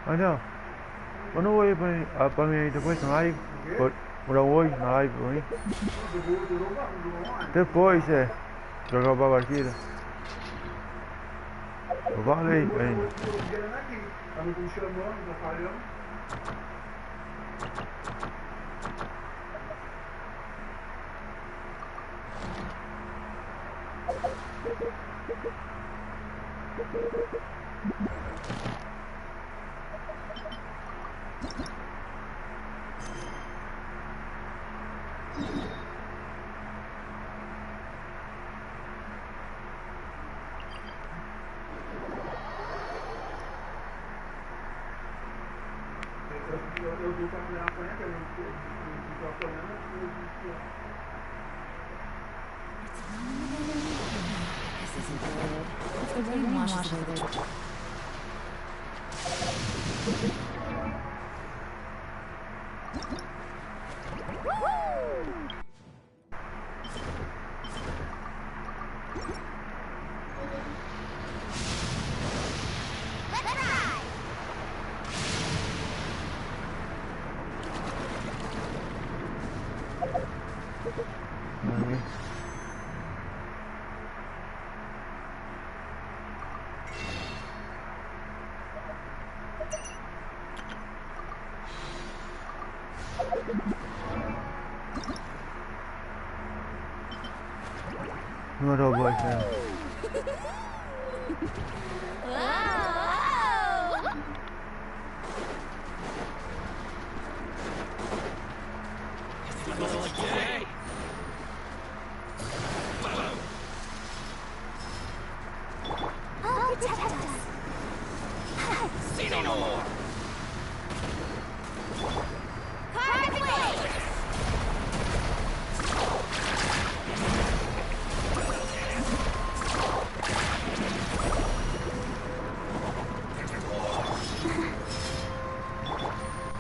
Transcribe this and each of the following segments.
Então, eu não vou ir pra mim aí depois na live. Por hoje na live pra mim. Depois jogar pra partida. Eu falei ainda. Eu vou trabalhar com ela, eu estou apoiando. This isn't good. If the rain washes away the trouble. Não era o boy, né?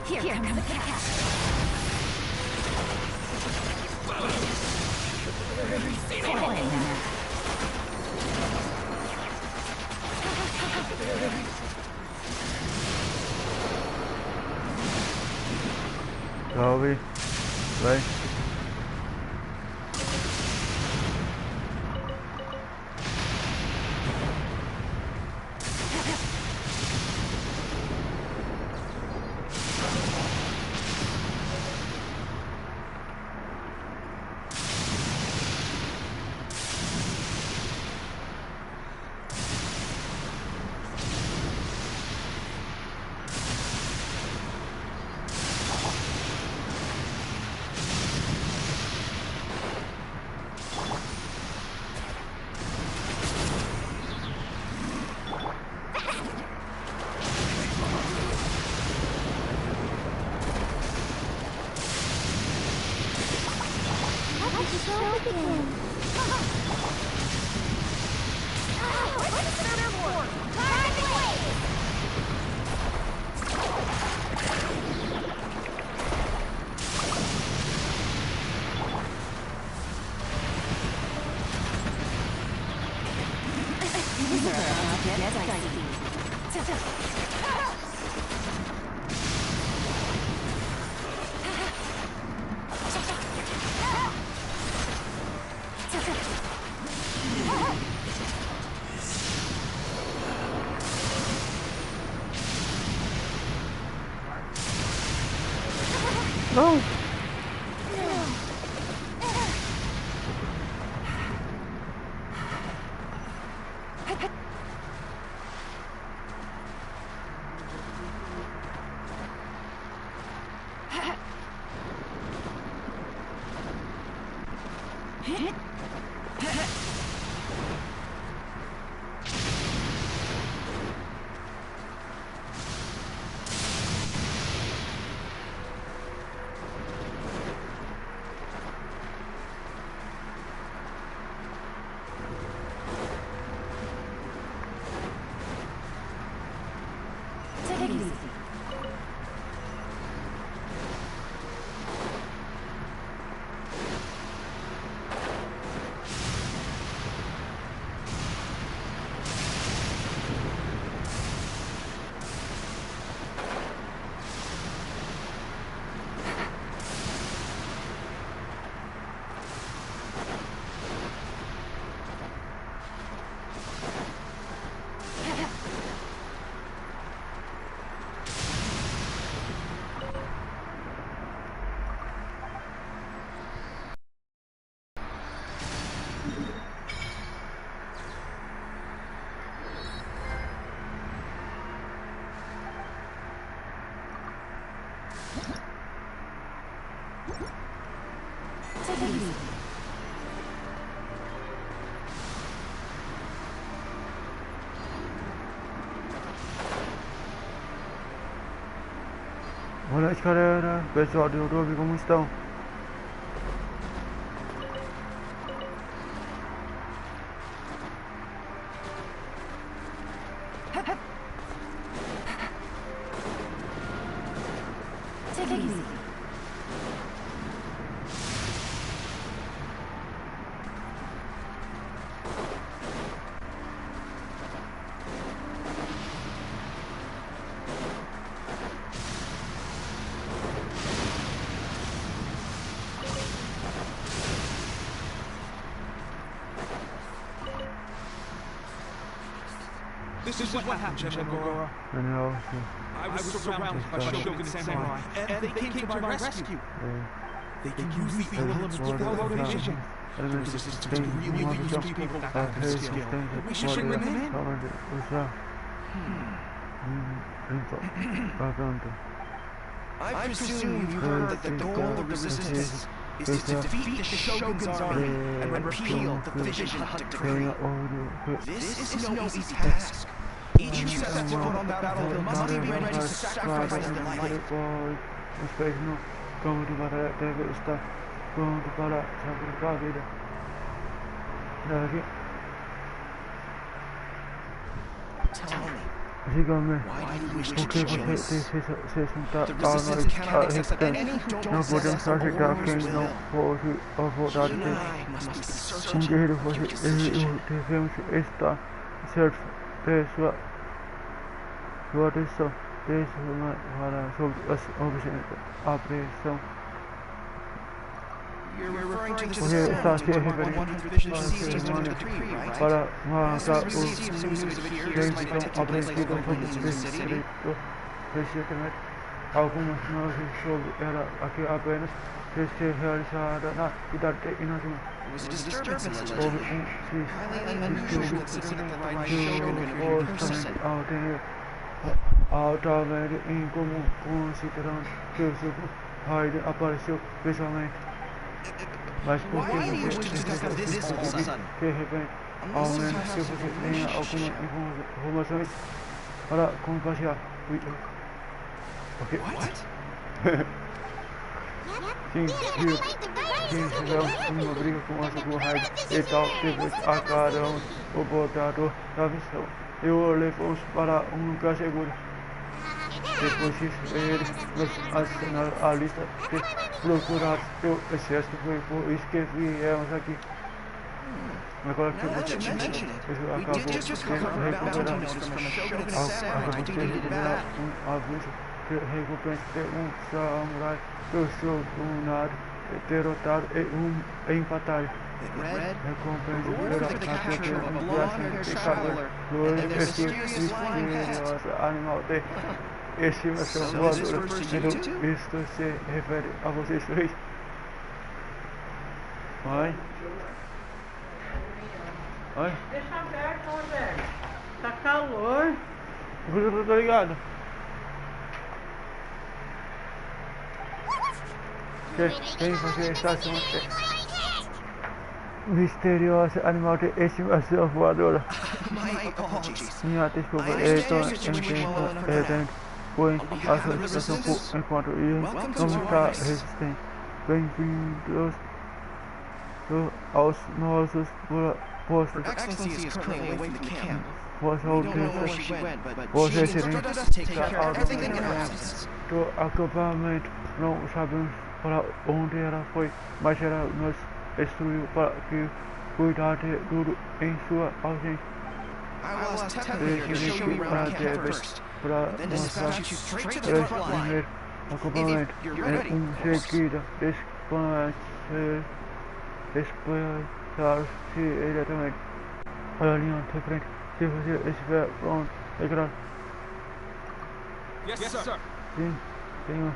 Here comes the cat. Salve. Vai. Não. Take it easy. Boa noite, galera. Pessoal do YouTube, como estão? Take it easy. This is what happened, General. Canal, I was surrounded by Shogun and Samurai, and they came to my rescue. They can use the elements to follow their vision. The resistance can really use people with that kind of skill. We should bring them in. I presume you heard that the goal of the resistance is to defeat the Shogun's army and repeal the vision hunt decree. This is no easy task. Each who sets foot on the battlefield must be ready to sacrifice their life. Tell me, Dígame, why do you wish ¿por to qué kill us? se junta The a resistance nós cannot a accept any who não don't podemos possess the aceitar quem warrior's não will. pode votar You de and I must be certain guerreiro of your fosse decision. devemos estar certo de sua decisão para sobre a pressão. You're referring to the Porque system está to se one referindo provision à seized under the cerimônia decree, right? para matar As os received as soon as it appears, crentes might são take place like apreendidos openings in sobre the city. distrito recentemente. Algumas notícias sobre era aqui apenas que se realizada na cidade de Inazuma. It was a disturbance, Houve allegedly. Highly unusual distúrbio considering that the right Shogun interviewed in person. Altamente incomum, considerando que o seu Raiden apareceu pessoalmente. Mas por que Why do you wish to você discuss this all of a sudden? de repente, ao menos que você tenha algumas informações para compartilhar? Ok. Sim, tivemos uma briga com a sua Raiden e tal, depois acabaram o botador da missão e o levamos para lugar seguro. Depois disso, eles nos adicionaram à lista de procurados pelo exército, foi por isso que viemos aqui. Agora que Now that you você mention it, we acabou did de just recover a bounty recuperar note from a Shogun samurai duty to battle. aviso de recompensa de samurai do Shogunado derrotado e empatado. It read, Recompensa reward for the capture of a blonde-haired traveler and their mysterious flying pet. Animal de estimação So this voadora. refers to you Então, two? isto se refere a vocês três. Oi? Oi? Deixa aberto, Roberto. Tá calor. Eu tô ligado. Quem você está chamando? Misterioso animal de estimação voadora. My apologies. Minha desculpa, foi a sua situação por enquanto e não está resistente. Bem-vindos aos nossos postos. Excellency is currently away from the camp. Vossa We don't know where Alteza, she went, but Você she seria instructed us to take care of everything in her absence. do acampamento, não sabemos para onde ela foi, mas ela nos instruiu para que cuidar de tudo em sua ausência. I will ask Teppan here to show you around the camp first, Para then mostrar dispatch you straight to the este front line. primeiro acampamento If you're ready, em of course. seguida desplaçar-se diretamente para a linha de frente. Se você estiver pronto, é claro. Yes, sir. Sim, senhor.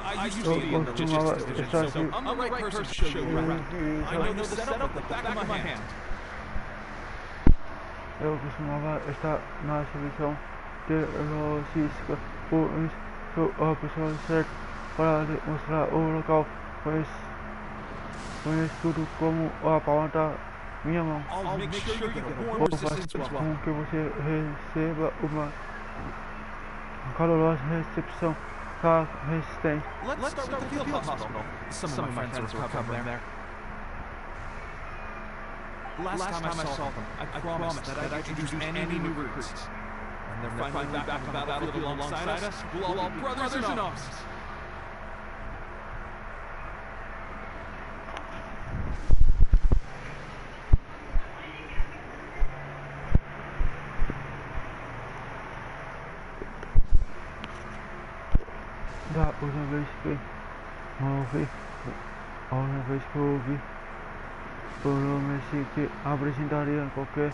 I usually in the logistics division, so I'm the right person to show you around. I know the setup like the back of my hand. Eu costumava estar na seleção de logística, por isso sou a pessoa certa para lhe mostrar o local, pois conheço tudo como a palma da minha mão. I'll make sure you get warm Vou fazer assistance while com que você receba uma calorosa recepção resistente. Let's start with the field hospital. Some of my friends are recovering there. Last time I saw them, I promised that I'd introduce any new recruits. When they're finally back on the battlefield alongside us, we'll all be brothers in arms. Da última vez que ouvi, prometi que apresentaria qualquer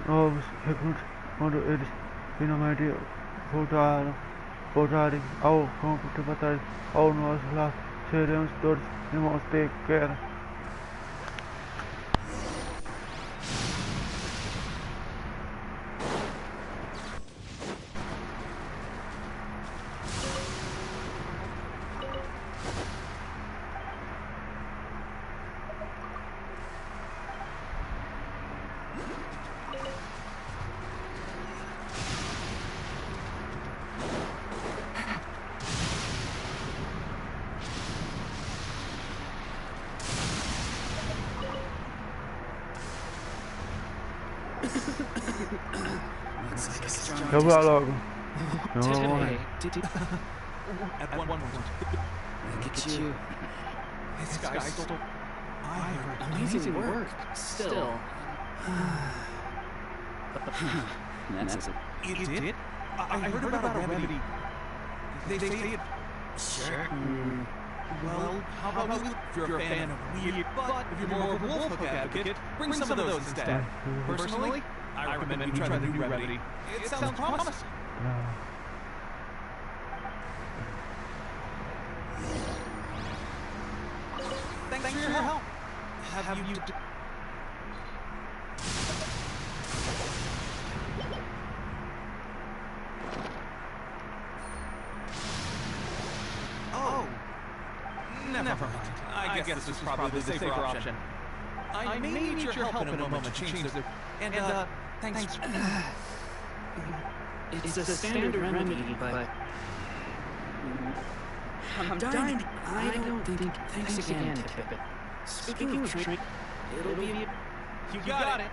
novos recrutos quando eles finalmente voltarem ao campo de batalha ao nosso lado. Seremos todos irmãos de guerra. Eu vou lá logo. Eu vou morrer. At one point, Look at you. this guy stole... I heard Amazing work. Still. That's it. it did? I heard about a remedy. They say it... Sure. Well, how about we... If you're a fan of weird, but if you're more of a wolf advocate, bring some of those instead. Personally, I recommend you try the new remedy. It sounds promising. Thanks for your help. Have you... Oh. Never mind. I guess this is probably the safer option. I may need your help in a moment to change the... And, thanks... It's a standard remedy, but... I'm dying. I don't think... Thanks again, Pip. Speaking of trick, it'll be... You got it.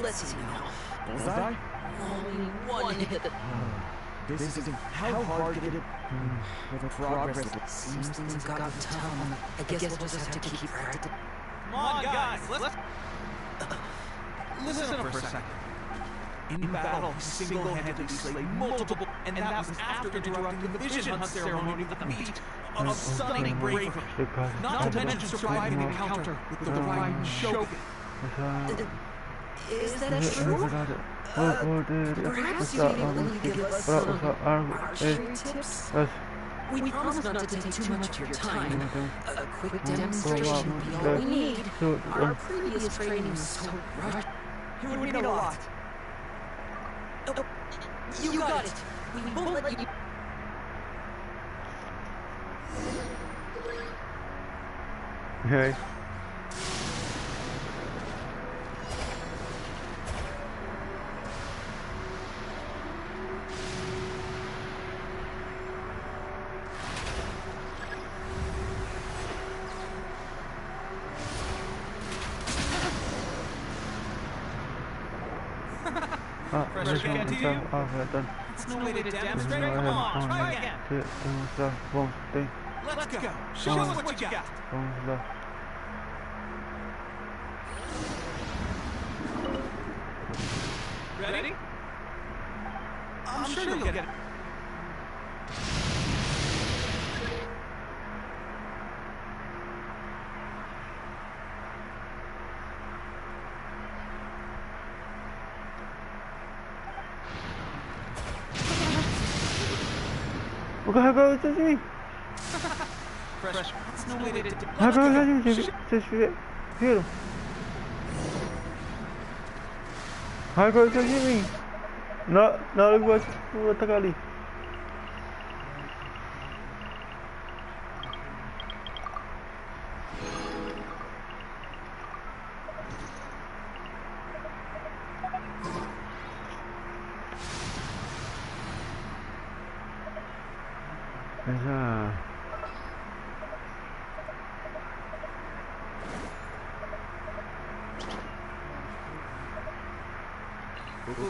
Let's see now. Bullseye? Only one hit. This isn't how hard did it? The progress Seems things have gotten tough. I guess we'll just have to keep practicing. Come on, guys. Let's... Listen up for a second. In battle, he single-handedly slayed multiple, and that was after interrupting the vision hunt ceremony with the feat of stunning bravery. Not to mention surviving the encounter with the divine Shogun. Is that true? Perhaps you'd be willing to give us some archery tips? We promise not to take too much of your time. A quick demonstration would be all we need. Our previous training was so rushed. It would mean a lot. Oh, you got it. We won't let you... Okay. Fresh again to you? It's no way to demonstrate. Come on, try again. Let's go. Show us what you got. Ready? I'm sure you'll get it. Vou carregar isso assim. pressure. That's no way to... Agora vocês viram? Agora vocês de mim. Na hora que vai atacar ali.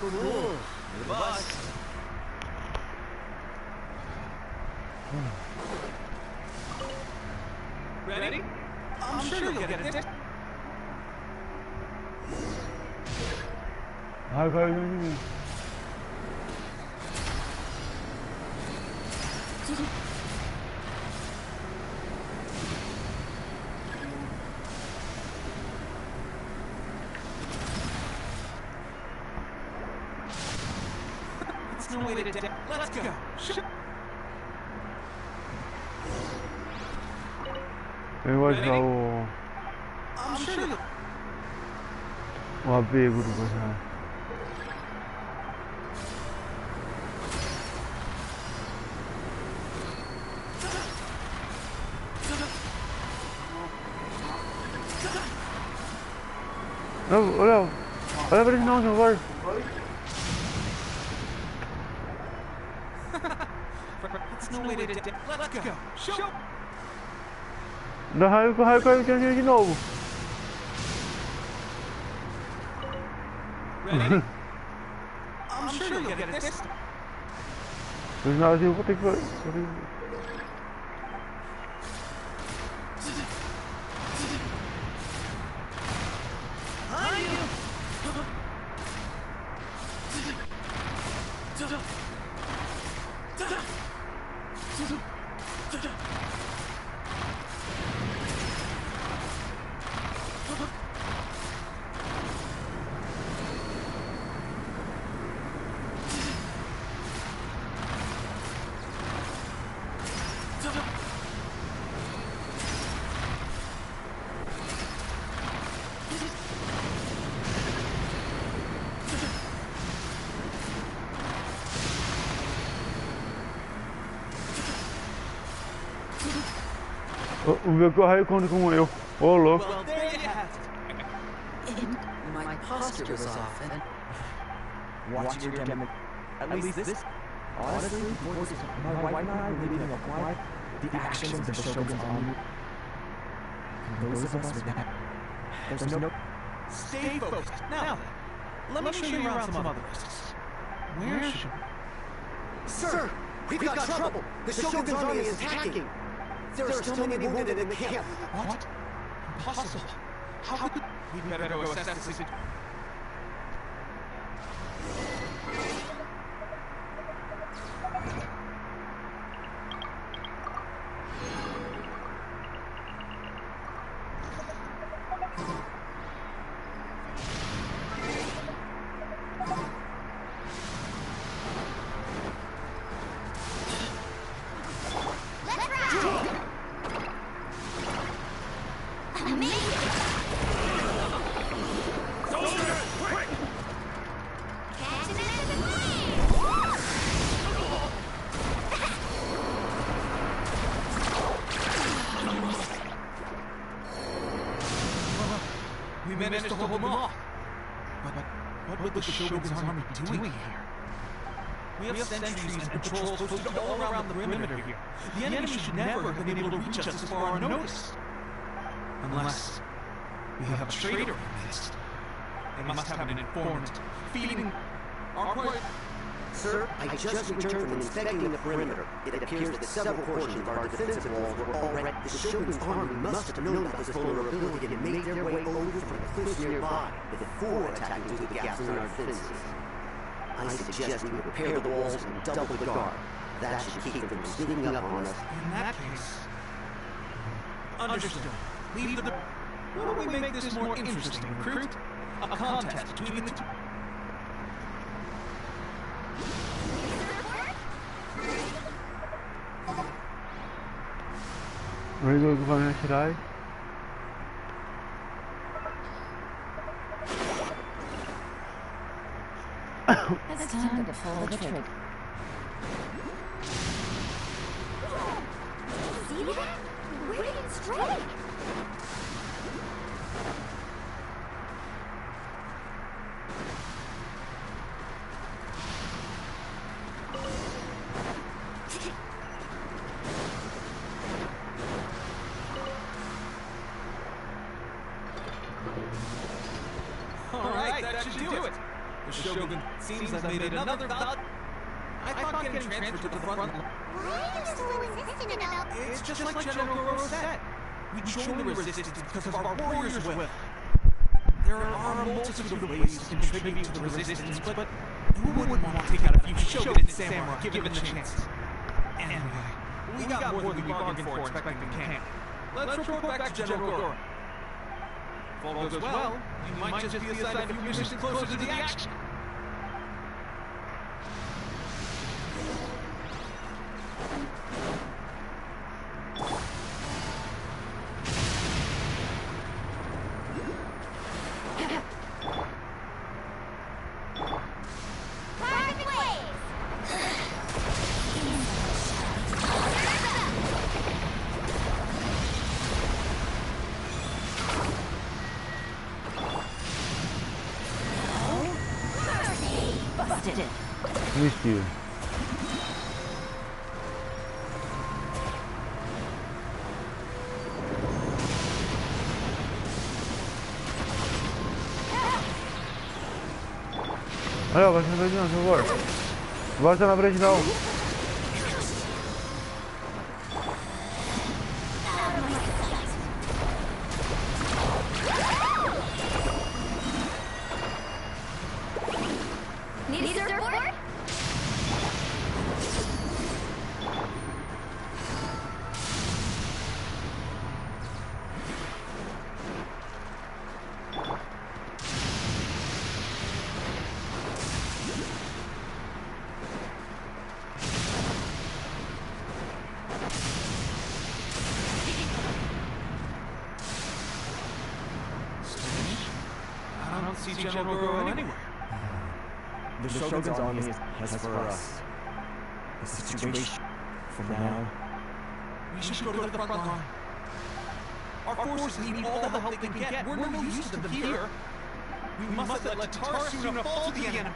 Cool. The bus. Ready? I'm sure you'll get it. Agora de mim. No way to let's go. Eu vou usar o apego do personagem. Não, olha pra ele não, agora. Let's go. Show. Dá raio de novo. Ready? I'm sure you'll get it this time. Mas nada, eu vou ter que... O meu correio conta como eu. Ô, louco. And my posture was off, and Watching your demo. At least this. Honestly, my wife and I really didn't apply the actions of the Shogun's army. And those of us with that. There's no. Stay focused. Now, let me show you around some other places. Where should... Sir, we've got trouble. The Shogun's army is attacking. There are still many wounded in the camp. What? Impossible. How could... We'd better go assess the situation. We managed to hold them off. But what would the Shogun's army be doing here? We have sentries and patrols posted all around the perimeter here. The enemy should never have been able to reach us before unnoticed. Unless we have a traitor in the midst. They must have an informant feeding our quarry. Sir, I just returned from inspecting the perimeter. It appears that several portions of our defensive walls were already... The Shogun's army must have known about this vulnerability and made their way over from the cliffs nearby before attacking through the gaps in our defenses. I suggest we repair the walls and double the guard. That should keep them from sneaking up on us. In that case... Understood. Leave the... Why don't we make this more interesting, recruit? A contest between the two... 그리고 그 방향 시라이. It's time to pull the trigger. See that? Where did it strike? Alright, that should do it. The Shogun seems I've made another val. I thought getting transferred to the front line. Why are you so insistent about... It's just like General Goro said. We join the resistance because of our warriors' will. There are a multitude of ways to contribute to the resistance, but who wouldn't want to take out a few Shogun samurai given the chance? Anyway, we got more than we bargained for expecting the camp. Let's report back to General Goro. If all goes well, you might just be assigned a few missions closer to the action. Missed you. Olha, baixa na frente não, por favor. Baixa na frente não. Need a surfboard? I don't see General Goro anywhere. The Shogun's army has for us. The situation, for now, We should go to the front line. Our forces need all the help they can get. We're no use to them here. We mustn't let Tarasuna fall to the enemy.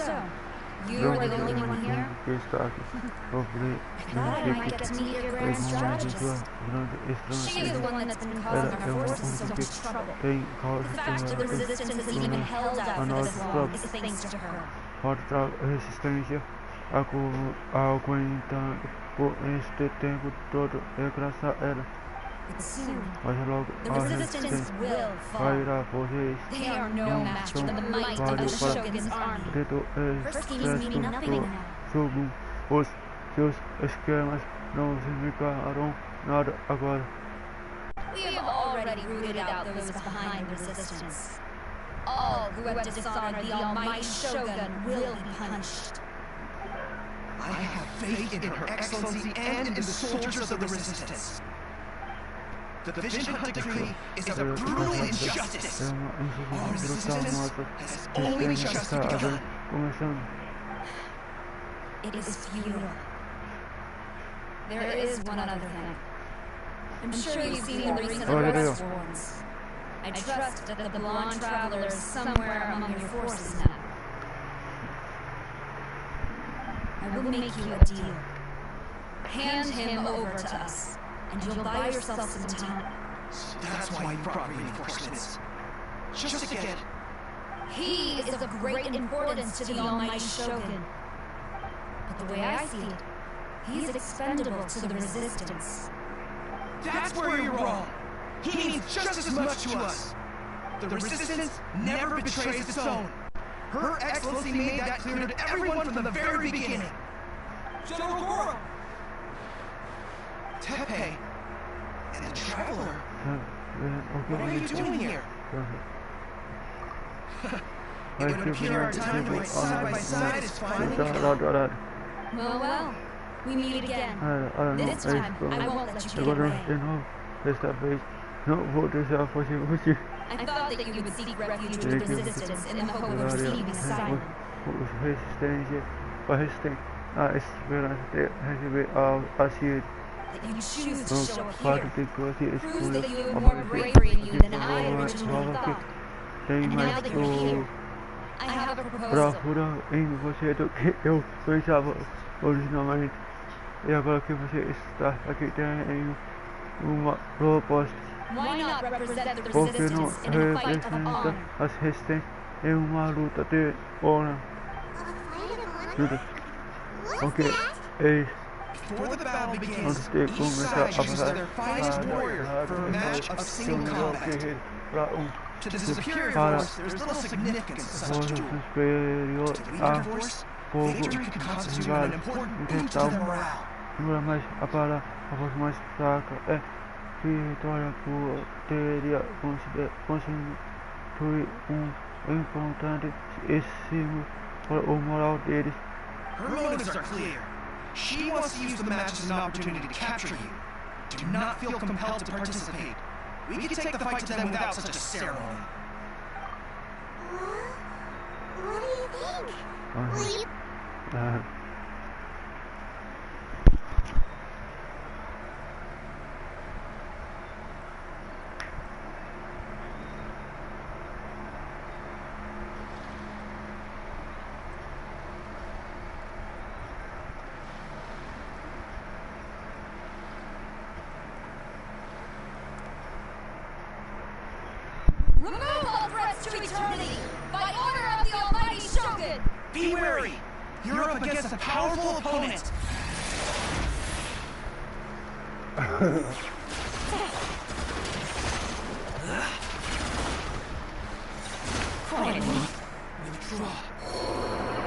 So, you're the only one here? que está aqui. Sobre I thought I might get to meet your grand strategist. She is the one that's been causing our forces so much trouble. tem The causa fact that the resistance has even held out for this long is thanks to her. contra resistência aguentando por este tempo todo é graças a ela. But soon, Mas logo the a resistance resistência will fall. cairá, vocês They are no match for the might of the Shogun's army. dedo Her schemes mean nothing now. sobre os seus esquemas não significarão nada agora. We have already rooted out those behind resistance. All who have dishonored the almighty Shogun will be punished. I have faith in Her Excellency and in the soldiers of the Resistance. The Vision Hunt decree is a brutal injustice. Our resistance has only just begun. Começando. It is futile. There is one other thing. I'm sure you've seen the recent arrest warrants. I trust that the blonde traveler is somewhere among your forces now. I will make you a deal. Hand him over to us, and you'll buy yourself some time. That's why you brought reinforcements. Just to get... He is of great importance to the almighty Shogun. But the way I see it, he is expendable to the resistance. That's where you're wrong. He means just as much to us. The Resistance never betrays its own. Her Excellency made that clear to everyone from the very beginning. General Goro! Tepe and the Traveler. What are Okay, you doing here? It would appear our timelines side by side is finally come. Well, we meet again. This time, I won't let you get Agora away. de novo, desta vez não vou deixar fugir. I thought that you would seek refuge with the resistance in the hope of receiving asylum. Resistência, a resistência, a esperança de receber asilo. That you choose to No show fato here de que você proves that you escolhe have more bravery in you than I originally thought. tem And now mais that you're here, I have a proposal. bravura em você do que eu pensava originalmente. E agora que você está aqui, tenho uma proposta. Why not represent the Porque não resistance in a fight of representa honor? a resistência em uma luta de honra. Luta. Ok, é Before the battle begins, antes de each começar side a chooses their finest warrior for a match of single combat. para To the superior para force, there is little significance to such duel. superior To the a weaker force, povo victory could constitute an important boost to então their morale. dura mais para a força mais fraca é vitória poderia constituir importante estímulo para o moral deles. Her motives are clear. She wants to use the match as an opportunity to capture you. Do not feel compelled to participate. We can take the fight to them without such a ceremony. What do you think? Will you... Remove all threats to eternity by order of the almighty Shogun! Be wary! You're up against a powerful opponent! Finally, withdraw.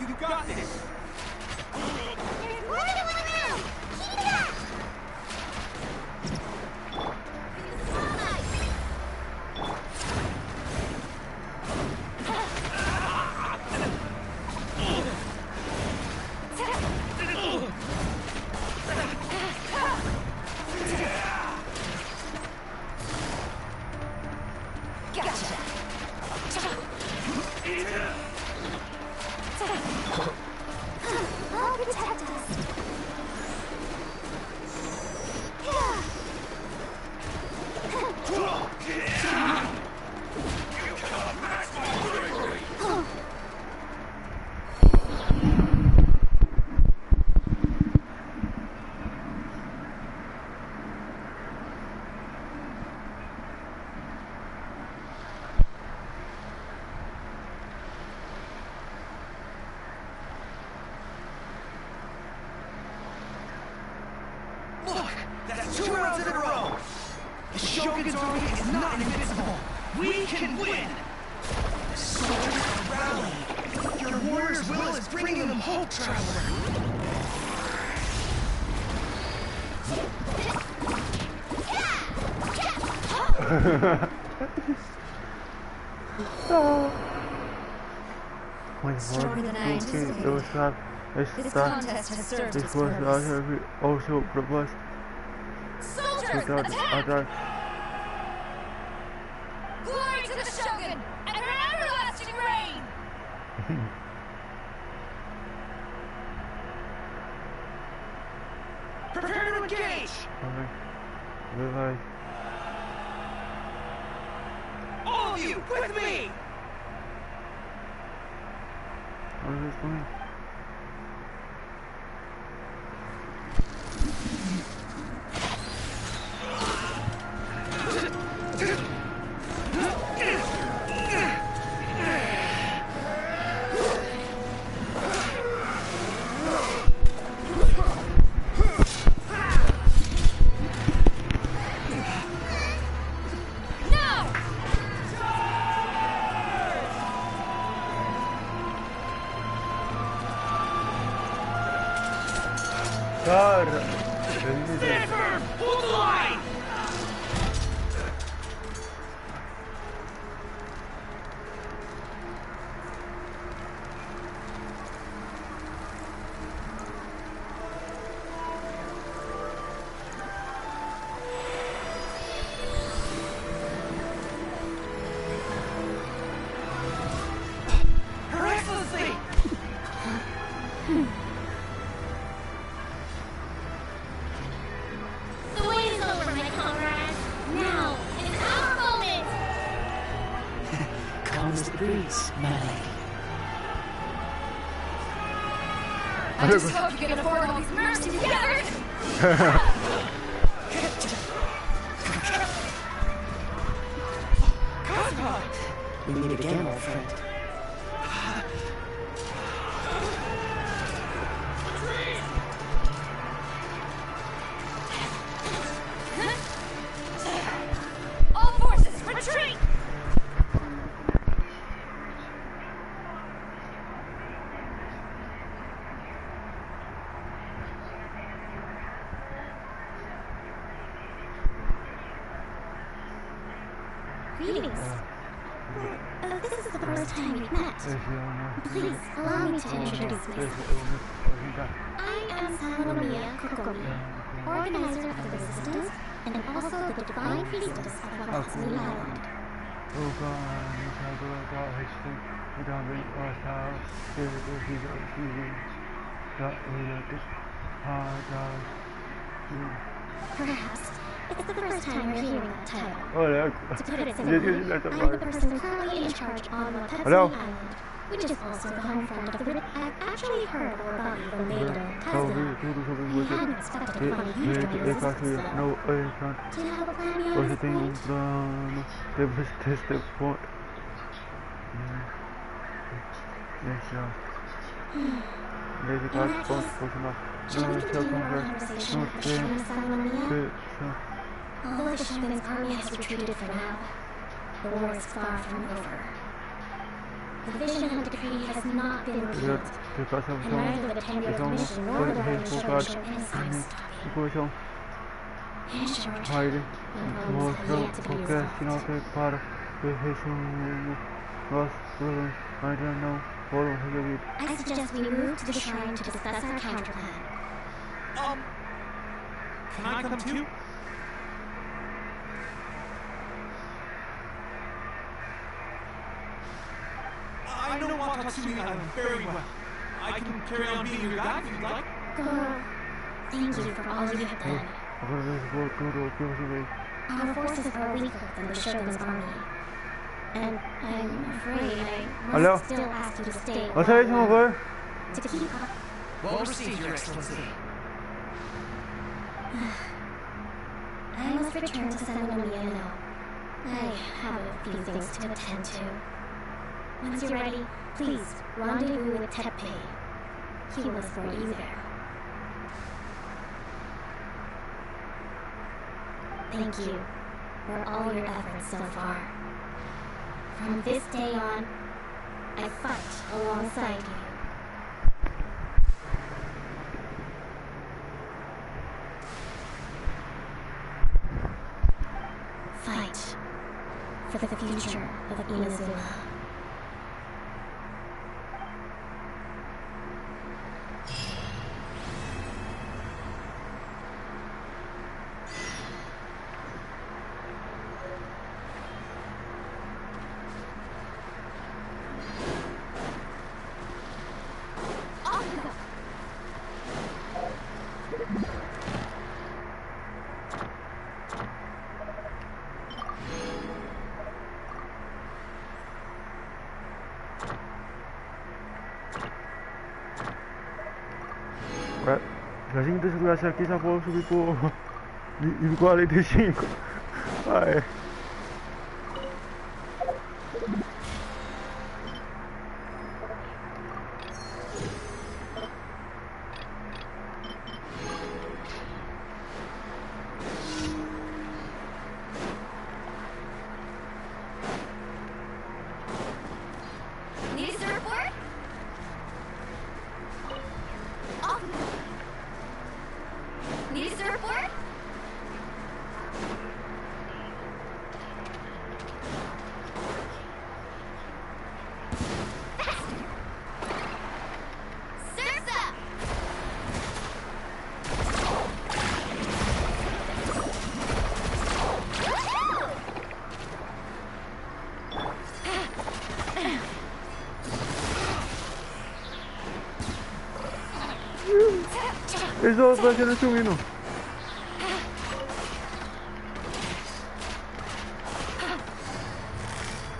You got this! There's more than one round! Keep it up! Gotcha! I'll protect us. Look! That's 2 rounds in a row! The Shogun's army is not invincible! We can win! The soldiers are rallying! Your warrior's will is bringing them hope, Traveler! Stronger than I anticipated. This contest has served its purpose. Also proposed Soldiers, attack! Glory to the Shogun and her everlasting reign! Prepare to engage! Bye. All of you, with me! What is this doing? Stand firm! Hold the line! Her Excellency! The wait is over, my comrades. Now is our moment. Calm as the breeze, my lady. I just hope you can afford all these nerves together! We meet again, old friend. All forces, retreat! Greetings. This is the first time we've met. Please allow me to introduce myself. I am Salomia Kokomi, organizer of the Resistance and also the Divine Priestess of Watsuni Island. Perhaps it's the first time you're hearing that title. To put it simply, I'm the person currently in charge on Watsuni Island, which is also the home front of the I've actually heard more about you than they do. I hadn't expected to find you joining the Resistance, though. Do you have a plan beyond this point? In that case, shall we continue our conversation with the Shogun Salomia? Although the Shogun's army has retreated for now, the war is far from over. The Vision Hunt decree has not been repealed, and neither the 10-year mission nor the Holy Shogunship is stopping. In short, the problems have yet to be resolved. I suggest we move to the shrine to discuss our counterplan. Can I come too? I know Watatsumi Island very well. I can carry on being your guide if you'd like. Goro, thank you for all you have done. Our forces are weaker than the Shogun's army. And I'm afraid I Hello? must still ask you to stay a 어서 while 해줘 먹을. longer. To keep up. Well received, Your Excellency. I must return to San Minha now. I have a few things to attend to. Once you're ready, please rendezvous with Teppei. He will escort you there. Thank you for all your efforts so far. From this day on, I fight alongside you. Fight for the future of Inazuma. Ué, se a gente estivesse aqui, só vou subir por ir 45. Ah, é. Need a surfboard? Off. Need a surfboard? Faster! Surf's up! Eles estão batendo sumindo.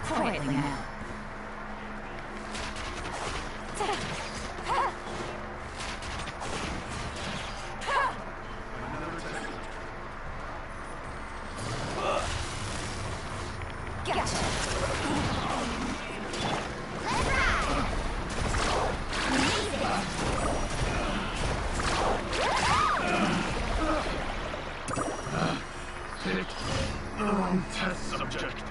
Quietly now. Gotcha! Let's ride! Amazing! Test subject.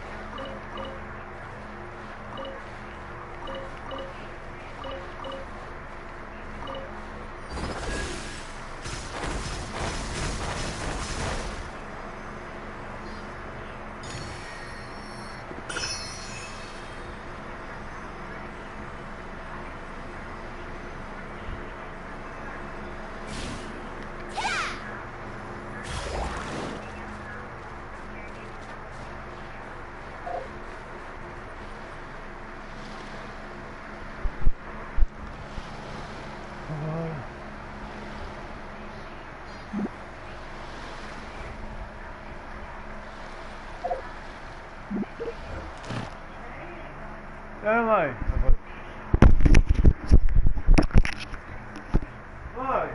É, mãe. Vai.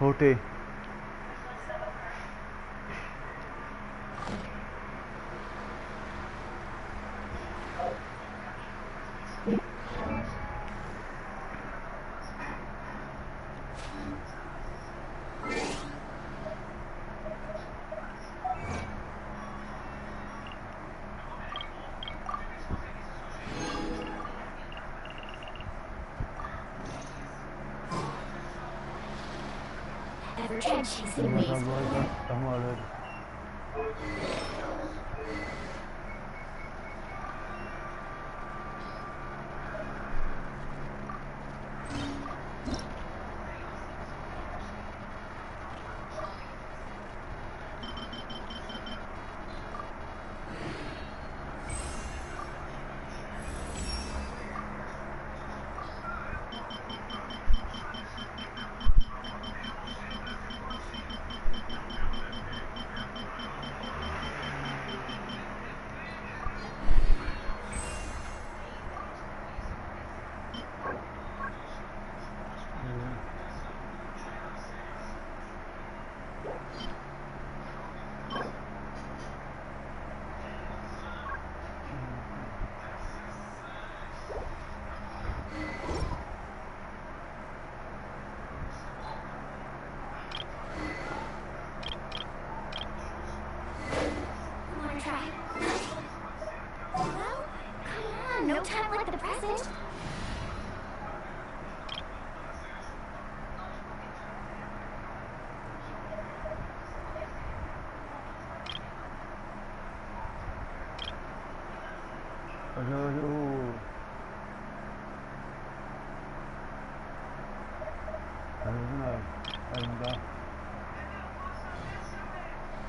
voltei. Ever tried chasing waves? No time like the present.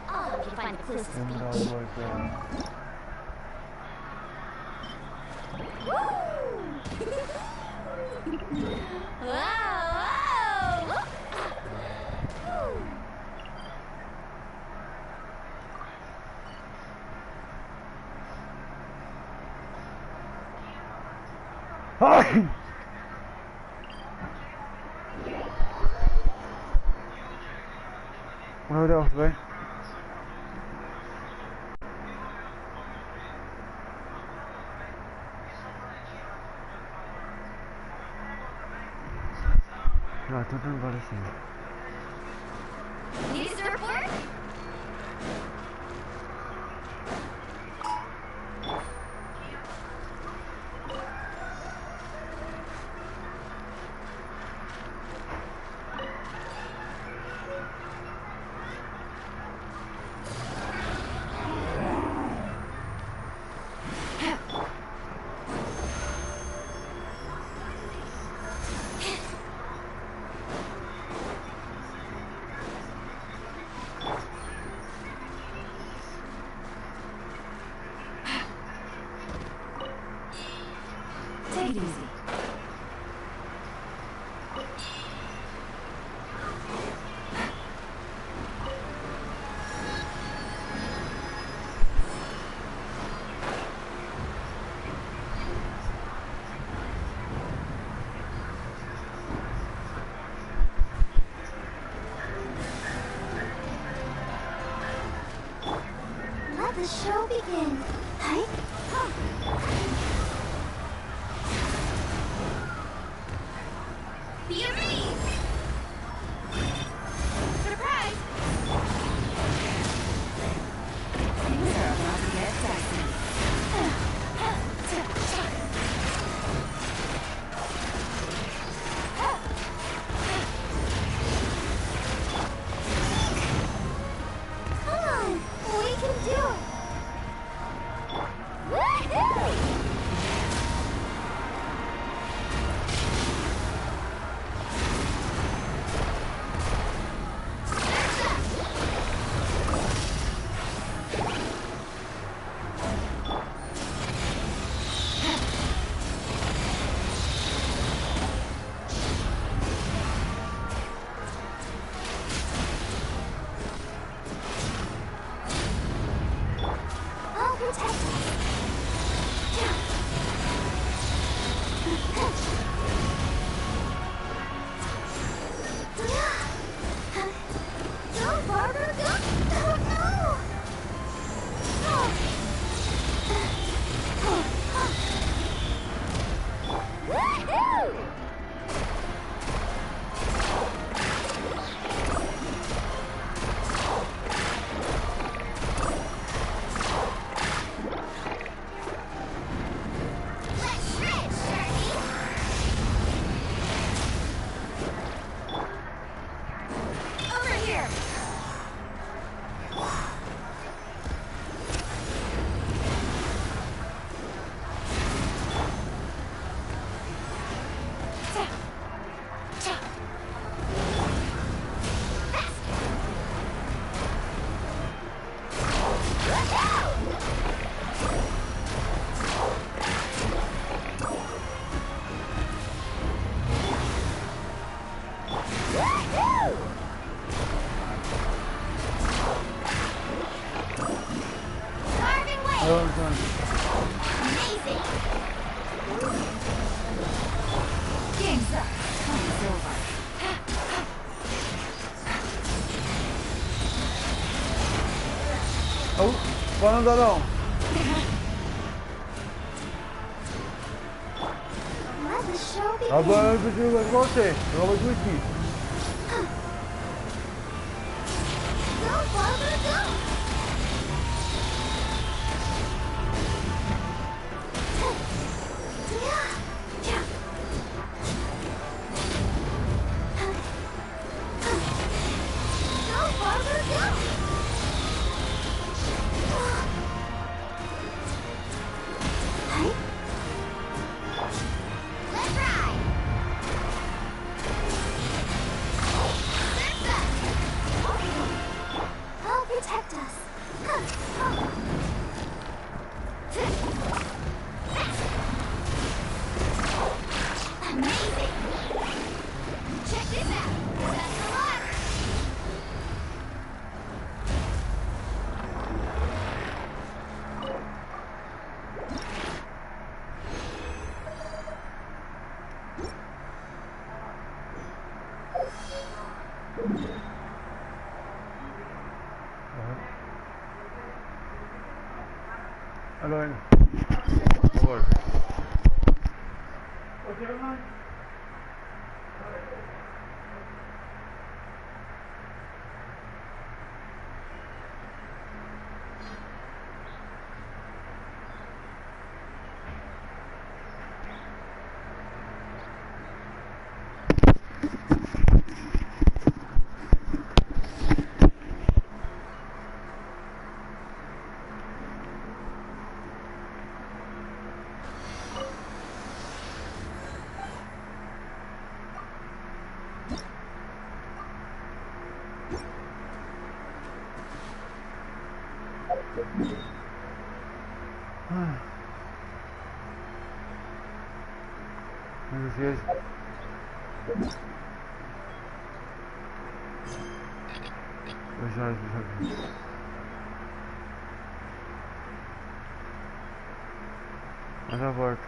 Oh, you find the closest beach. What else, man? No, tú no pareces. Need a surfboard? Take it easy. Let the show begin. Hi. Be amazed! Surprise! Things are about to get dicey. Come on, we can do it! Game's up. Time's over. Oh, parang dalawang. Let the show begin. Habang nagpapagod ko siya, Robert Whiskey. Go, Barbara, go! Go, Barbara, go! Let's ride! I'll protect us. Amazing! Check this out. That's a lot. Ano yun? Over. Okay naman. Yes. Masa work.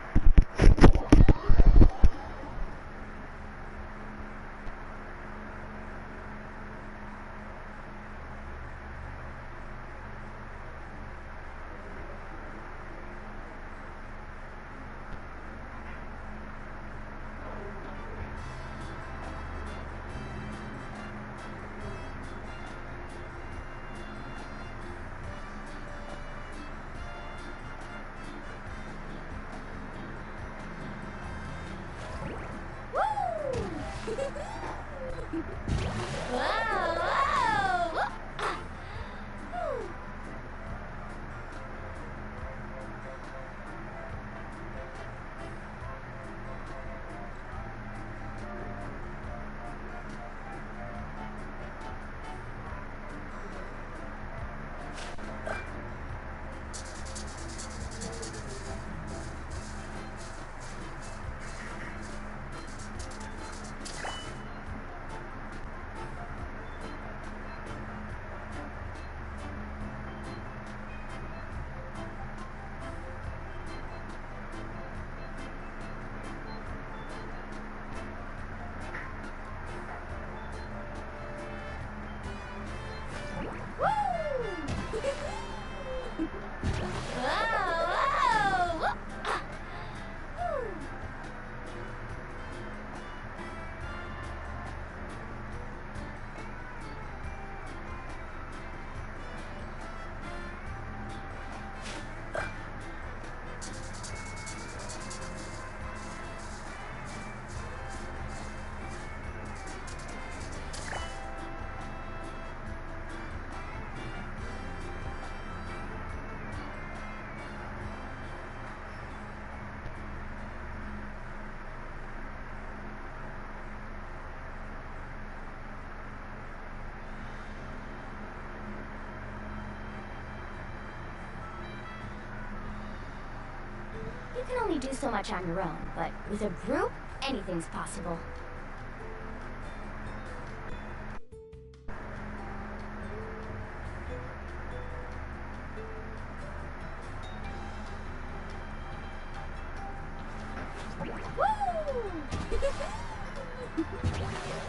You can only do so much on your own, but with a group, anything's possible.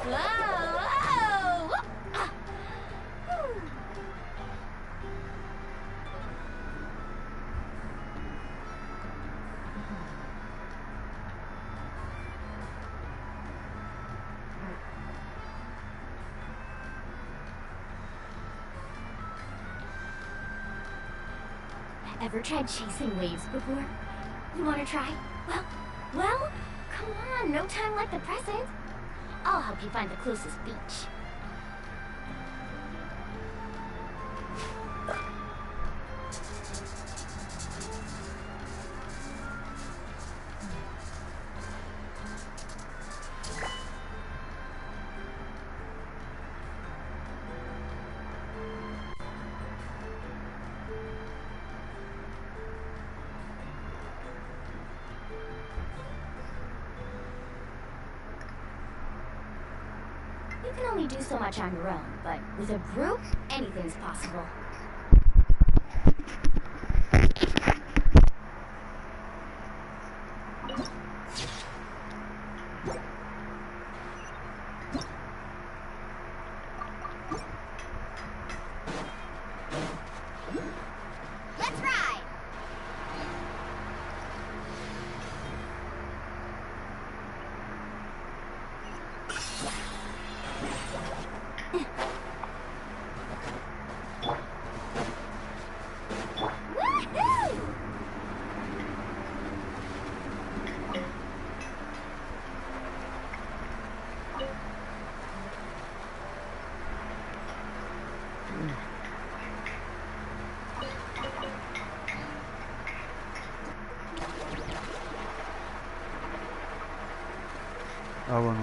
Whoa! Ever tried chasing waves before? You want to try? Well, come on, no time like the present. I'll help you find the closest beach. You can only do so much on your own, but with a group, anything's possible. Let's ride! Ah, bueno.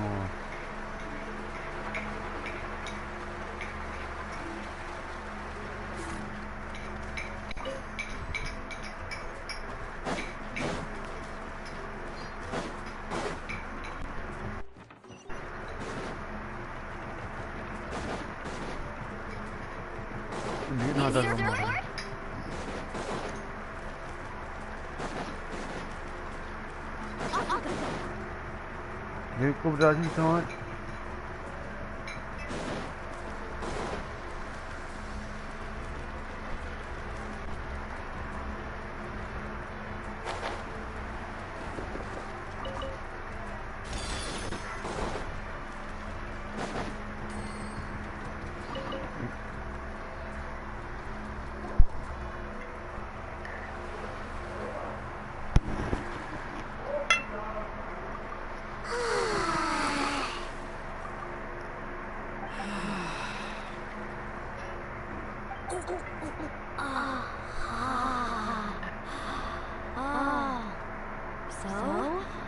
No te lo muero. Jacob doesn't thought.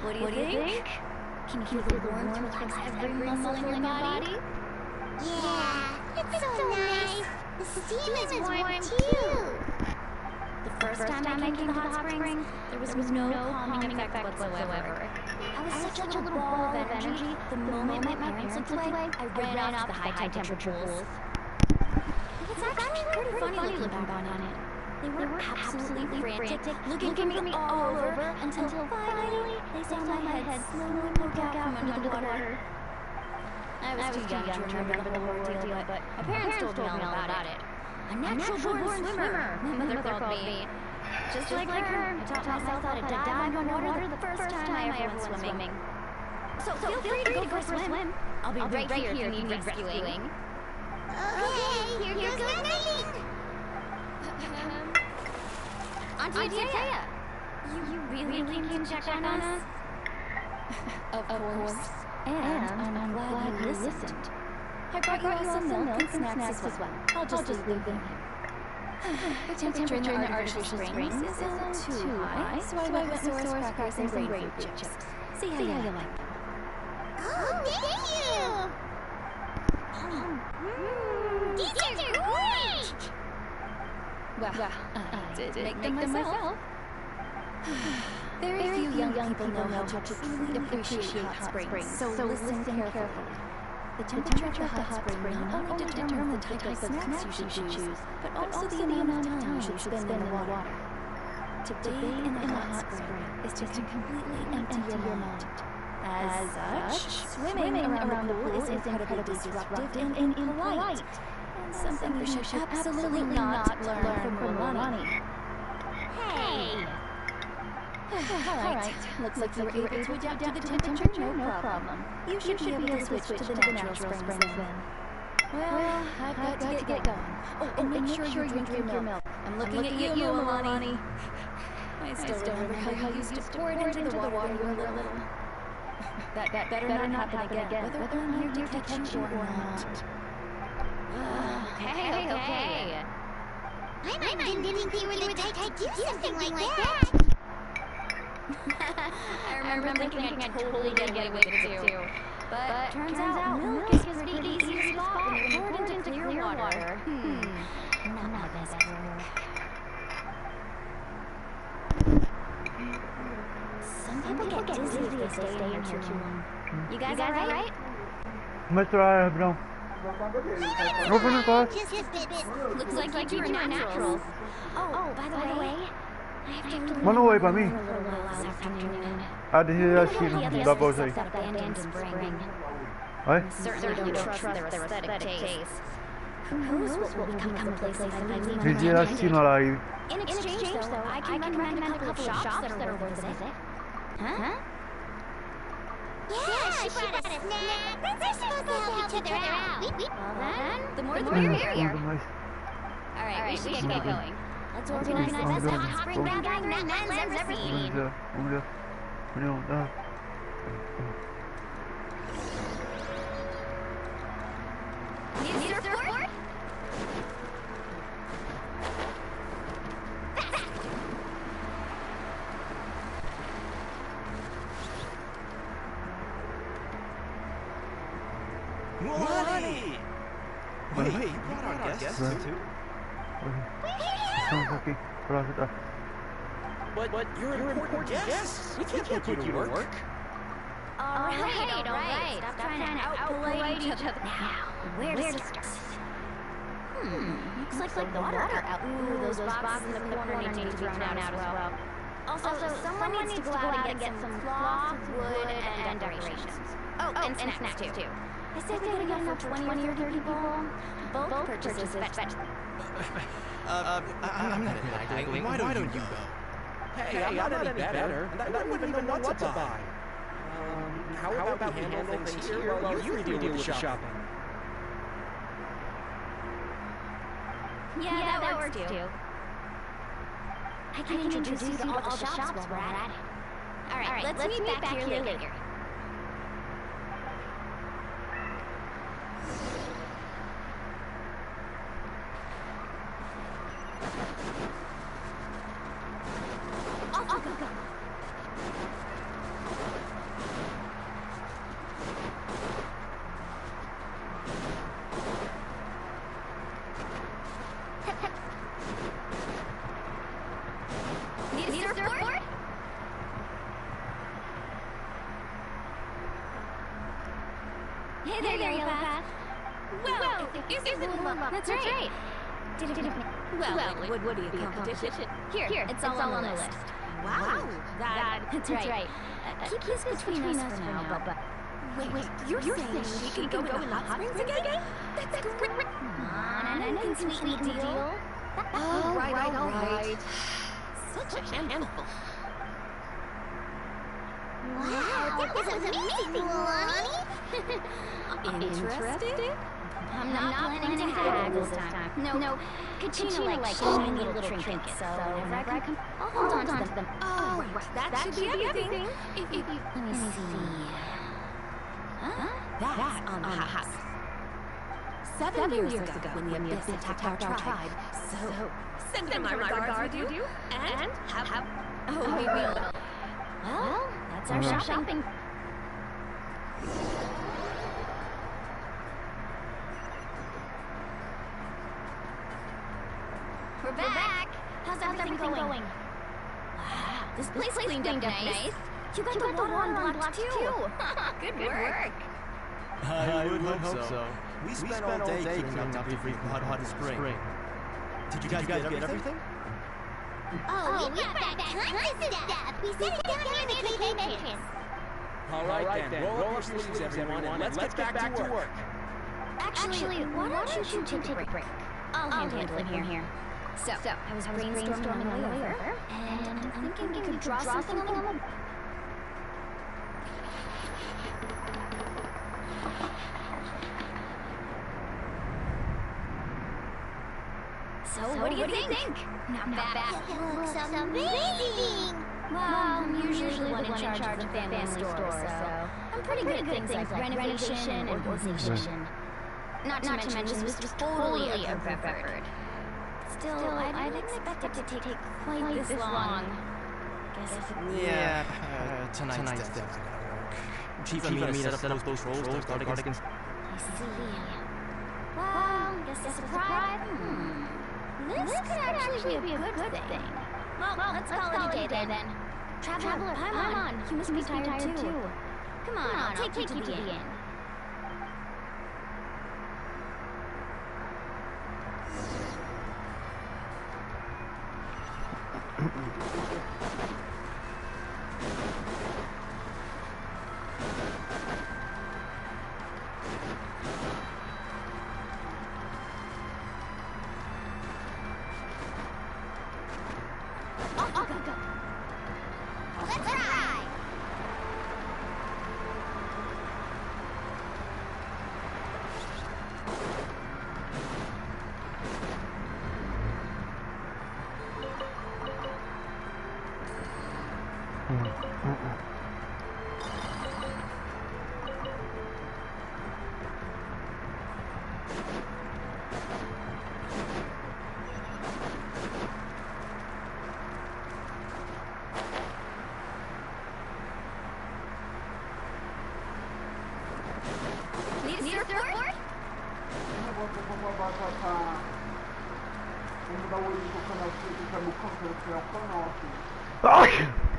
What do you think? Can you feel the warmth relax every muscle in your body? Yeah, it's so nice. The steam is warm too. The first time I came to the hot springs, there was no calming effect whatsoever. I was such a little ball of energy. The moment my parents looked away, I ran off to the high temperature pools. It's actually pretty funny looking back on it. They were absolutely frantic, looking at me all over, until finally they saw my head slowly poke out from under the water. I was too young to remember the whole ordeal, but my parents told me all about it. A natural-born swimmer, my mother called me. Just like her, I taught myself how to dive underwater the first time I ever went swimming. So feel free to go for a swim. I'll be right here if you need rescuing. Okay, here goes nothing. Auntie Adea, you really came to check on us? Of course. And I'm glad you listened. I brought you all some milk and snacks as well. I'll just leave them here. The temperature in the artificial springs isn't too high, so I went with Source crackers and grapefruit chips. See how you like them. Oh, thank you. These are great. Well, I did make them myself. Very few young people know how to truly appreciate hot springs, so listen carefully. The temperature of the hot spring not only determines the type of snacks you should choose, but also the amount of time you should spend in the water. To bathe in the hot spring is to completely empty your mind. As such, swimming around the pool is incredibly disruptive and impolite, and something you should absolutely not learn from Milani. Hey! Alright, looks like you were able to adapt to the temperature, no problem. You should be able to switch to the natural springs then. Well, I've got to get going. Oh, and make sure you drink your milk. I'm looking at you, Milani. I still remember how you used to pour it into the water when you were little. That better not happen again, whether I'm here to catch you or not. Okay. I didn't think you were the type to do something like that. I remember thinking I'd totally get away with it too. But turns out milk is pretty easy to spot when you're poured into clear water. Not my best work. Some people get dizzy if they stay in here too long. You guys alright? Mr. I bro. Open the door. Just a bit. Looks like you two are naturals. Oh, by the way, I have to leave Run away by me. for a little while this afternoon. Hadi hiyashi double say. That abandoned spring. What? Certainly don't trust their aesthetic taste. Who knows what will become a place if I leave my Hiyashi no rai. In exchange, though, I can recommend a couple of shops that are worth a visit. Huh? Yeah, she brought a snack. We're supposed to help each other out. Well then, the more the merrier. Alright, we should get going. Let's organize the best hot spring gathering that man's ever seen. Need a surfboard? Milani! Wait, you brought our guests too? But you're important guests. We can't put you to work. Alright. Stop trying to out-polite each other. Now, where to start? Looks like the water out. Ooh, those boxes in the corner need to be thrown out as well. Also, someone needs to go out and get some cloth, wood, and decorations. Oh, and snacks too. I said we gotta get enough for 20 or 30 people. Bulk purchases fetch. I'm not haggling. Why don't you go? Hey, I'm not any better, and I wouldn't even know what to buy. How about we handle things here while you deal with the shopping? Yeah, that works too. I can introduce you to all the shops while we're at it. Alright, let's meet back here later. Go. Need a surfboard? Hey there, Yellow Path. Well, isn't it? That's right. Well, what do you competition? Here, it's all on the list. Wow, that's right. Keep this between us for now, but... Wait, you're saying she can go in the hot springs again? That's great. Come on, an incomplete deal. All right. Such a handful. Wow, that was amazing, Milani. Interested? I'm not planning to haggle this time. No, Kachina likes shiny little trinkets, so whenever I come, I'll hold on to them. Oh, that should be everything. Let me see. Huh? That's on the house. 7 years ago, when the Abyss attacked our tribe, so send them my regards, would you? And have... Oh, we will. Well, that's our shopping. We're back. How's everything going? Wow, this place cleaned up nice. You got the water unblocked too. Good work. I would hope so. We spent all day cleaning up after the hot spring. Did you guys get everything? Oh, we brought back tons of stuff. We set it down here in the cave entrance. All right then, roll up your sleeves, everyone, and let's get back to work. Actually, why don't you take a break? I'll handle it from here. So, I was brainstorming on the way over, and I'm thinking we could draw something on the... So, what do you think? Not bad. It looks amazing! Well, I'm usually one in charge of the family store, so I'm pretty good at things like renovation and organization. Not to mention, this was totally a group effort. Still, I didn't expect it to take quite this long. Guess if it... Yeah, tonight's definitely gonna work. Chief Amina set up those trolls to guard against... I see. Well, guess a surprise. This could actually be a good thing. Well, let's call it a day then. Traveler, come on. You must be tired too. Come on, I'll take you to the inn.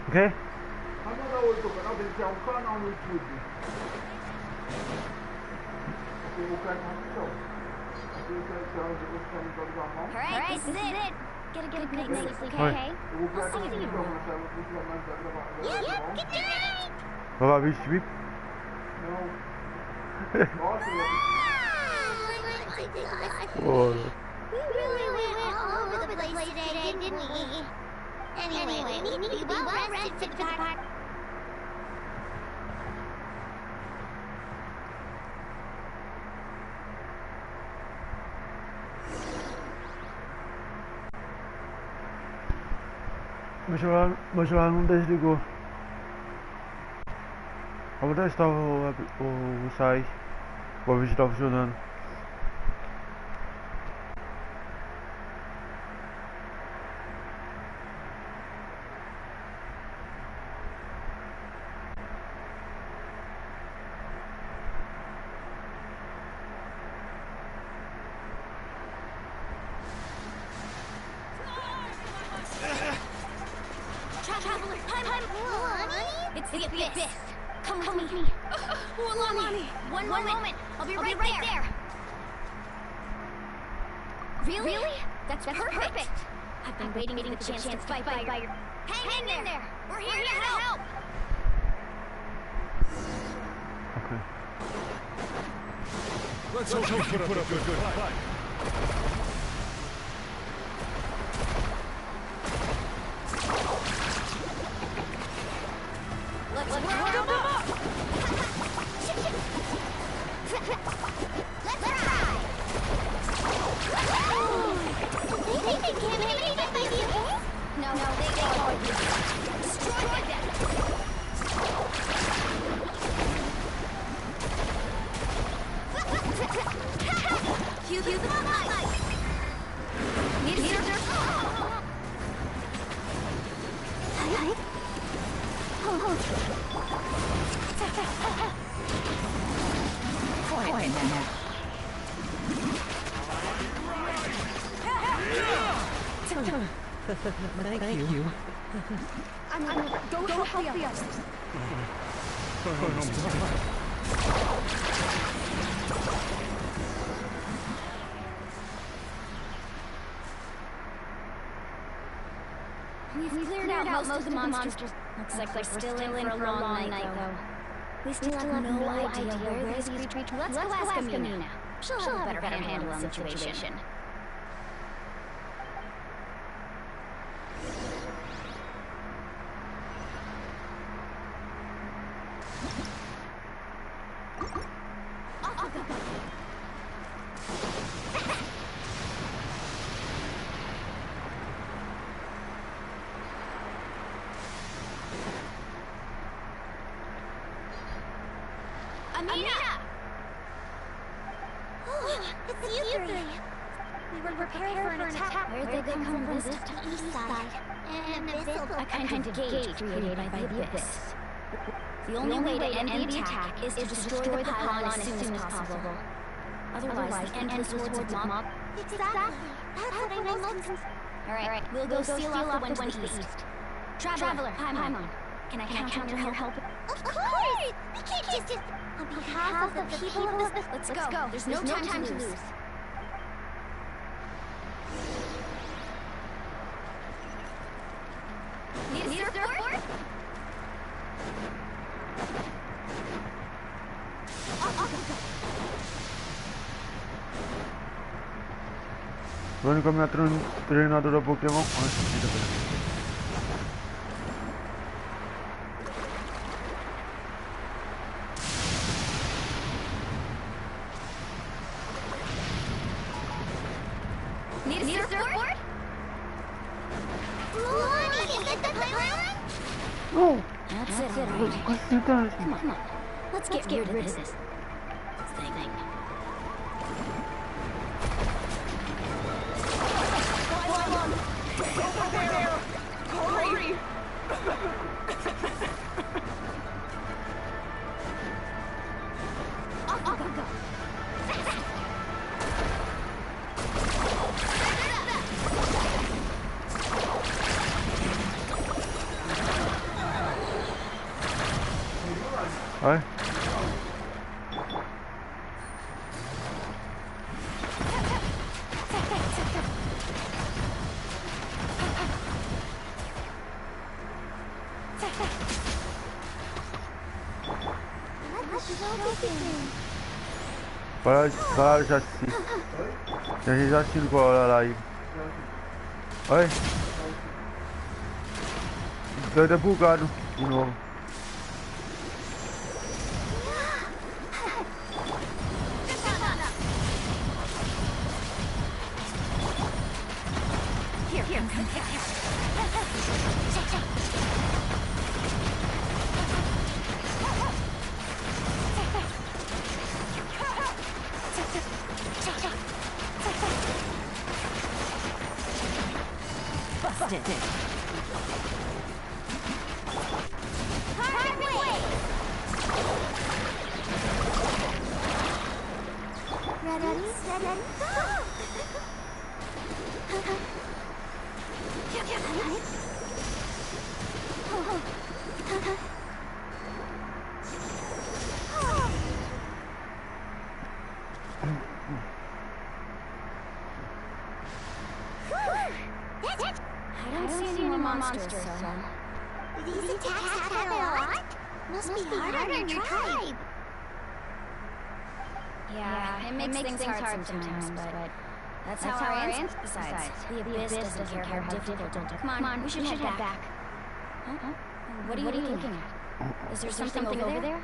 Okay. Alright, this is it. Get a good night's sleep, okay? We'll see you tomorrow. Yep, good night! Baba bir sweep. Oh, we really went all over the place today, didn't we? Anyway, we need to be well rested for the party. Meu celular não desligou. Eu vou testar o site. Vou ver se tá funcionando. It's this. Come with me. Lonnie, one moment. I'll be right there. Really? That's perfect. I've been waiting for the chance to fight by your... Hang in there. We're here to help. Okay. Let's hope you put up a good fight. Let's round them up! Let's ride! They can't hit anything by the okay? No, they won't. Destroy them! Cue the spotlight! Need your... Thank you. I'm gonna go help the others. We've cleared out most of the monsters. Looks like we're still in for a long night, though. We still have no idea where these creatures are. Let's go ask Amina. She'll have a better handle on the situation. Amina! Oh, it's you three. We were prepared for an attack. Where'd they come from this time? East side. An abyssal. A kind of gate created by the abyss. The only way to end the attack is to destroy the pylon as soon as possible. Otherwise, the endless hordes of mob... Exactly. That's what I'm most concerned. Alright, we'll go seal off the one to the east. Traveler, Paimon. Can I count on your help? Of course! We can't just... On behalf of the people of this... Let's go. There's no time to lose. Need a surfboard? Vou com a minha treinadora Pokémon antes. Need a surfboard? Lonnie, is that the playground? Oh! That's it, alright. Come on. Let's get rid of this thing. Hurry! Vai. Para já assisti. A gente já assistiu com a live. Oi? Doido bugado de novo. I don't see any more monsters, so... These attacks happen a lot? Must be harder on your tribe. Yeah, it makes things hard sometimes, but... That's how our ancestors... Besides, the abyss doesn't care how difficult it is. Come on, we should head back. Huh? What are you looking at? Is there something over there?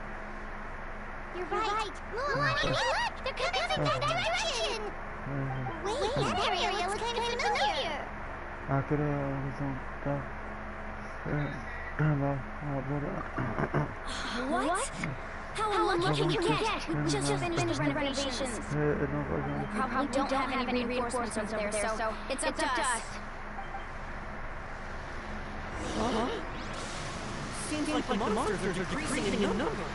You're right. Lonnie, look! They're coming that direction! Wait, that area looks kind of familiar. Aquele visão tá What? How unlucky can you get? We just finished the renovations. We probably don't have any reinforcements over there, so it's up to us. Seems like the monsters are decreasing in number.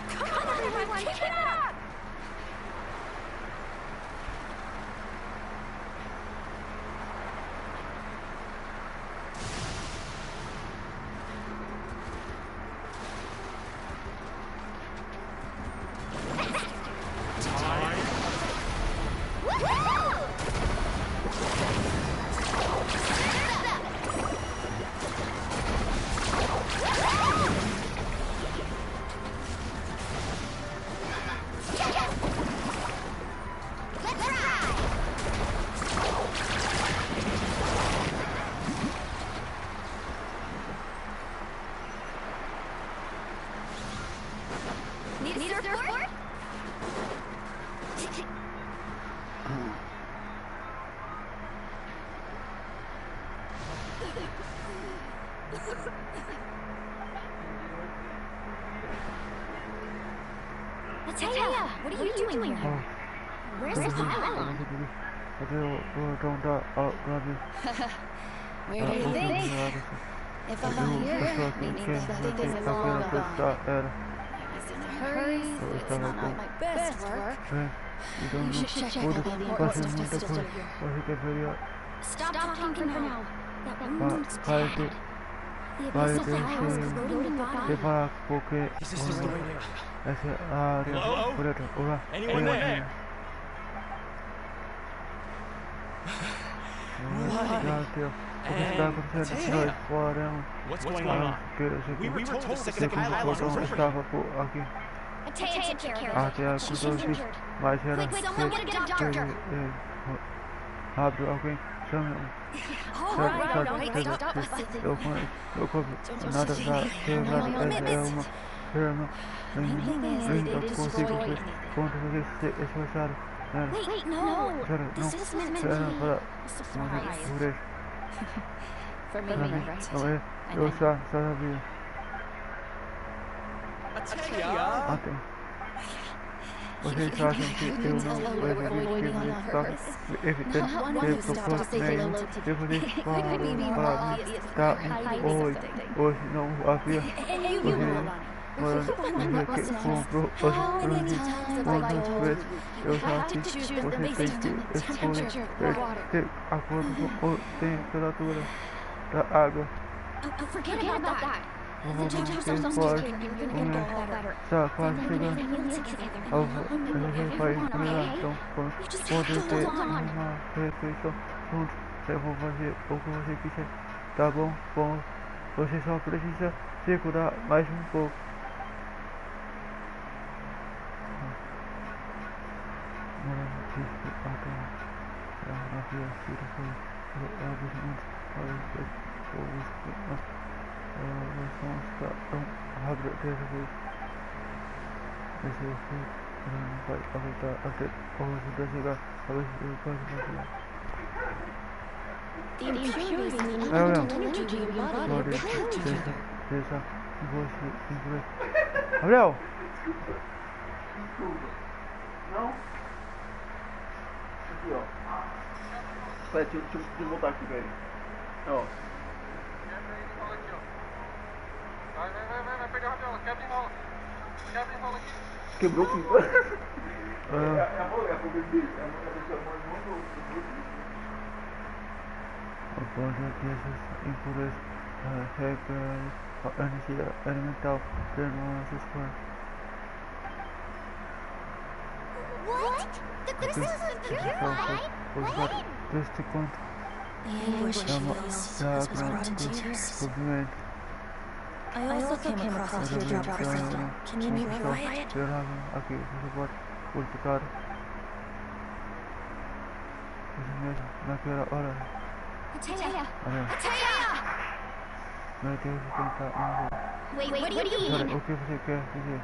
Come on, everyone, keep it up! Ataya, what are you doing here? Where's the island? Where do you think? If I'm not here, meaning that things are long gone. I was in a hurry, so it's not my best work. You should check out the important stuff still here. Stop talking for now. That wound's bad. The abyssal files corroding your body. This is the right area. Hello? Anyone there? What's going on? We were told the second island was over. Ataya took care of it. She's injured. Quick, someone get a doctor. Alright, stop fussing. Don't you see me? I'm on my limits. Wait, no. This is meant to be a surprise. For me, right? I know. Você está sentindo eu não deveria estar evitando ter proposto nenhum tipo de forma para hoje não havia que comprou hoje quantas vezes eu já fiz você tem que escolher ter acordo com a temperatura da água. Forget about that. Vamos ter forte está quase chegando a gente vai terminar, então pode ter uma refeição juntos. Eu vou fazer o que você quiser, tá bom? Bom, você só precisa segurar mais um pouco. The impurities mean limited energy in your body are repellent to each other. Gabriel! Não? Aqui, ó. Espera, deixa eu voltar aqui, velho. Ó. Vai pegar a rabiola, quebra e enrola aqui. Quebrou o pinto. É a bebê. Após essas impurezas, requer a energia elemental de nossas formas. What? The crystal isn't purified? What? Deste conto. The anguish he feels has brought to tears. I also came across your drop crystal. Can you purify it? Aqui, você pode purificar. Isso mesmo, naquela hora. Ataya! Ataya! Meu Deus, tentar Wait, what do you mean? O que você quer dizer?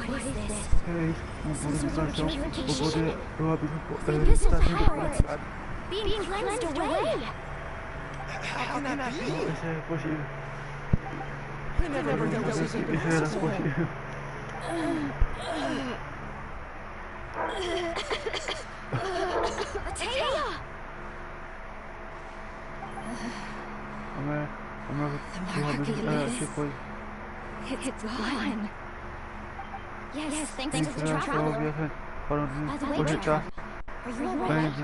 What is this? É isso, uma purificação. O poder do abismo Abyssal está sendo power purificado. being cleansed away. How can that be? Isso é possível. I never knew this was Isso era possível. Ataya! O meu abismo se foi. It's gone. Yes, thanks Isso to the é só travel. viajante para onde você está. Are you alright?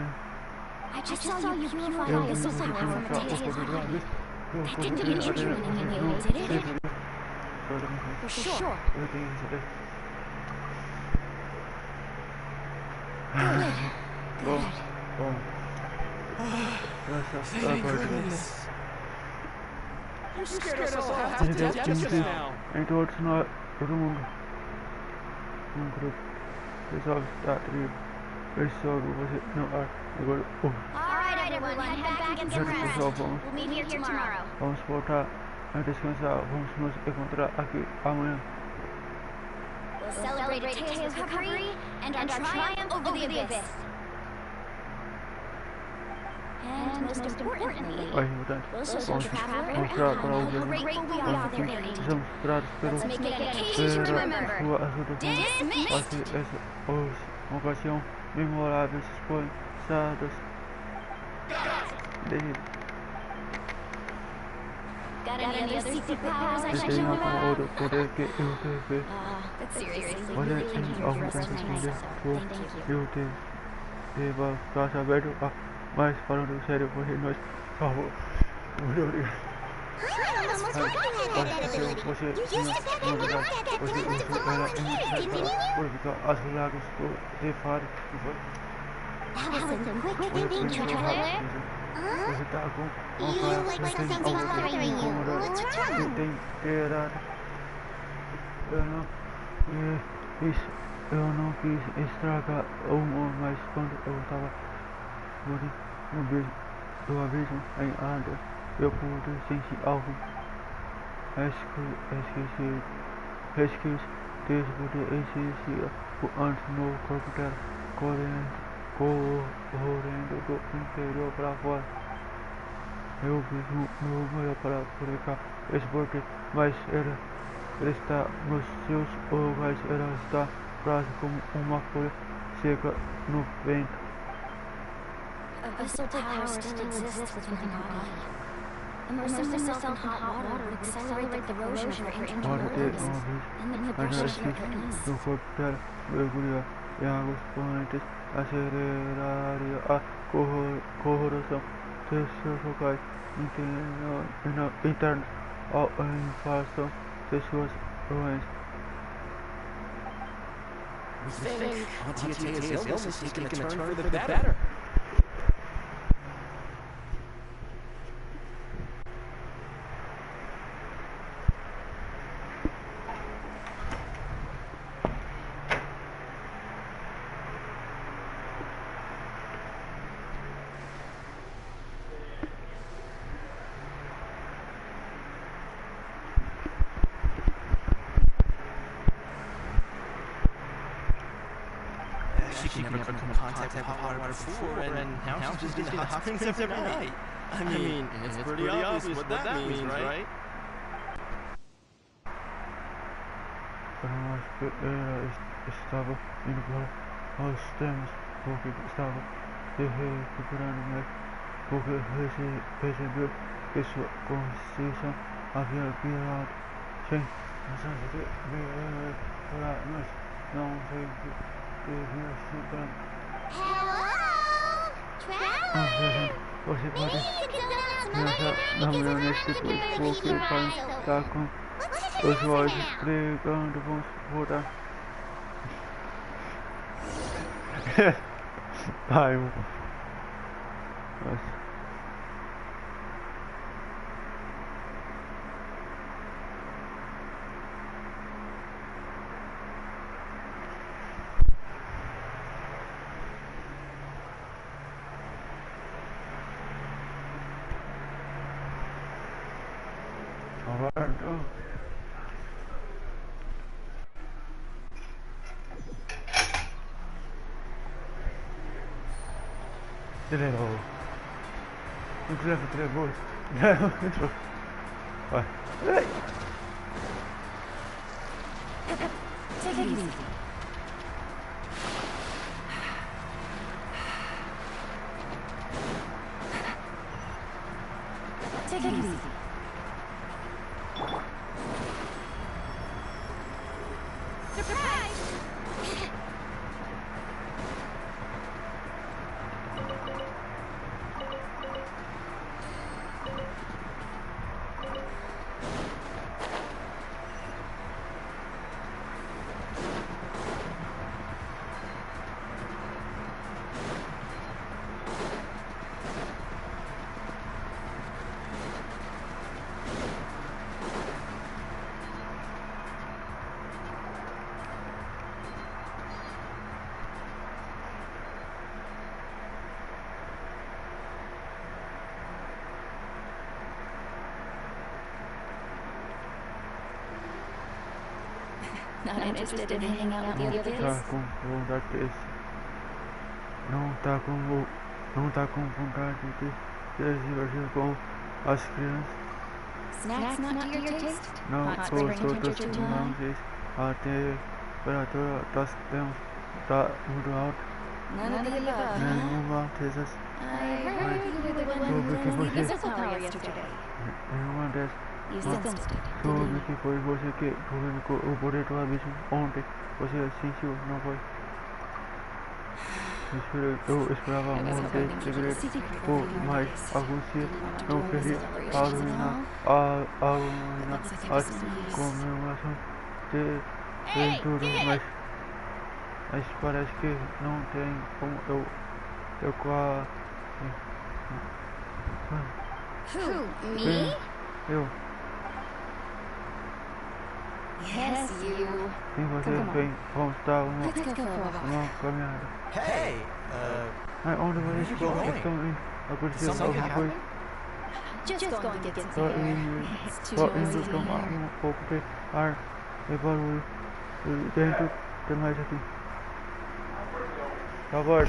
I just saw you purify Eu the vi abyssal você power from purificar o Ataya's poder do body. abismo. That didn't injure you in any way, did it? For sure. Eu tenho certeza. Bom. Graças a Deus. You scared us all half to death just now. Em todos nós, todo mundo. Grupo. Resolve estar tribo. Eu soube você no ar. Agora, Alright, everyone, head back and get pessoal, rest. We'll meet here tomorrow. vamos voltar a descansar. Vamos nos encontrar aqui amanhã. We'll celebrate Tails' recovery and our triumph over the abyss. And most importantly, Mais importante, we'll show the vamos traveler mostrar and para how o jogo grateful we are for their aid. precisamos esperar Let's make it an occasion to remember. sua ajuda. Dismissed! Assim, essa ocasião memoráveis foi dadas de Got any other secret powers I should tem know algum about? outro poder que eu deve. But seriously, we Olha, really came tem here algum for us outro tonight, poder so que thank you. eu deva ficar sabendo. Mas falando sério, você nós salvou. Muito obrigado. Você tinha novidade. Você usou ela por ficar aos lagos de Faro. That was some quick thinking, traveler. Você tá com You look like something's bothering you. What's wrong? tem que dar. Eu não quis estragar o humor, mas quando eu tava no abismo em Anda, eu pude sentir algo. Esqueci desde existia antes no corpo dela, correndo do interior para fora. Eu fiz o melhor para publicar esse porquê, mas ela está nos seus olhos, ela está frase como uma folha seca no vento. Abyssal power still exists within her body. Immersing herself in hot water would accelerate the corrosion of her internal Pode ter organs uma vez, and the mas ela progression of her illness. existe no corpo dela, mergulhar em águas correntes, aceleraria a corrosão de seus locais internos, a inflação de suas doenças. We think Auntie Taya's illness has taken a turn for the better. She never come in contact with hot water before, and now she's just in hot springs every night. I mean, it's pretty obvious what that means, right? Eu acho que ela estava indo para os temas, porque estava se recuperando, mas porque percebeu que sua consciência havia pirado. Sem chance de ver para nós, não sei o que devia ser para. Hello? Traveler? Você Maybe pode you could announce my pensar name na because mulher I'm nesse not depois, barely porque keeping o my pai eyes open. está com What's os your olhos answer now? pregando, vamos voltar. Ai, nossa. Roberto. Direito. Não te leva 3 gols. Vai. Ei. Take it easy. Take it easy. Surprise! Not interested in hanging out with the other Tá kids? com vontade desse. Não tá com vontade de se divertir com as crianças. Snacks not to your taste? Não Hot spring gostou das temperature too high? imagens. A temperatura das crianças tá muito alta. None of the above, huh? Nenhuma dessas. I heard you were the one who cleansed the missile tower yesterday. Nenhuma dessas. You sensed it, Soube didn't que foi você que publicou o poder do abismo ontem. Você sentiu, não foi? Eu esperava muito desse segredo por mais alguns dias. Não queria arruinar as comemorações de tudo, mas parece que não tem como eu quase... Who, me? Eu... Yes, you. E você vem, vamos dar Let's go for a walk. uma caminhada. Hey, Onde vocês estão indo? Aconteceu alguma coisa? Just going to get Só some air. indo, It's too só noisy indo tomar here. um pouco de ar e barulho. E dentro tem mais aqui. Tá bom.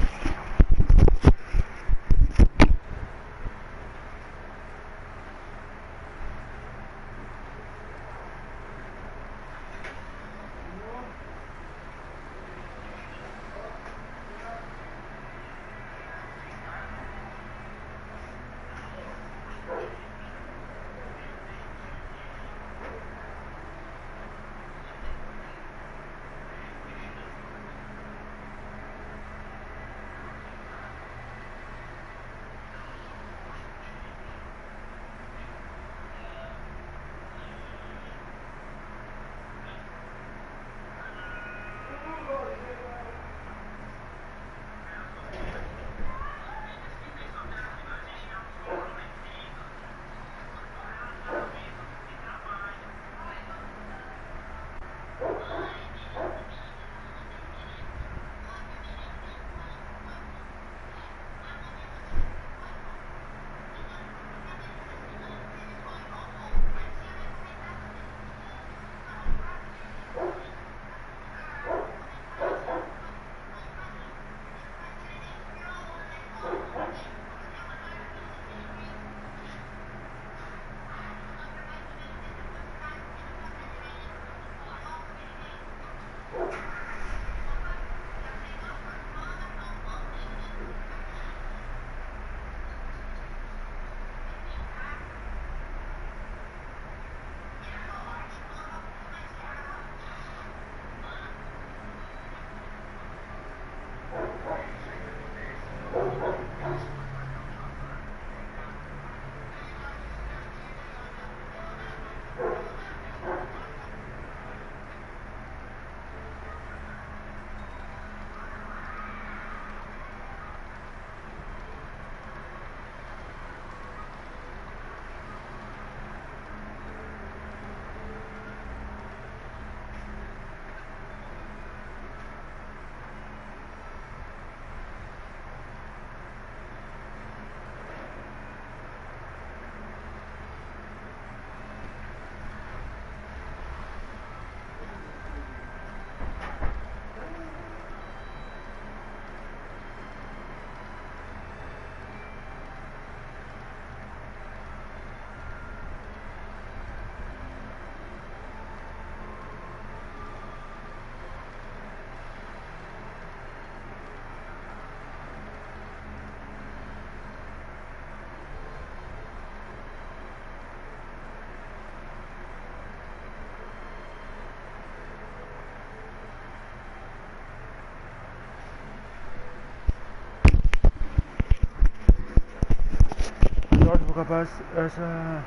Capaz essa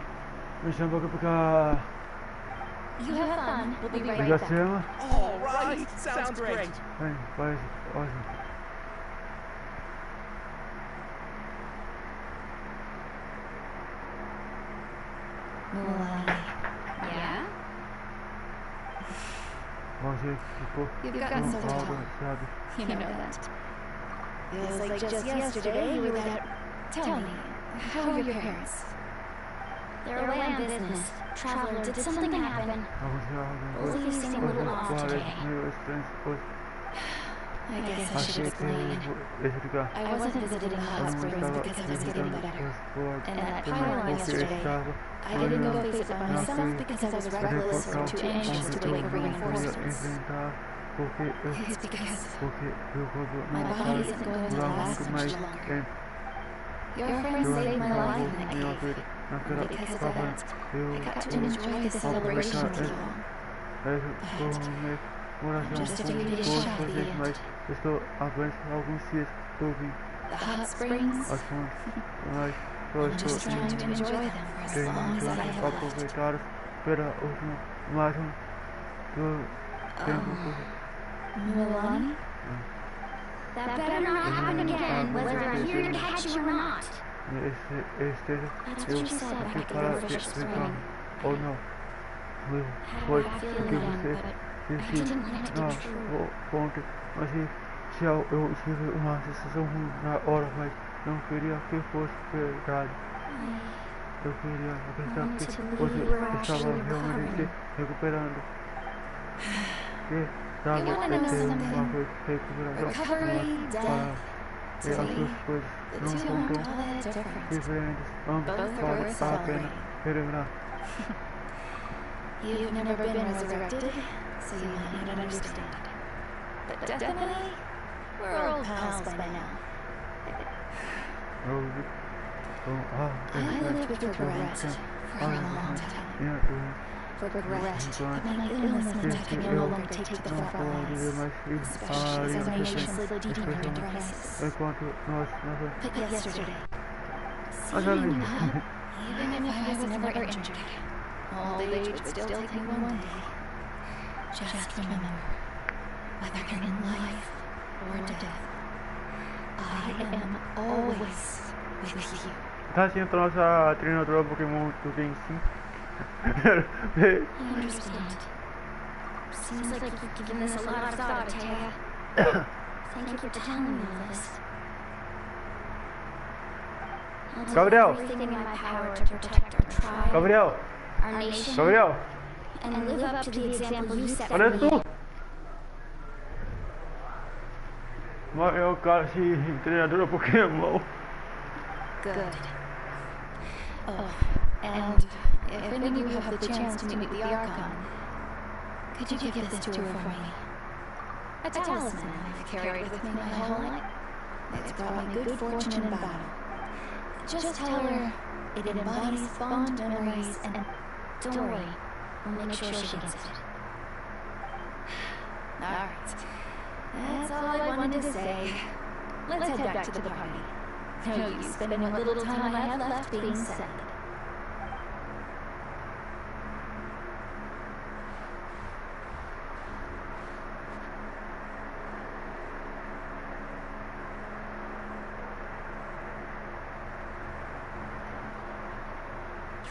missão vai ficar You have fun. We'll be right já back. cima. all right, sounds great. Faz ótimo. Yeah? Você ficou You've gotten so tall. sabe? You know that. Feels like just yesterday you were that... Tell me, how are your parents? They're away on business. Traveler, did something happen? Both of you seem a little off today. I guess I should explain. I wasn't visiting the hot springs because I was getting better. And that pylon yesterday, I didn't go face it by myself because I was reckless or too anxious to wait for reinforcements. It's because my body isn't going to last much longer. Your friend saved my life in that cave. And because of that, I got to enjoy the celebration with you all. But I'm just a few days shy of the end. The hot springs, I'm just trying to enjoy them for as long as I have left. Milani? That better not happen again, whether I'm here to catch you or not. That's what you said back at the Overfish Spring. Oh no. Had a bad feeling then, but I didn't want it to be true. Se eu tive uma sensação ruim na hora, mas não queria que fosse verdade. Eu queria acreditar que você estava realmente recuperando. Que dava ter uma recuperação para as duas coisas não são tão diferentes. Ambos vale a pena relembrar. You've never been resurrected, so you might not understand. But definitely, we're old pals by now. I lived with regret for a long time. Regret that my illness meant I could no longer take to the front lines, especially as our nation slid deeper into crisis. But yesterday, seeing you up, even if I was never injured, old age would still take me one day. Just remember, whether in life or death, I am always with you. Tá assim, a nossa treinadora Pokémon do Genshin. I understand. Seems like you've given this a lot of thought, Taya. Thank you for telling me all this. I'll do Gabriel. everything in my power to protect our tribe, Gabriel! our nation, Gabriel! and live up to the example you set for Olha me. tu! Mas é o cara assim, treinadora Pokémon. Good. Oh, and if any of you have the chance to meet the Archon, could you give this to her for me? A talisman I've carried with me my whole life. It's brought me good fortune in battle. Just tell her it embodies fond memories and don't worry, we'll make sure she gets it. Alright. That's all I wanted to say. Let's head back to the party. No use spending what little time I have left being sad.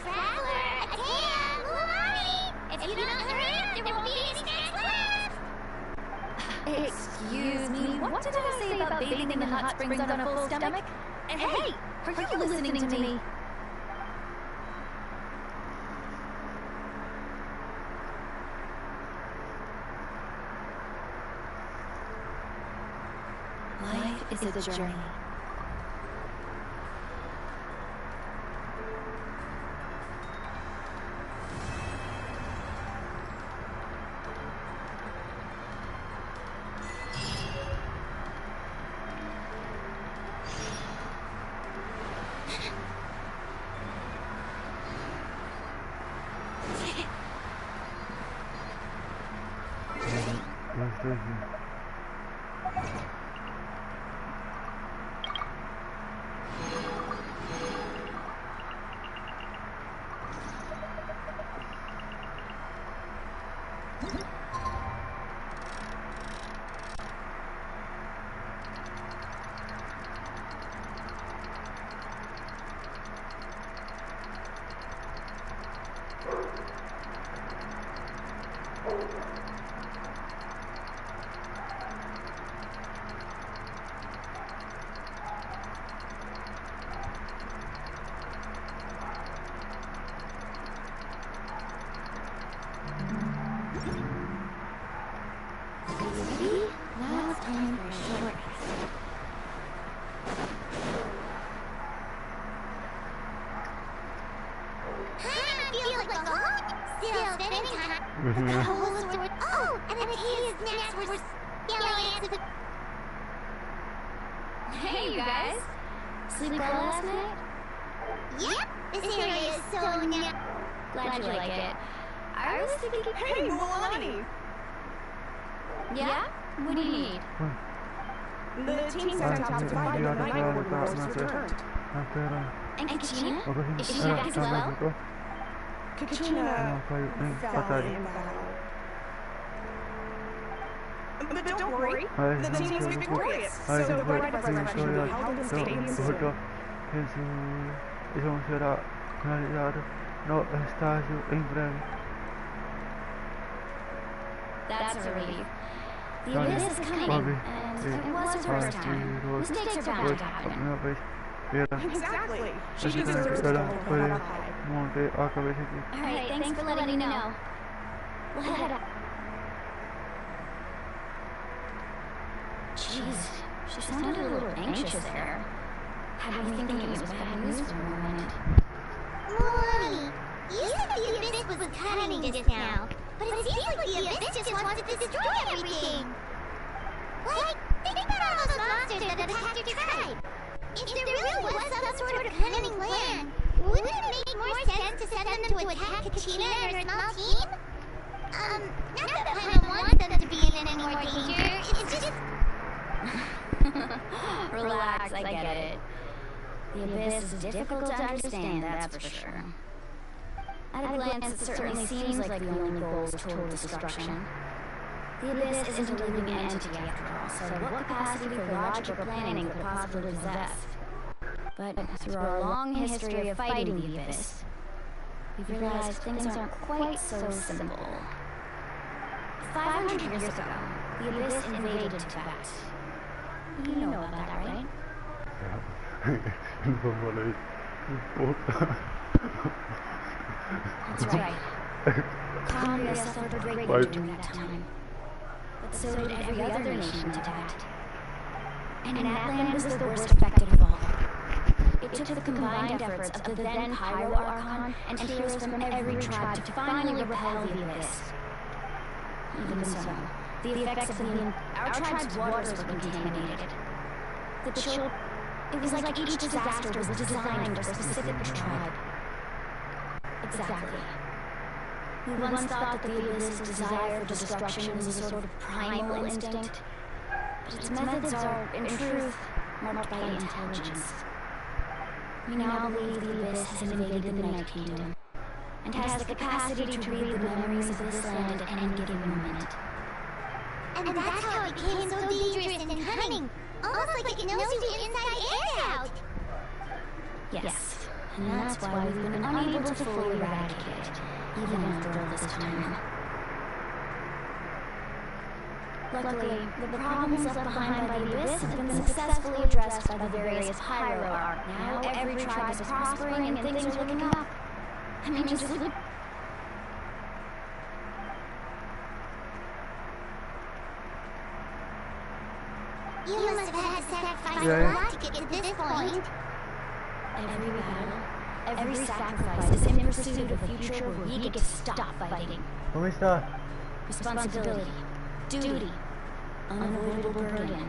Traveler, Atea, Luani! If you don't hurry, there won't be any snacks left! Excuse me, what did I say about bathing in the hot springs on a full stomach? And hey, are you listening to me? Life is a journey. like a whole still spending time. The whole sword. Oh, and the hideous snacks were yelling at the... Hey, you guys. Sleep well last night? Yep, this area is so nice. Glad you like it. I was thinking... Hey, Milani! Yeah? What do you need? The team sent out to find the night order was returned. And Katrina? Is she back as well? Katrina fell in battle. But don't worry, the team was victorious, so the bride resurrection will be held in the stadium soon. Eso será finalizado no estádio em breve. That's a relief. The abyss is coming, and it was her first time. Mistakes are bound to happen. Exactly. She deserves to go to high. Alright, thanks for letting me know. We'll head out. Jeez, she sounded a little anxious there. Had me thinking it was bad news for a moment. Milani, you said the abyss was cunning just now, but it seems like the abyss just wants to destroy everything. Like, think about all those monsters that attacked your tribe. If there really was some sort of cunning plan, wouldn't it make more sense to send them to attack Katrina and her small team? Not that Paimon wants them to be in any more danger, it's just... Relax, I get it. The abyss is difficult to understand, that's for sure. At a glance, it certainly seems like the only goal is total destruction. The abyss isn't a living entity after all, so what capacity for logic or planning could it possibly possess? But through our long history of fighting the abyss, we've realized things aren't quite so simple. 500 years ago, the abyss invaded Tibet. You know about that, right? That's right. Colombia suffered greatly during that time. But so did every other nation in Tibet. And that land was the worst affected of all. It took the combined efforts of the then Pyro Archon and heroes from every tribe to finally repel the abyss. Even so, the effects of our tribe's waters were contaminated. It was like each disaster was designed for a specific tribe. Exactly. We once thought that the abyss's desire for destruction was a sort of primal instinct, but its methods are, in truth, marked by intelligence. We now believe the abyss has invaded the Night Kingdom, and has the capacity to read the memories of this land at any given moment. And that's how it became so dangerous and cunning, almost like it knows you inside and out. Yes, and that's why we've been unable to fully eradicate it, even after all this time. Luckily, the problems left behind by the abyss have been successfully addressed by the various Pyro Arc. Now every tribe is prospering and things are looking up. I mean, just look. You must have had to sacrifice a lot to get to this point. Every battle, every sacrifice is in pursuit of a future where we get to stop fighting. ¿Cómo está? Responsibility, duty, unavoidable burden.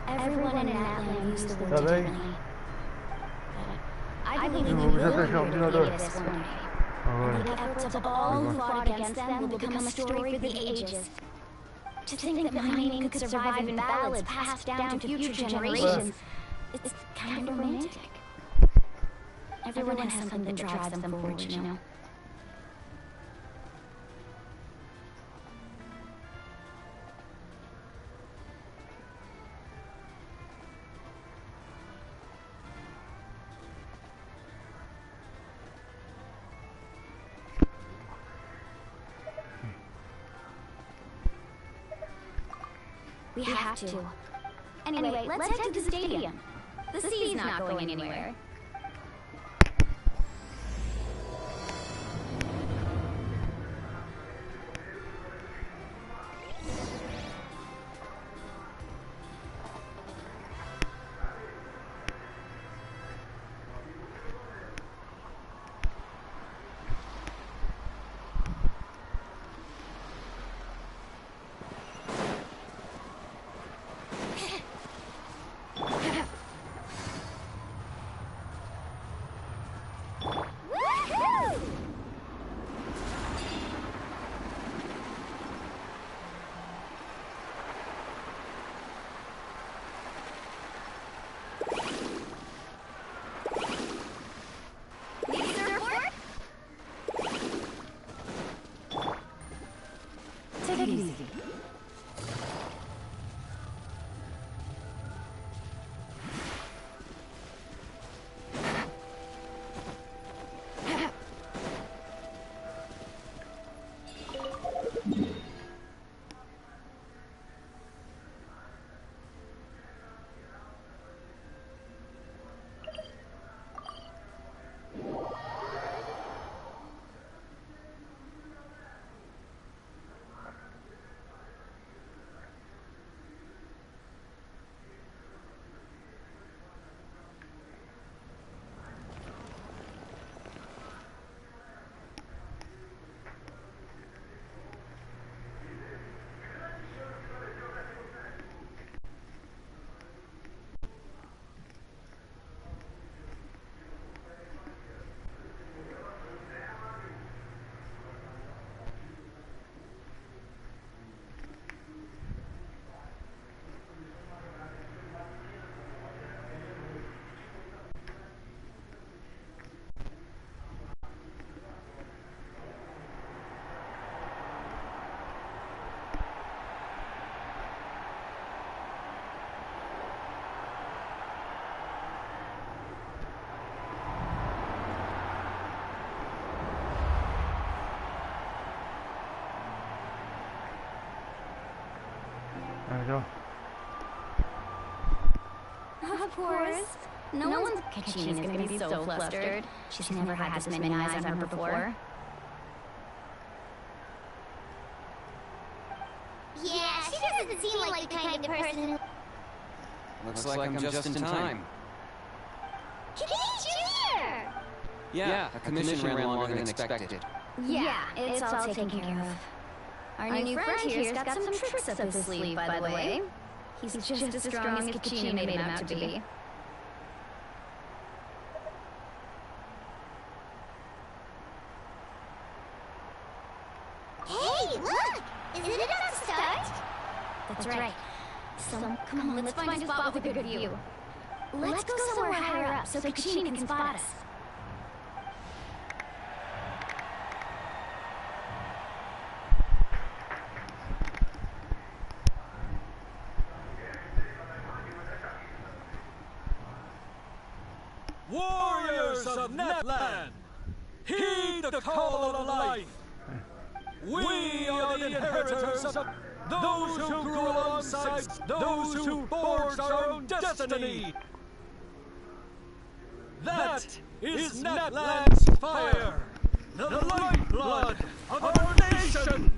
Everyone in that land used the word differently. I believe we will liberate the abyss one day. And the efforts of all who fought against them will become a story for the ages. To think that my name could survive in ballads passed down to future generations, it's kind of romantic. Everyone has something that drives them forward, you know. We have to. Anyway, let's head to the stadium. The sea's not going anywhere. Então, Of course. No one's Kachina's gonna be so flustered. She's never had this many eyes on her before. Yeah, she doesn't seem like the kind of person who... Looks like I'm just in time. Junior! Yeah, a commission ran longer than expected. Yeah, it's all taken care of. Our new friend here's got some tricks up his sleeve, by the way. He's just as strong as Kachina made him out to be. Hey, look! Isn't it about to start? That's right. So, come on, let's find a spot with a good view. Let's go somewhere higher up so Kachina can spot us. Warriors of Netland, heed the call of life. We are the inheritors of those who grew alongside those who forged our own destiny. That is Netland's fire, the lifeblood of our nation.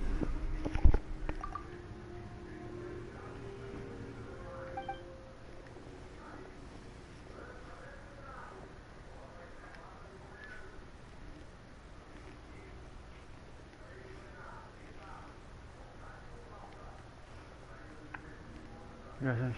gracias.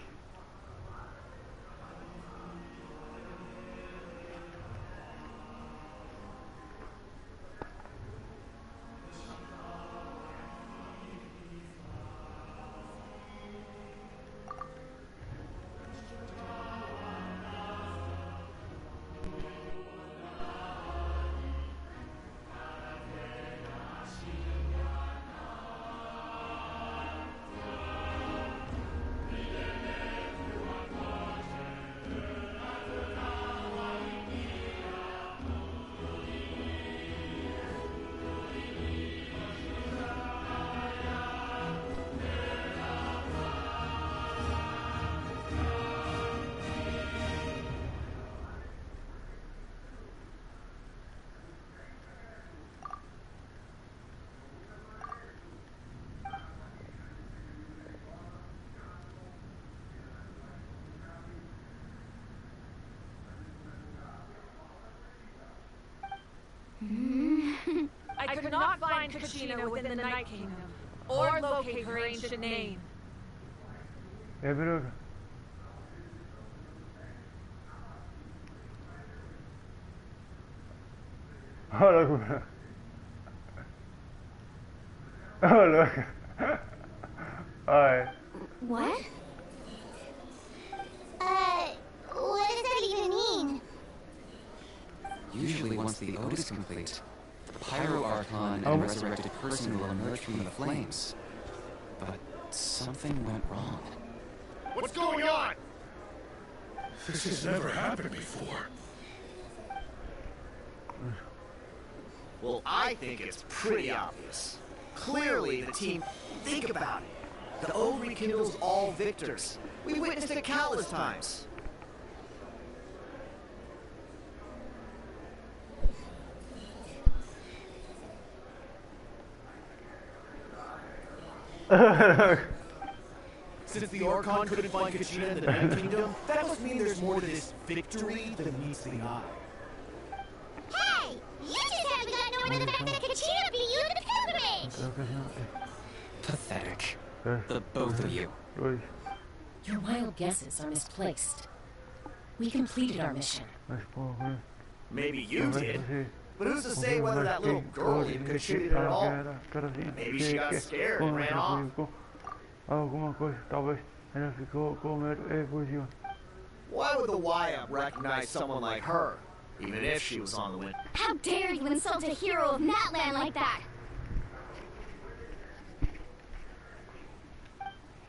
I could not find Kachina within the Night Kingdom, or locate her ancient name. Pero hola, hola. Ay. What? What does that even mean? Usually once the ode is complete, the Pyro Archon and resurrected person will emerge from the flames. But something went wrong. What's going on? This has never happened before. Well, I think it's pretty obvious. Clearly, the team... Think about it. The ode rekindles all victors. We witnessed it countless times. Since the Archon couldn't find Kachina in the Night Kingdom, that must mean there's more to this victory than meets the eye. Hey! You just haven't gotten over the fact that Kachina beat you in the pilgrimage! Pathetic. The both of you. Your wild guesses are misplaced. We completed our mission. Maybe you did. But who's to say whether that little girl even contributed at all? Maybe she got scared and ran off. Alguma coisa, talvez ela ficou com medo e fugiu. Why would the YM recognize someone like her, even if she was on the win? How dare you insult a hero of Natland like that?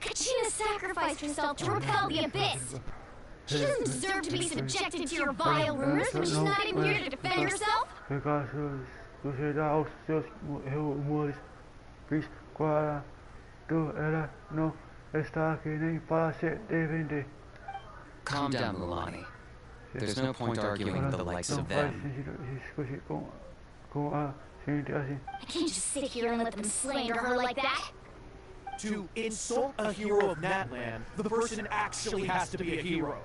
Kachina sacrificed herself to repel the abyss. She doesn't deserve to be subjected to your vile rumors when she's not even here to defend herself. Pegasus sucederá aos seus rumores, pois quando ela não está aqui nem para se defender. Calm down, Mulani. There's no point arguing with the likes of them. I can't just sit here and let them slander her like that. To insult a hero of Natlan, the person actually has to be a hero.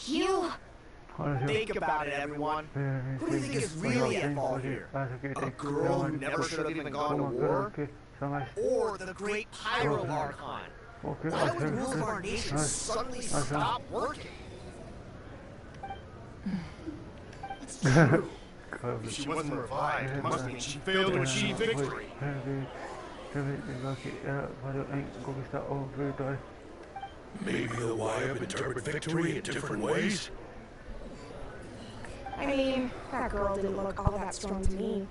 You... Think about it, everyone. Who do you think is really at fault here? A girl who never should have even gone to war? Or the great Pyro Archon? Why would the rules of our nation suddenly stop working? It's true. If she wasn't revived, it must mean she failed to achieve victory. Maybe the Wyab interpret victory in different ways? I mean, that girl didn't look all that strong to me.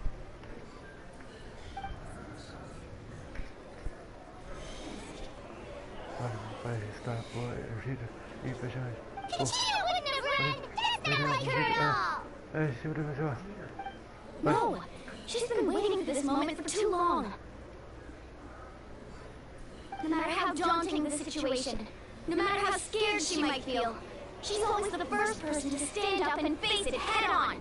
Kachina would never end! That's not like her at all! No! She's been waiting for this moment for too long. No matter how daunting the situation, no matter how scared she might feel, she's always the first person to stand up and face it head on.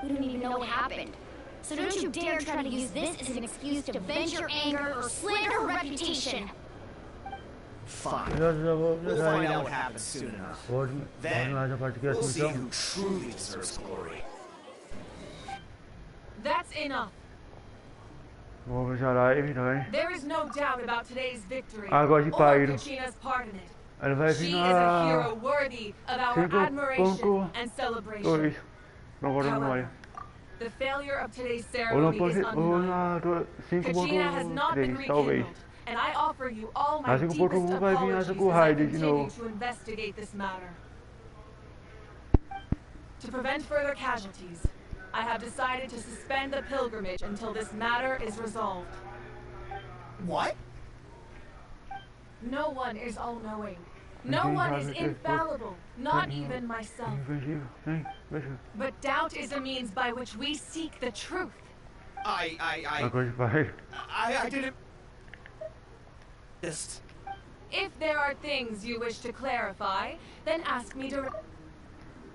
We don't even know what happened, so don't you dare try to use this as an excuse to vent your anger or slander her reputation. Fine. We'll find out what happens soon enough. Then, we'll see who truly deserves glory. That's enough. There is no doubt about today's victory or Kachina's part in it. She is a hero worthy of our admiration and celebration. However, the failure of today's ceremony is undeniable. Kachina has not been rekindled, and I offer you all my deepest apologies as I continue to investigate this matter. To prevent further casualties, I have decided to suspend the pilgrimage until this matter is resolved. What? No one is all-knowing. No one is infallible, not even myself. But doubt is a means by which we seek the truth. I didn't... If there are things you wish to clarify, then ask me to...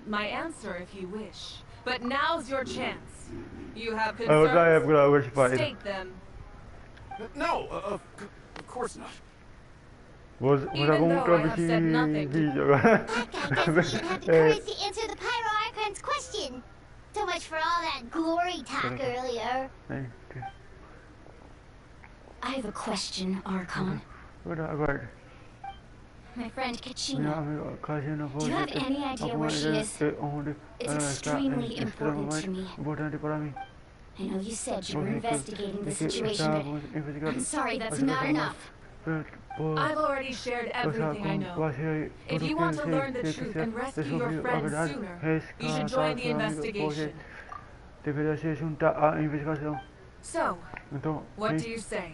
My answer if you wish. But now's your chance. You have concerns. State them. No, of course not. Even though I have said nothing. I guess we should have the courage to answer the Pyro Archon's question. So much for all that glory talk earlier. I have a question, Archon. My friend Kachina. Do you have any idea where she is? It's extremely important to me. I know you said you were investigating the situation, but I'm sorry, that's not enough. I've already shared everything I know. If you want to learn the truth and rescue your friends sooner, you should join the investigation. So, what do you say?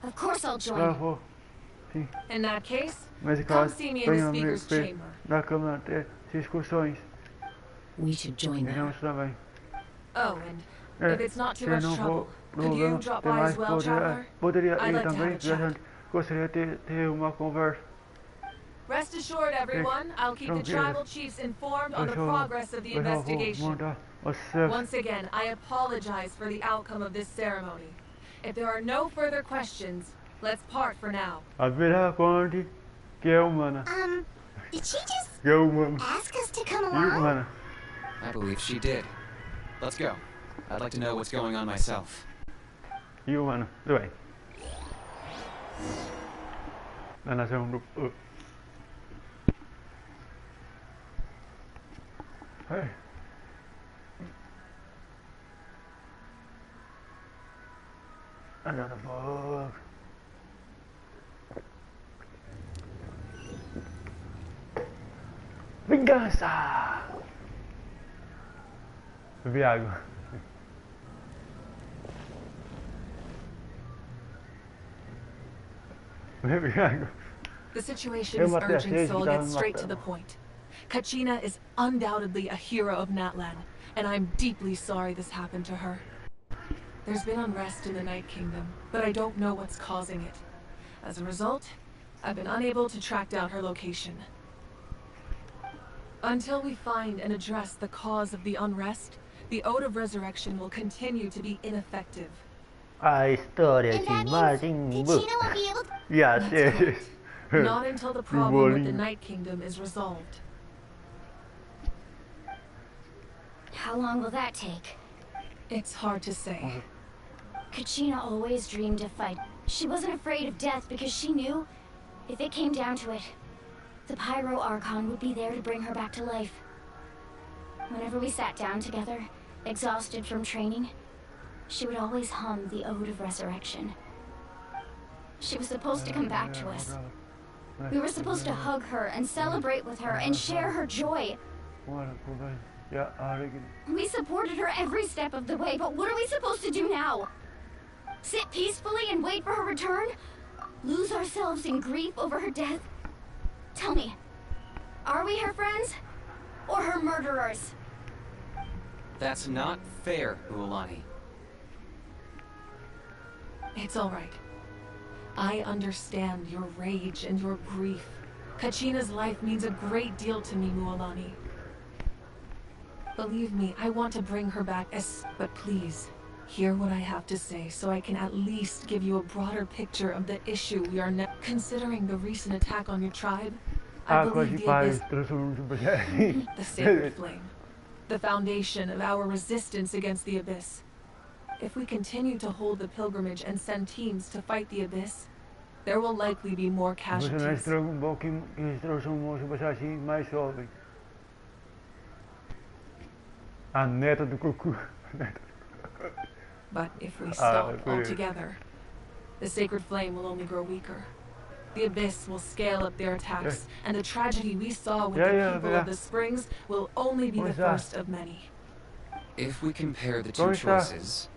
Of course I'll join. In that case, come see me in the speaker's chamber. We should join them. Oh, and if it's not too much trouble, could you drop by as well, Traveler? I'd like to have a chat. Rest assured, everyone, I'll keep the tribal chiefs informed on the progress of the investigation. Once again, I apologize for the outcome of this ceremony. If there are no further questions, let's part for now. Did she just ask us to come along? I believe she did. Let's go. I'd like to know what's going on myself. Hey. I got a bug. Vingança! Bebi água. Bebi água. The situation is urgent, so I'll get straight to the point. Kachina is undoubtedly a hero of Natlan, and I'm deeply sorry this happened to her. There's been unrest in the Night Kingdom, but I don't know what's causing it. As a result, I've been unable to track down her location. Until we find and address the cause of the unrest, the Ode of Resurrection will continue to be ineffective. A história And de that Majin means Buu. Kachina won't be able to... Yes, That's yes. right. Not until the problem with the Night Kingdom is resolved. How long will that take? It's hard to say. Kachina always dreamed of fight. She wasn't afraid of death because she knew, if it came down to it, the Pyro Archon would be there to bring her back to life. Whenever we sat down together, exhausted from training, she would always hum the Ode of Resurrection. She was supposed to come back to us. We were supposed to hug her and celebrate with her and share her joy. We supported her every step of the way, but what are we supposed to do now? Sit peacefully and wait for her return? Lose ourselves in grief over her death? Tell me, are we her friends? Or her murderers? That's not fair, Mualani. It's all right. I understand your rage and your grief. Kachina's life means a great deal to me, Mualani. Believe me, I want to bring her back but please, hear what I have to say so I can at least give you a broader picture of the issue we are considering the recent attack on your tribe. I believe the Abyss, the Sacred Flame, the foundation of our resistance against the Abyss. If we continue to hold the pilgrimage and send teams to fight the Abyss, there will likely be more casualties. But if we stop altogether, the Sacred Flame will only grow weaker. The Abyss will scale up their attacks, and the tragedy we saw with the people of the Springs will only be the first of many. If we compare the two choices,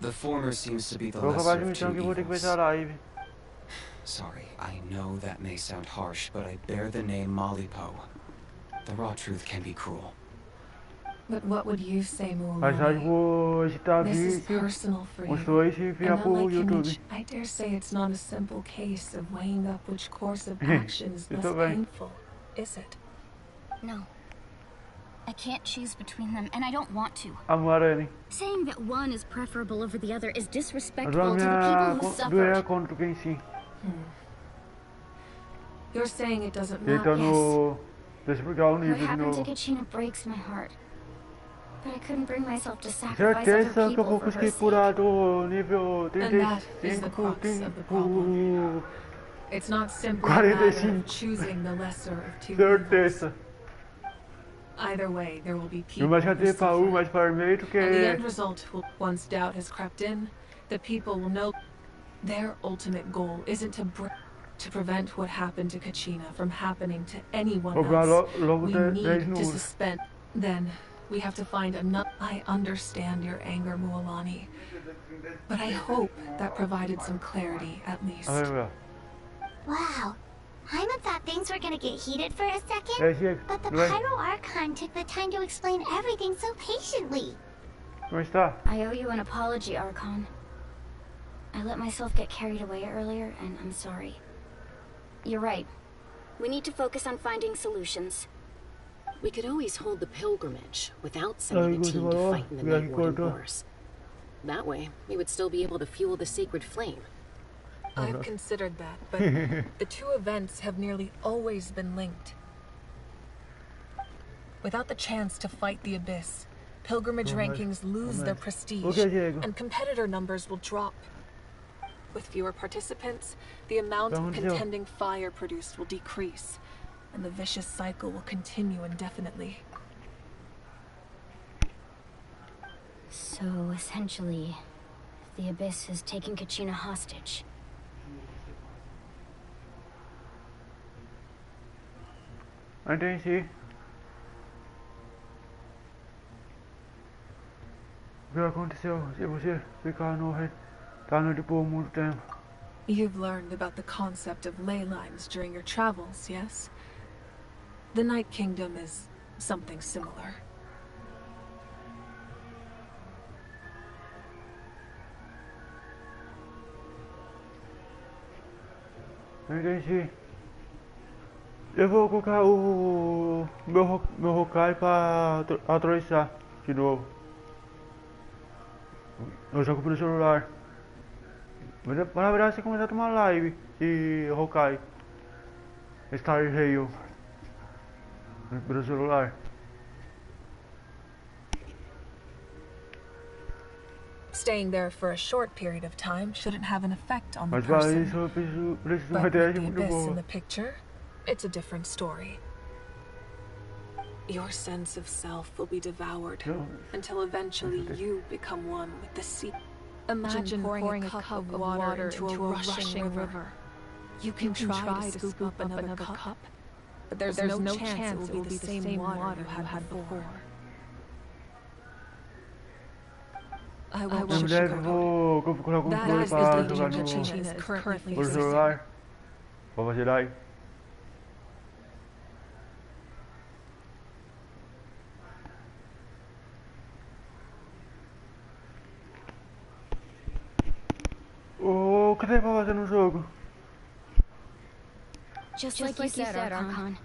the former seems to be the lesser of two evils. Sorry, I know that may sound harsh, but I bear the name Malipo. The raw truth can be cruel. But what would you say, Mualani? This is personal for you. And unlike Image, I dare say it's not a simple case of weighing up which course of action is less painful, is it? No. I can't choose between them, and I don't want to. Saying that one is preferable over the other is disrespectful to the people who suffered. You're saying it doesn't matter. Yes. What happened to Kachina breaks my heart. But I couldn't bring myself to sacrifice other people for her sake. And that is the crux of the problem. It's not simply a matter of choosing the lesser of two evils. Either way, there will be people who suffer. And the end result will, once doubt has crept in, the people will know their ultimate goal isn't to prevent what happened to Kachina from happening to anyone else. We need to suspend. Then we have to find another. I understand your anger, Mualani, but I hope that provided some clarity at least. Wow. Hyman thought things were gonna get heated for a second, but the Pyro Archon took the time to explain everything so patiently. I owe you an apology, Archon. I let myself get carried away earlier, and I'm sorry. You're right. We need to focus on finding solutions. We could always hold the pilgrimage without sending a team to fight in the Night Warden Wars. That way, we would still be able to fuel the Sacred Flame. I've considered that, but the two events have nearly always been linked. Without the chance to fight the Abyss, pilgrimage rankings lose their prestige, and competitor numbers will drop. With fewer participants, the amount of contending fire produced will decrease, and the vicious cycle will continue indefinitely. So, essentially, the Abyss has taken Kachina hostage. Entendi. O que aconteceu se você ficar no retorno por muito tempo? You've learned about the concept of ley lines during your travels, yes? The Night Kingdom is something similar. Entendi. Eu vou colocar o meu Hokai pra atualizar de novo. Eu jogo pelo celular. Mas na verdade você começar a tomar live de Hokai. Star Rail. Pelo celular. Staying there for a short period of time shouldn't have an effect on the Mas para person. isso eu preciso But uma with internet the muito abyss in boa. the picture, it's a different story. Your sense of self will be devoured until eventually you become one with the sea. Imagine pouring a cup of water into a rushing river. You can try to scoop up another cup, but there's no chance it will be the same water you had before. I won't sugarcoat it. That is the danger Genshin is currently Por facing. celular. Vou fazer live. O que tem pra fazer no jogo? Just like you said, Archon.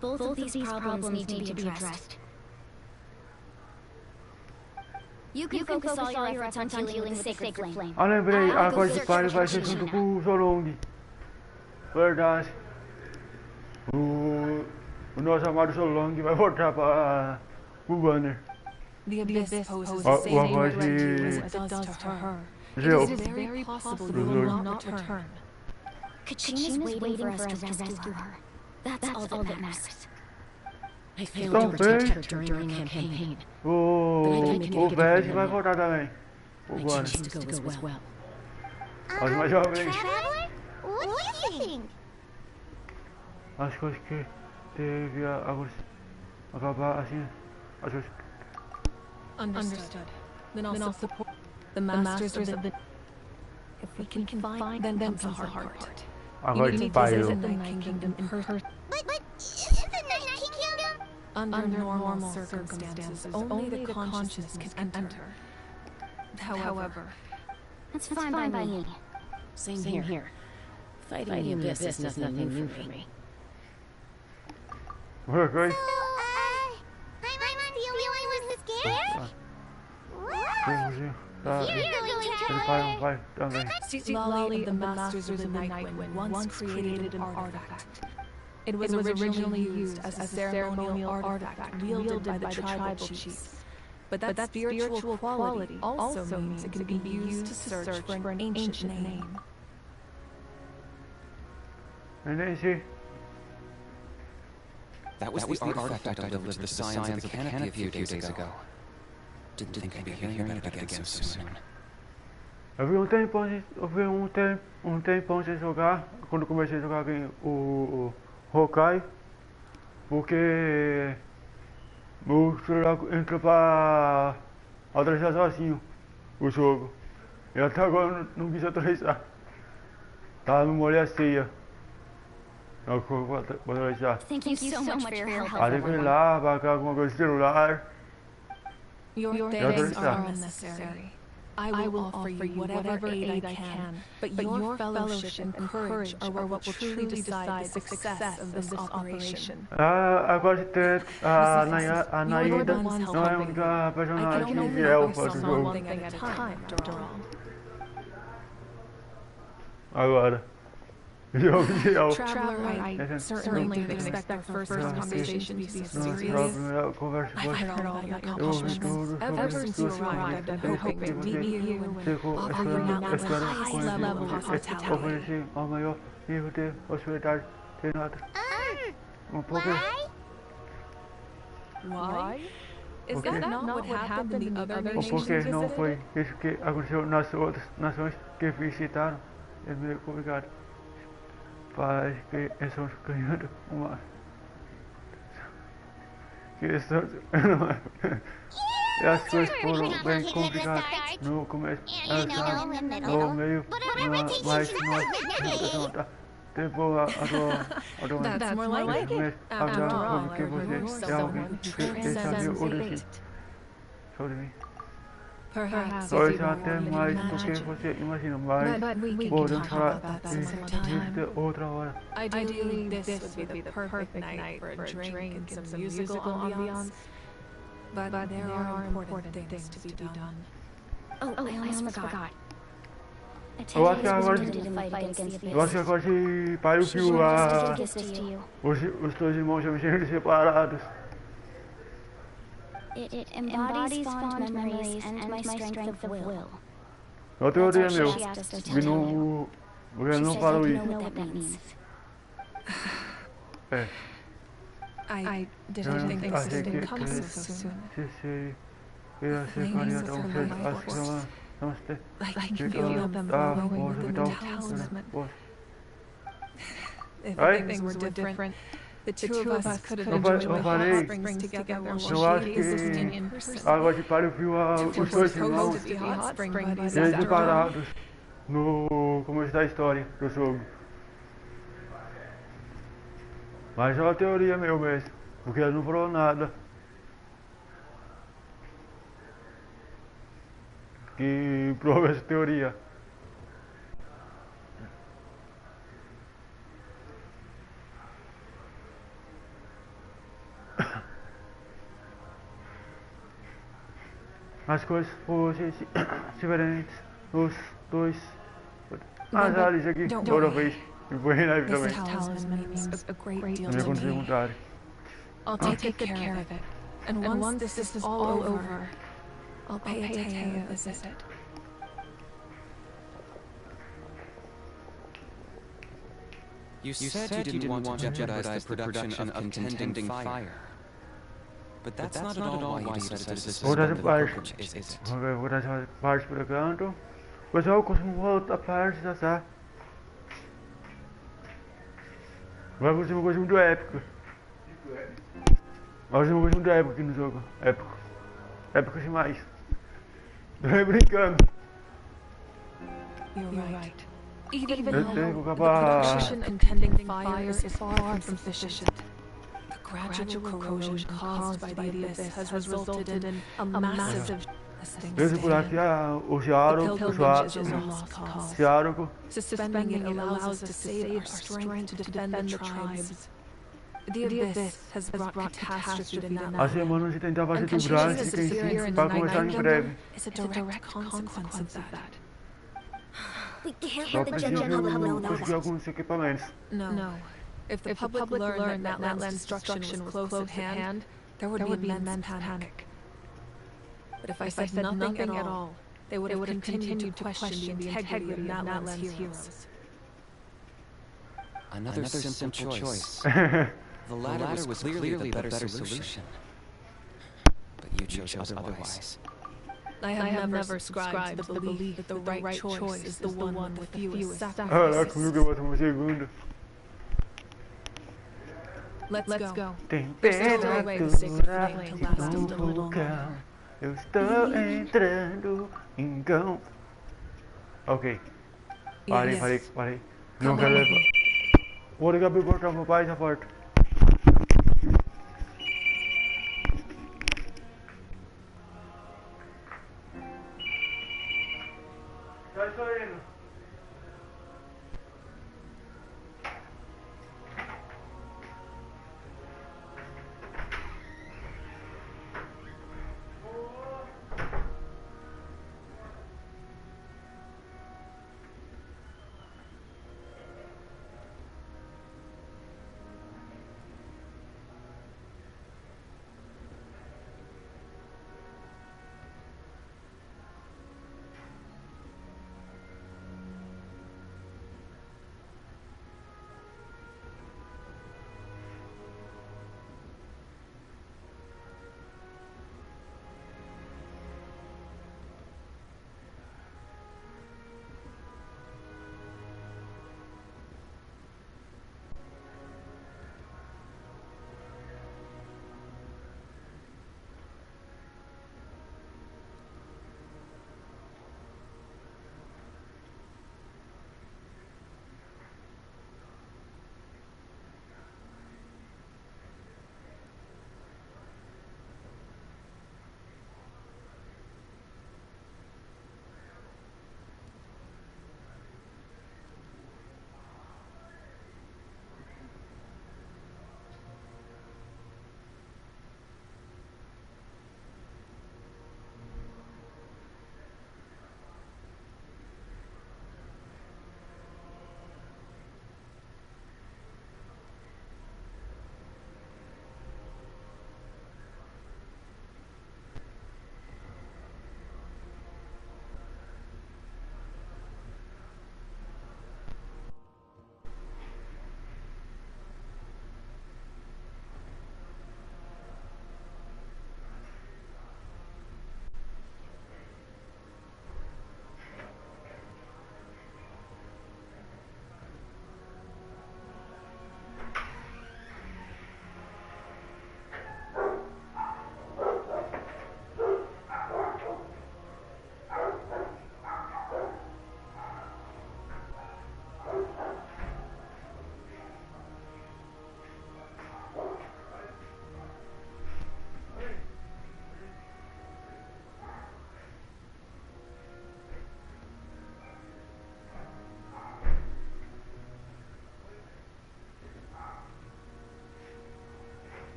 Both of these problems need to be addressed. You can focus all your efforts on dealing with the sacred flame. Ah, lembrei, I'll a go coisa de search pai for vai ser Genshin junto now. com o Solong. Verdade. O nosso amado Solong vai voltar para o banner. The abyss poses O the same arroz threat to you de as it does to her. gel. It is very possible you will not return. Kachina's waiting for us to rescue her. That's all that matters. I failed to protect her during our campaign. O Vez vai voltar também. O I banner. choose to go as well. As mais jovens. Traveler? What do you think? As coisas que devia acabar assim. As coisas. Understood. Then I'll support the masters of the... If we can find, then comes the hard part. Agora You de need to pai. visit the Night Kingdom in person. But isn't the Night Kingdom? Under normal circumstances, only the consciousness can enter. However, That's fine by me. Same here. Fighting the abyss is nothing new for me. Outra coisa. I'm the only one who's scared? What? Tá. You're going Ele traveler? vai também. Lolly of the Masters of the Night Wind once created an artifact. It was originally used as a ceremonial artifact wielded by the tribal chiefs. But that spiritual quality also means it can be used to search for an ancient name. Entendi. That was the artifact I delivered to the Scions of the Canopy a few days ago. Didn't think I'd be hearing about it again so soon. Eu vi um tempão sem jogar, quando comecei a jogar o Hokai, porque meu celular entrou pra atualizar sozinho o jogo. E até agora não quis atualizar. Tá no molho a ceia. Não vou atualizar. Thank you so much for your help. Aí fui lá, baixar alguma coisa no celular. Your thanks are unnecessary. I will offer you whatever aid I can, but your fellowship and courage are what will truly decide the success of this operation. Agora se tem a Naida, não é a única personagem de elfa do jogo. One thing at a time, after all. Agora. Jogo de elfa. Traveler, I certainly didn't expect our first conversation to be so serious. I've heard all about your accomplishments. Ever since you arrived, I've been hoping to meet you and offer you now the highest level of hospitality. Ao maior nível de hospitalidade tem nada. Why? Why? Is that not what happened in the other nations you Porque não visited? foi isso que aconteceu nas outras nações que visitaram. É meio complicado. Parece que estamos ganhando uma... Que estamos... E as coisas foram bem complicadas no começo, no meio, mas nós tá. Depois That's more like it. After all, I heard you're someone who transcends fate. sobre mim. Perhaps talvez you até won't mais do que imagine. você imagina, mas But we can podemos talk falar about that disso some other time. de outra hora. Ideally, this would be the perfect night for a drink and some musical ambiance. But there are important things to be done. Oh, I almost forgot. Eu acho que Attention agora, is needed in the fight against the eu acho que agora se para o fio os dois irmãos já mexeram separados. It embodies fond memories and my strength of will. A teoria That's meu, why she asked us to vi tell no, you. ele She não says falou you isso. know what that means. É, I didn't think achei this que would come so soon. se ia ser faria tão cedo, acho que ela não se I can fica feel them da glowing voz within vital. the talisman. If Right? things were different, the two of us could have Eu falei, enjoyed hot eu springs together acho while she is in que person. agora se para o fio os dois irmãos Supposed to be hot spring buddies eles after all. separados no começo da história do jogo. Mas é uma teoria meu mesmo, porque ele não falou nada que prova essa teoria. As coisas fossem diferentes, os dois. Já disse aqui, toda vez. E foi na This também. talisman means a great deal Não ia to conseguir me. contar. I'll take good care of it. And once this is all over, I'll pay Atea a visit. You said you didn't want to jeopardize the production of contending fire. But that's not at all why you decided to Vou dar suspend the parte. pilgrimage, is it? Vou dar essa parte por canto. Pessoal, costumo voltar parte dessa. Vai fazer uma coisa muito épica. Vai fazer uma coisa muito épica aqui no jogo. Épico. Épico demais. Tô brincando. You're right. Even Eu tenho que though the acabar. production of contending fire is far from sufficient, the gradual corrosion caused by the abyss has resulted in a massive Vejo por aqui o Searo, Searo. Suspending it allows us to save our strength to defend the tribes. The abyss has brought catastrophe to that A semana de tentar fazer tudo antes de quem vai começar em breve. It's a direct consequence of that. We can't Só let the general public know conseguir that. alguns equipamentos. No. If the public learned that land's destruction was close at hand, there would be immense panic. But if I said nothing at all, they would have continued to question the integrity of Natlan's heroes. Another simple choice. The latter was clearly the better solution. But you chose otherwise. I have never subscribed to the belief that the right choice is the one with the fewest Ah, sacrifices. comigo eu boto uma segunda. Let's go. Temperatura no vulcão. Eu estou entrando em campo. Ok. Parei. Não quero levar. Vou ligar pro portão pro pai e já volto. Já estou indo.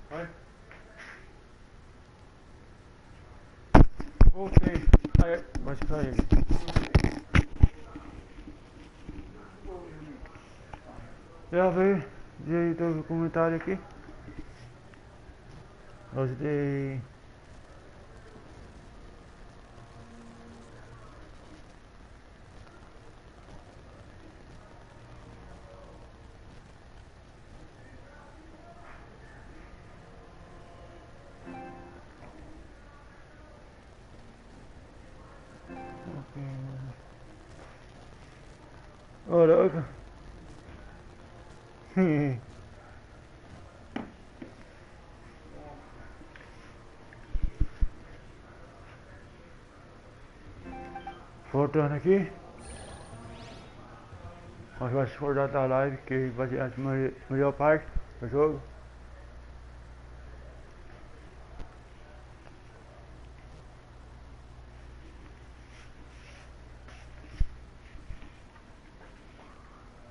Vai. Voltei. Aí, vai ficar ele. Já veio. E aí, teve um comentário aqui. Gostei. Caraca. Voltando aqui. Mas vai se for da live, que vai ser a melhor parte do jogo.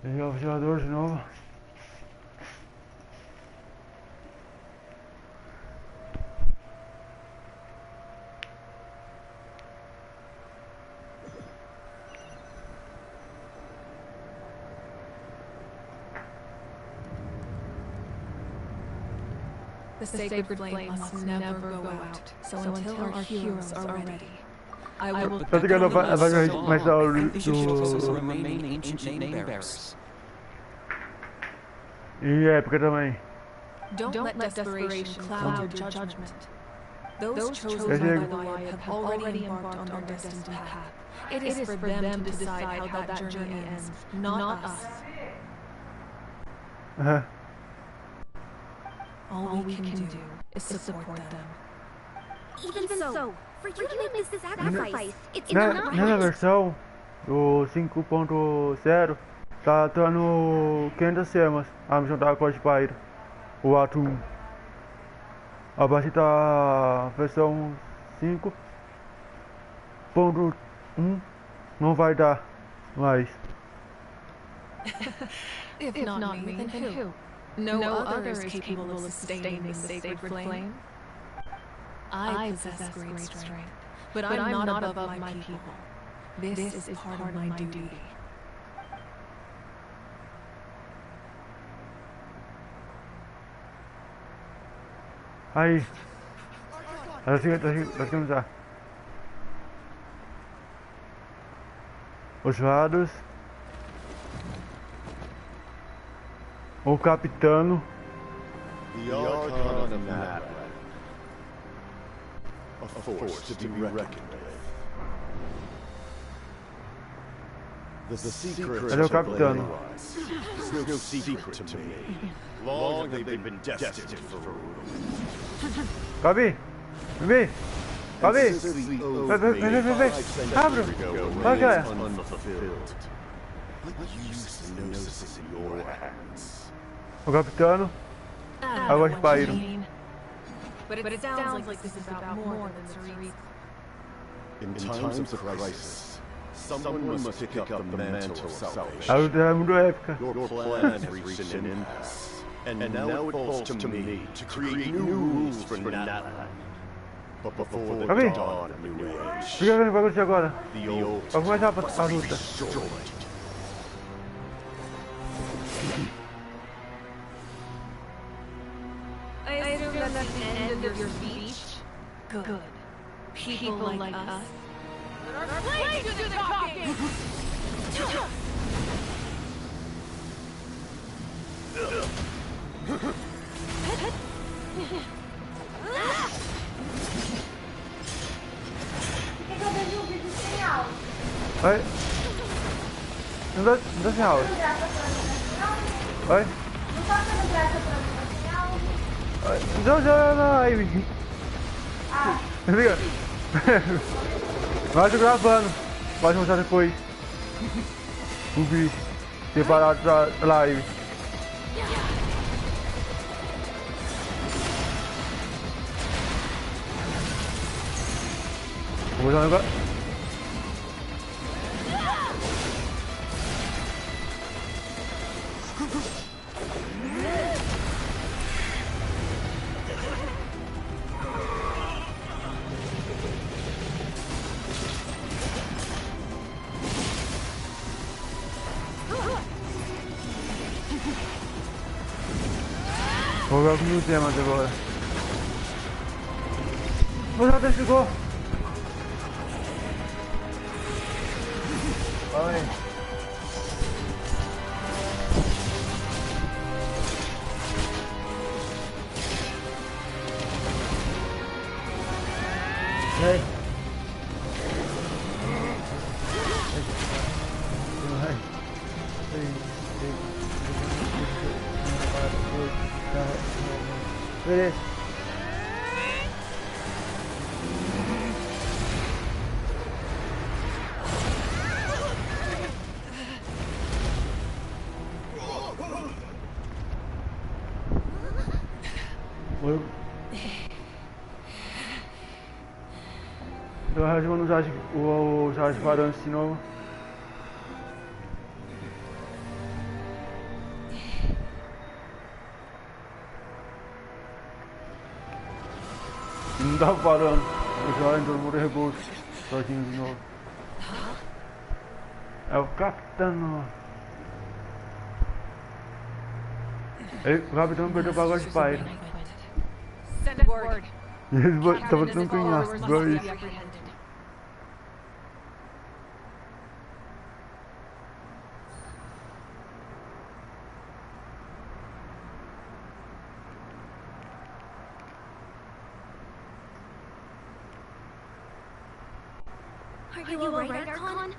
E o oficiador de novo. The sacred flame must never go out. So until our heroes are ready, I will. Tá ligado? Vai mais da hora do. E época também. Don't let desperation cloud your judgment. Those chosen by the Lion have already embarked on their destined path. It is for them to decide how that journey ends, not us. All we can do is support them. Even so, for you to make this sacrifice, it's not right. Nessa versão do 5.0 tá dando 500 gemas a missão da Corte Paira, o ato 1. A partir da versão 5.1 não vai dar mais. If not me, then who? No other is capable of sustaining the sacred flame. I possess great strength, but I'm not above my people. This is part of my duty. Aí, nós temos os lados, o capitano, The Archon of Mad, a force to be reckoned with. The secret ele é o capitano. is no secret to me. Long have they been destined for rule. Gabi! Gabi! Gabi! Vem! Abra! Vai, cara! O capitano, água de pairo. But it sounds like this is about more than Cerise. In times of crisis, someone must pick up the mantle of salvation. A luta é muito épica. Your plan has reached an impasse, and now it falls to me to create new rules for Natlan. But before the Gabi! dawn of new age, Fica vendo o que vai acontecer agora. the old Vai começar a must be luta. destroyed. I assume that's the end of your speech? Good. People like us are afraid to do the talking! Oi? Não dá sem áudio. Oi? Não, aí. Liga. Mas tô gravando. Pode mostrar depois. O vídeo separado da live. Vou usar agora. Vou jogar com o temas agora. Você até chegou. Vai. Hey. Beleza. Eu acho que não usar os varantes de novo. Não dá parando. Eu já entro no reboot sozinho de novo. É o capitão. O capitão perdeu para agora de pai. Send word. Ele estava tranquilo, dois. Are you alright, Archon?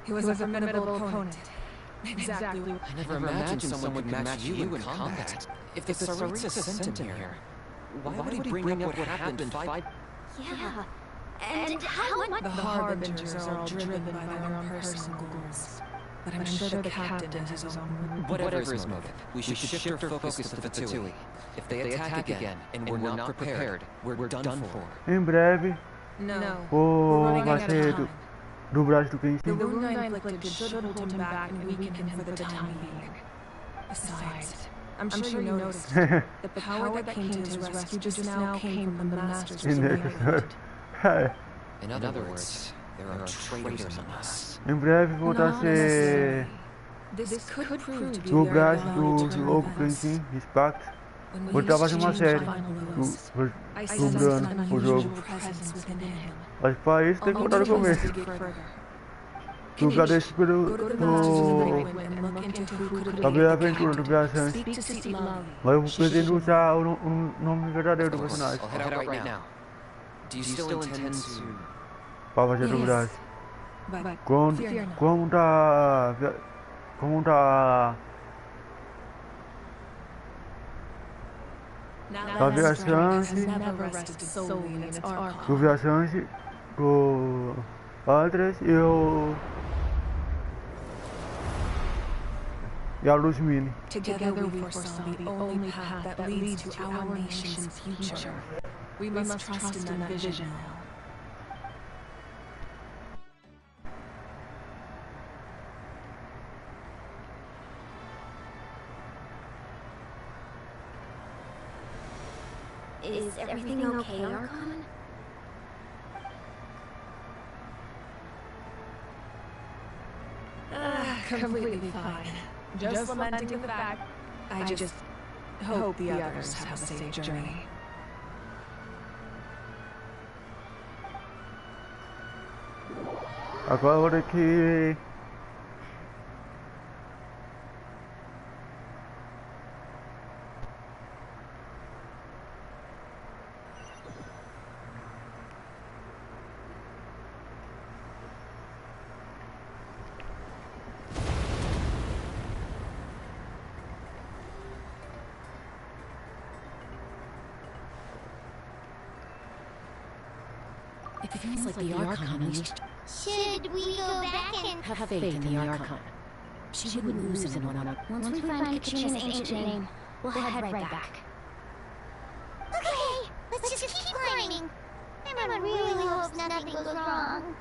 He was a formidable opponent. Exactly. I never imagined someone could match you in combat. If the Saritsa sent him here, why would he bring up what happened 5? Yeah. And how much? The Harbingers are all driven by their own personal goals. But I'm sure the captain has his own. Whatever his motive, we should shift our focus to the Fatui. If they attack again and we're not prepared, we're done for. Em breve, vai ser dublagem do Genshin. The wound I inflicted should hold him back and weaken him for the time being. Besides, I'm sure you noticed, the power that came to his rescue just now came from the masters of the Primeiro. In other words, there are traitors on us. Em breve voltar a ser dublagem do jogo Genshin Impact. Vou estar fazendo uma série dublando o jogo. Mas para isso tem que voltar no começo. Dublar esse pelo a aventura do viajante. Mas eu pretendo usar o nome verdadeiro do personagem. Para fazer dublagem. Como tá a viajante do viajante do Padres e a Luz Mini. Together we foresaw the only path that leads to our nation's future. We must trust in that vision now. Is everything okay, Archon? Completely fine. Just lamenting the fact I just hope the others have a safe journey. Agora eu vou ter que It feels like the Archon unleashed. Should we go back and Have faith in the Archon. She wouldn't lose anyone. once we find Katrina's ancient name, we'll head right back. Okay, let's just keep climbing. Everyone really hopes nothing goes wrong.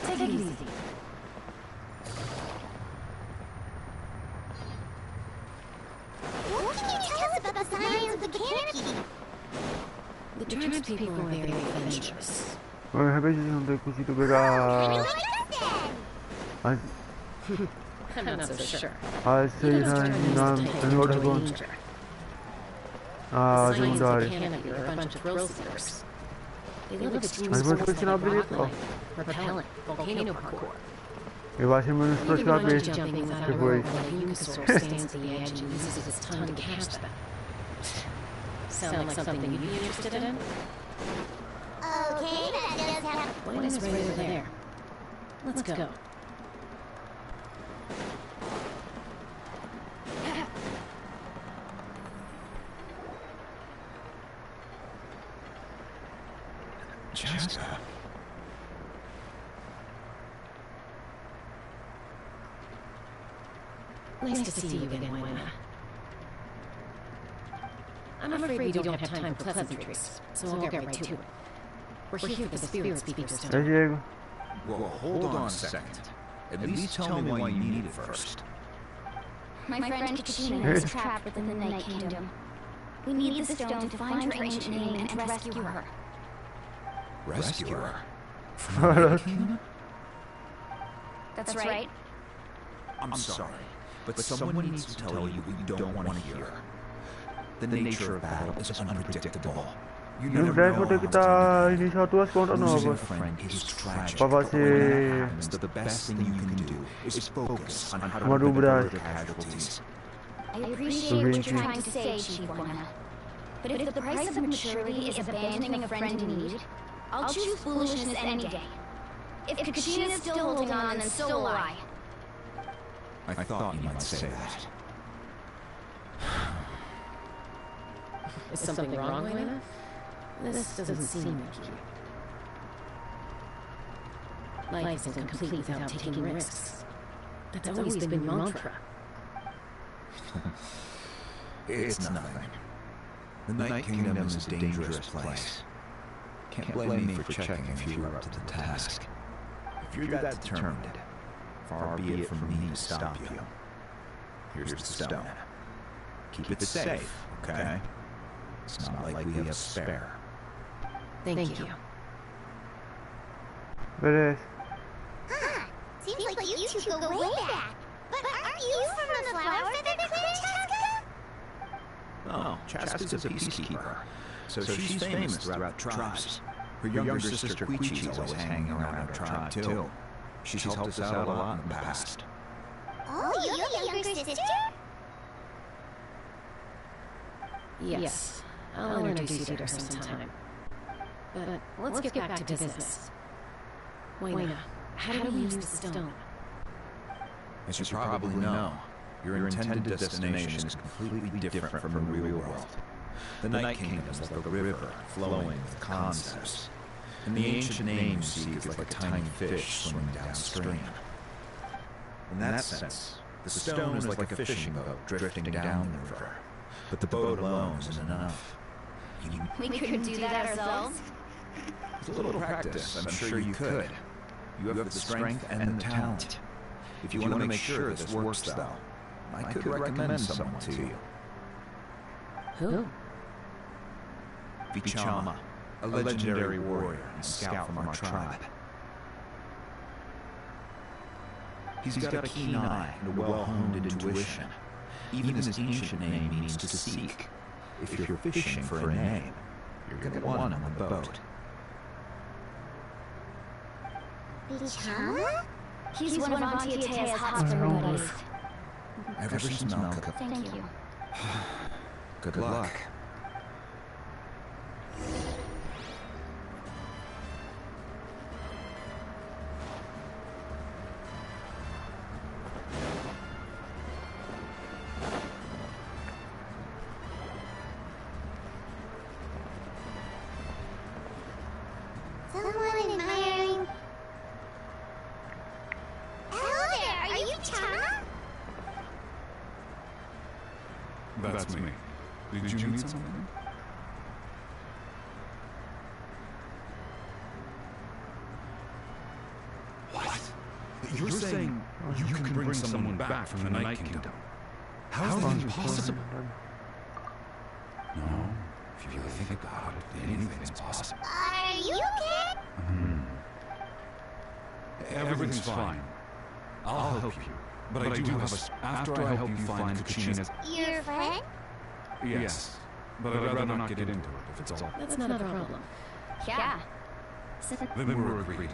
Take it easy. What can you The tribespeople are very adventurous. Realmente não tem conseguido pegar I'm not so sure. a cena em Oregon. A secundário. Are a bunch of thrill seekers. They love extreme Mas vou sports continuar like rock bonito, ó. climbing, rappelling, volcano parkour. Eu acho menos Even próxima bungee vez jumping without a rope depois. while a Uncosaur stands at the edge and uses its tongue to catch them. Sound like something you'd be interested in? Okay, that does have... One is right over there. Let's go. Jessica. Nice to see you again, Moina. I'm afraid we don't have time for pleasantries, so I'll get right to it. We're here for the Spirit Speaker É Stone. Diego. Well, hold on a second. At least tell me why you need it first. My friend Katrina is trapped within the Night Kingdom. We need the stone to find her ancient name and rescue her. Rescue her? From the kingdom? That's right. I'm sorry, but someone needs to tell you what you don't want to hear. The nature of battle is unpredictable. You No never know vou ter que how it's iniciar duas contas Losing a novas. friend is tragic. Pra But when that você happens, the best thing you can do is focus on how to Uma prevent dobrar. further casualties. I appreciate what you're trying to say, Chief Moina. But if the price of maturity is abandoning a friend in need, I'll choose foolishness any day. If Katrina's still holding on, then so will I. I thought you might say that. Is something wrong, Moina? This doesn't seem like you. Life isn't complete without taking risks. That's always been your mantra. It's nothing. The Night Kingdom is a dangerous place. Can't blame me for checking if you were up to the task. If you're that determined, far be it from me to stop you. Here's the stone. Keep it safe, okay? It's not like we have a spare. Thank you. Beleza. Huh. Seems like you two go way back. But aren't you from the Flower Feather Clan, Chaska? Oh, Chaska's a peacekeeper, so she's famous throughout tribes. Her younger sister Quichi's always hanging around our tribe, too. She's helped us out a lot in the past. Oh, you have a younger sister? Yes, I'll introduce you to her sometime. But let's get back to business. Moina, how do we use the stone? As you probably know, your intended destination is completely different from the real world. The Night Kingdom is like a river flowing with concepts. And the ancient name you seek is like a tiny fish swimming downstream. In that sense, the stone is like a fishing boat drifting down the river. But the boat alone isn't enough. We could do that ourselves. With a little practice, I'm sure you could. You have the strength and the talent. If you want to make sure this works, though, I could recommend someone to you. Who? Vichama, a legendary warrior and scout from our tribe. He's got a keen eye and a well-honed intuition. Even his ancient name means to seek. If you're fishing for a name, you're gonna want him on the boat. Vichama? He's one of Auntie Atea's hot spring buddies. Ever since Malcolm. Thank you. Good luck. Someone admiring... Hello there, are you Vichama? That's me. Did you need something? What? You're saying you can bring someone back from the Night Kingdom? How is that even possible? No. If you really think about it, anything's possible. Are you okay? Everything's fine. I'll help you. But I do have a... After I help you find Kachina's... Your friend? Yes. But I'd rather not get into it, if it's all... That's not a problem. Yeah. Then we're agreed.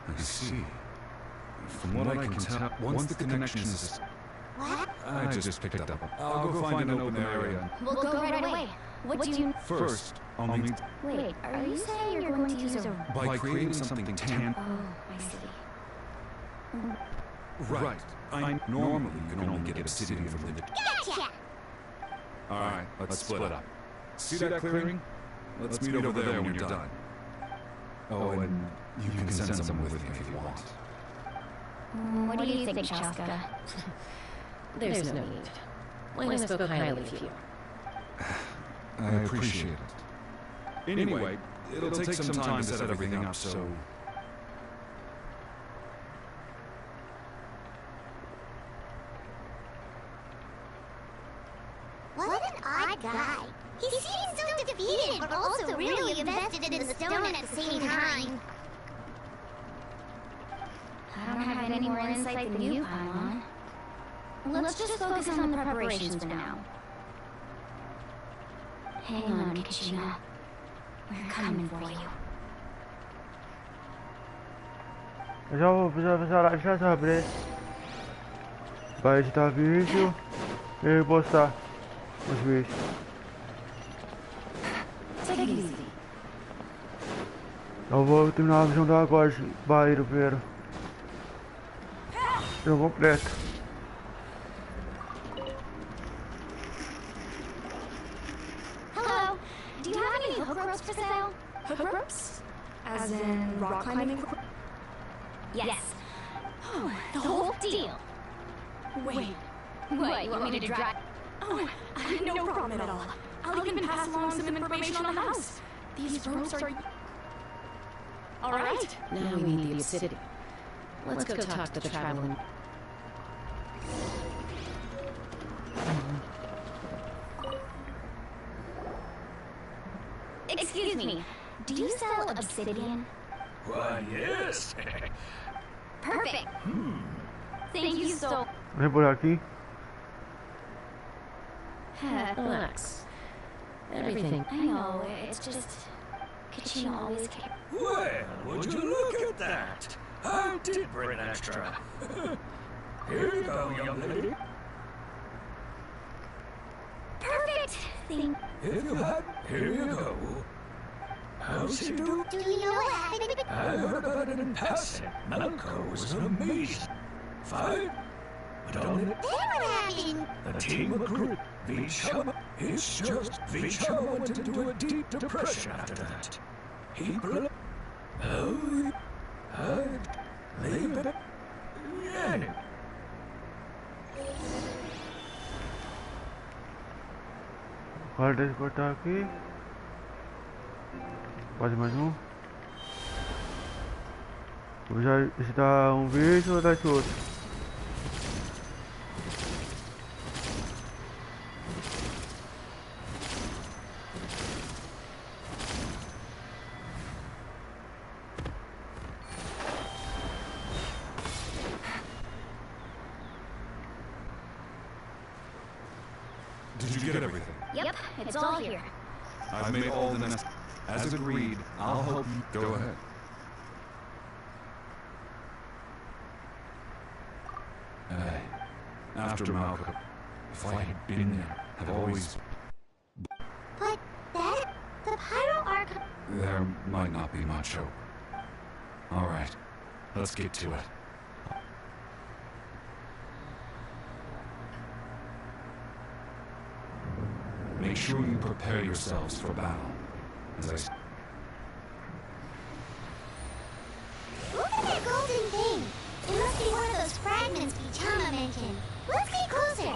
I see. From what I can tell, once the connection is... What? I just picked up. I'll go find an open area. We'll go right away. What do you... First, I'll need... Wait, are you saying you're going to use a... By creating something Oh, I see. Right. I normally can only get obsidian from the... Gotcha! Alright, let's split up. See that clearing? Let's meet over there when you're done. Oh, and you can send someone with me if you want. What do you think, Shaska? There's no need. Wayne spoke highly of you. I appreciate it. Anyway, it'll take some time to set everything up, so... What an odd guy. He seems so defeated, but also really invested in the stone at the same time. I don't have any more insight than you, Paimon. Let's just focus on the preparations for now. Hang on, Kachina. We're coming for you. Eu já vou já saber. Vai editar vídeo e postar os vídeos. Eu vou terminar a visão da agora de Bahia primeiro. Eu completo. Hello. Do you have any hook ropes for sale? Hook ropes? As in rock climbing equipment? Yes. Oh, the whole deal. Wait. What, you want me to drive? Oh, no problem at all. I'll even pass along some information on the house. These ropes are... All right. Now we need the obsidian. Let's go talk to the traveling... Excuse me. Do you sell obsidian? Why, yes. Perfect. Thank you so... Vem por aqui. Relax. Everything. I know, it's just... Kachina always cared. Well, would you look at that? I did bring extra. Here you go, young lady. Perfect! Thank... If you had, here you go. How's he do? Do you know what happened? I heard about it in passing. Melko was amazing. Fine. But only... Then what happened? The team agreed. Vichama, it's just... Vichama went into a deep depression after that. He... Oh... I... leave it... Anyway. Pode cortar aqui. Pode mais um. Vou já editar um vídeo ou dar outro. Did you get everything? Yep, it's all here. I've made all the necessary... As agreed, I'll help you. Go ahead. Hey, after Malcolm, if I had been there, I've always... But that... the Pyro Archive... There might not be much hope. Alright, let's get to it. Make sure you prepare yourselves for battle. As I... Look at that golden thing! It must be one of those fragments Vichama mentioned. Let's get closer!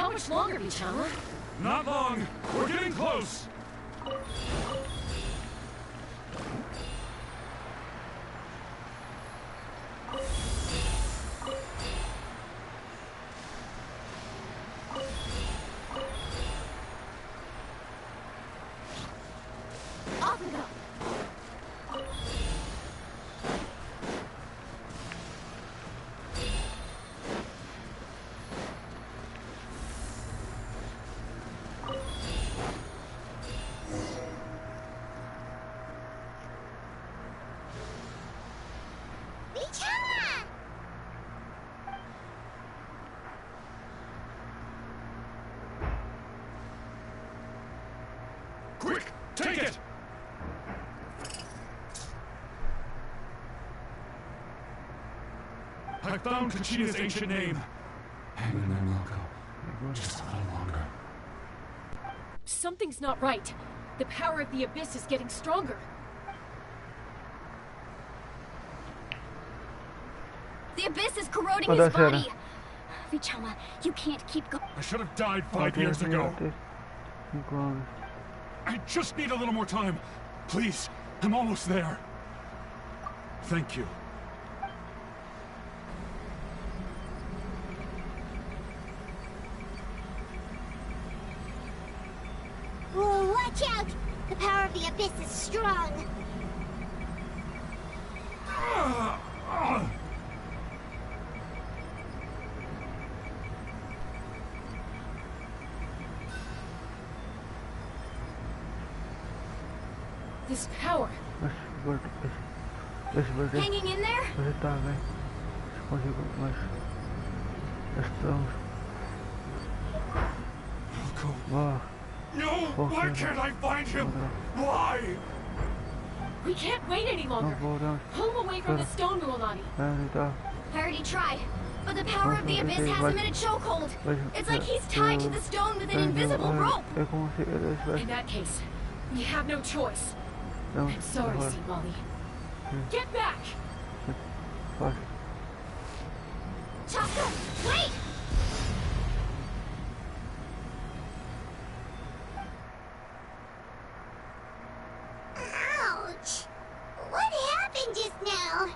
How much longer, Bichama? Not long. We're getting close. Off we go. Quick, take it! I found Kachina's ancient name. Hang in there, Milko. Just a little longer. Something's not right. The power of the Abyss is getting stronger. The Abyss is corroding his body. Vichama, you can't keep going. I should have died 5 years ago. I just need a little more time. Please, I'm almost there. Thank you. Whoa, watch out! The power of the Abyss is strong. This power. Hanging in there? No! Why can't I find him? Why? We can't wait any longer. Pull him away from the stone, Ruolani. I already tried, but the power of the Abyss has him in a chokehold. It's like he's tied to the stone with an invisible rope. In that case, we have no choice. I'm sorry, Simali. Get back! Chaka, wait! Ouch! What happened just now?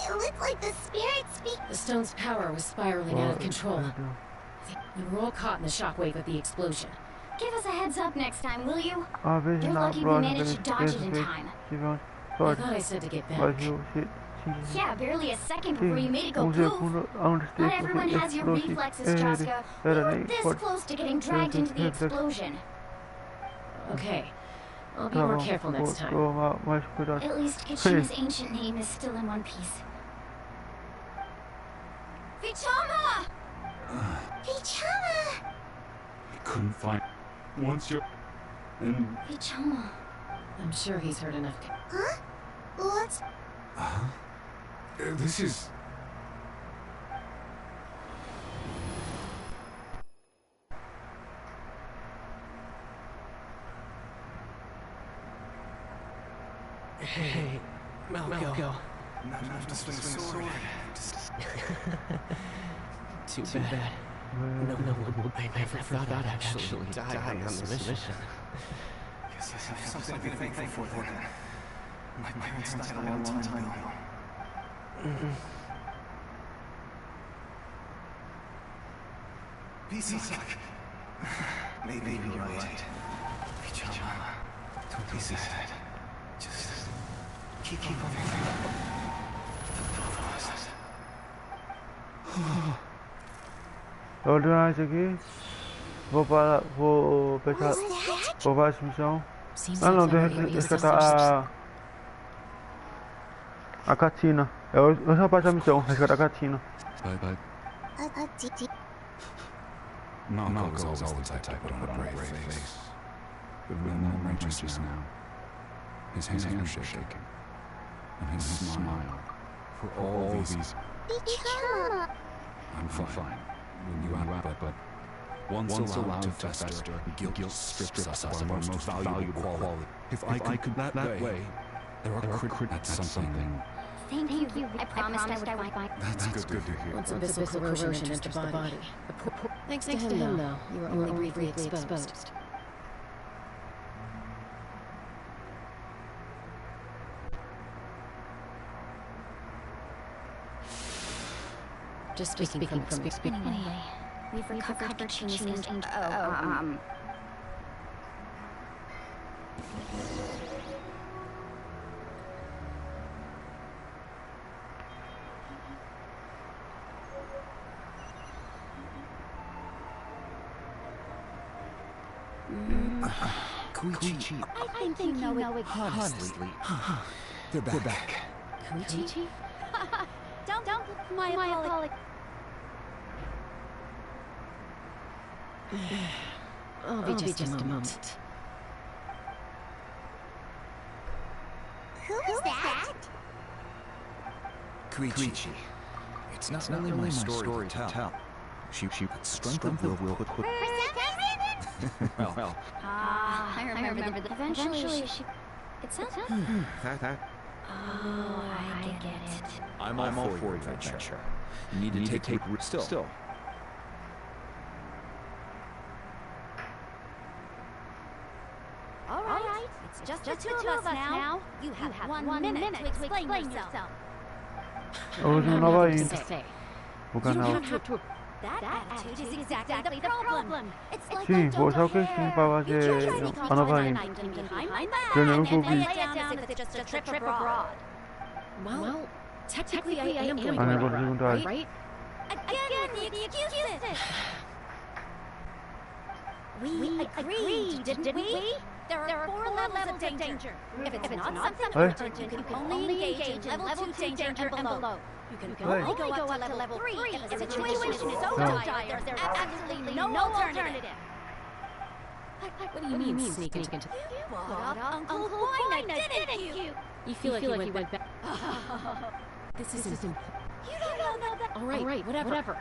It looked like the spirit speak. The stone's power was spiraling out of control. We were all caught in the shockwave of the explosion. Give us a heads up next time, will you? You're lucky we managed to dodge it in time. I thought I said to get back. Yeah, barely a second before you made it go poof. Not everyone has your reflexes, Chaska. We were this close to getting dragged into the explosion. Okay, I'll be more careful next time. At least Kachina's ancient name is still in one piece. Vichama! Vichama! I couldn't find... Once you're... in... Vichama. I'm sure he's heard enough to... Huh? What? This is... Hey, Malco. Not enough to swing a sword. Too bad. No, I never thought I'd actually die on this mission. Guess I have something to be thankful for then. My parents died a long time ago. Bisak. Maybe you're right. Vichama, don't be sad. Just keep moving. Olha isso aqui. Vou fechar. Vou para essa missão. Ah não, tem que resgatar a Katina. Eu só faço a missão, resgatar a Katina. Malco was always the type to put on a brave face. But when that moment just now, his hands were shaking. And his smile. For all these... I'm fine. When you wrap it, but once allowed to fester, guilt strips us of our most valuable quality. If I could that way, there are at something. Thank you. I promised I would find. That's good to hear. Once invisible corrosion enters the body, Thanks to him, though, you were only briefly exposed. Just speaking from experience. Anyway, we've recovered Genshin's ancient... Koichi. I think you know it. Honestly, they're back. Koichi? Don't my apology. I'll be just a moment. Who's that? Koichi. It's not really my story to tell. She strength of will put. Well. I remember that. Eventually, she... It sounds... Oh, I get it. I'm all for adventure. You need to take still. All right. It's just the two of us now. You have 1 minute to explain yourself. That attitude is exactly the problem. It's like Sì, può so che si parla di una vaina. Che non puoi. Well, technically I am going to right? Again, the excuses. We agreed, didn't we? There are 4 levels of danger. If it's not something urgent, you can only engage in level 2 danger and below. You can only go up to level 3 if the situation is so dire there's absolutely no alternative. What do you mean sneaking into... You brought up Uncle Boyna, didn't you? You feel like you went back... This isn't important. You don't know that... All right, whatever.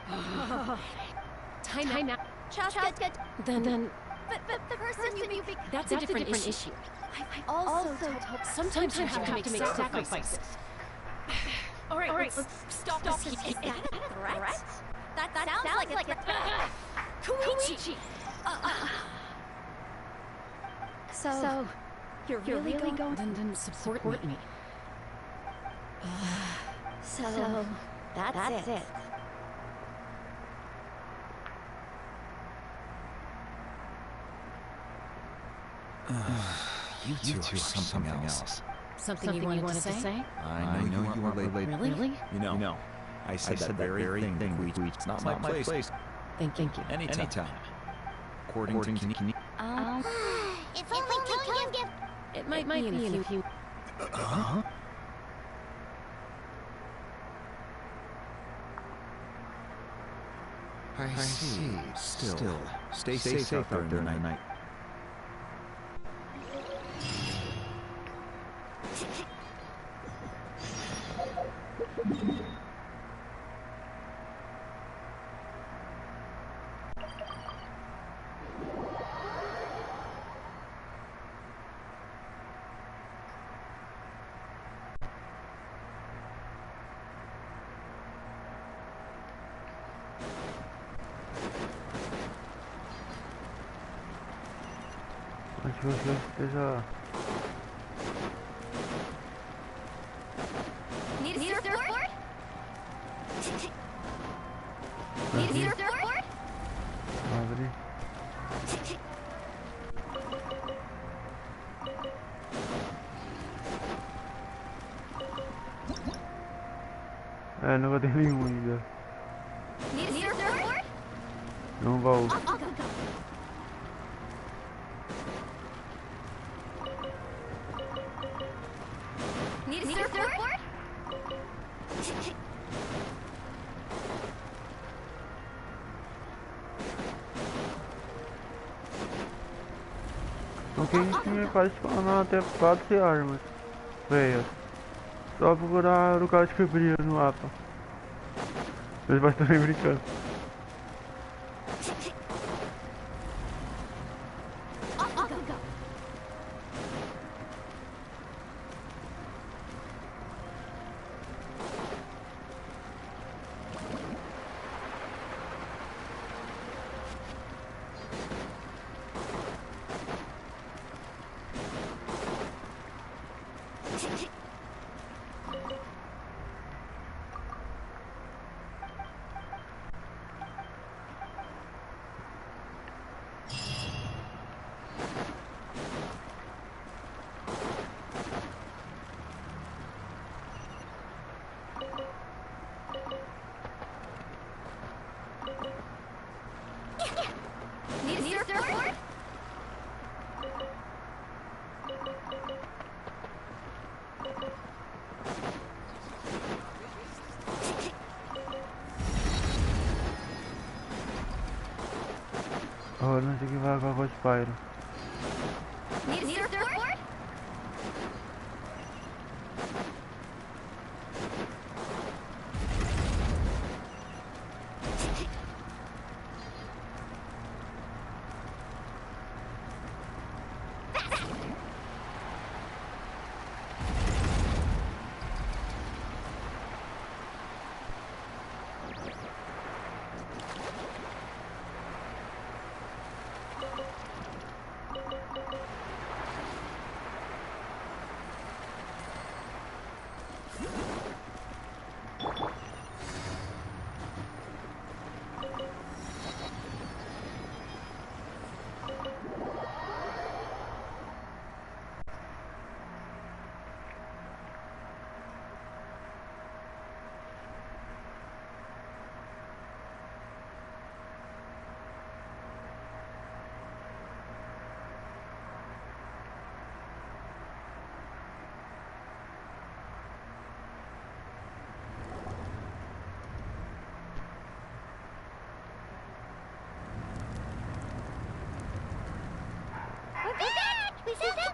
Time out. Chaska... Then... But the person you be... That's a different issue. I also hope sometimes you have to make sacrifices. All right, let's stop this. Is that a threat? That sounds like a threat. Koichi! So, you're really going... Then support me. So, that's it. You two are something else. Something you wanted to say? I know you weren't late. Really? You know, I said that very thing. It's not my place. Thank you. Anytime. According to If only Tony give... It might be in a few... I see. Still. Stay safe out there during the night. Need a surfboard? Need a surfboard? Nunca tem nenhum ainda. Need a surfboard? Não vou. Need a surfboard? Ok, me parece até 4 armas. Veio. Só procurar o caso que brilha no mapa. Mas vai estar brincando. surfboard? Oh, não sei o que vai com a Spyro. Need a surfboard?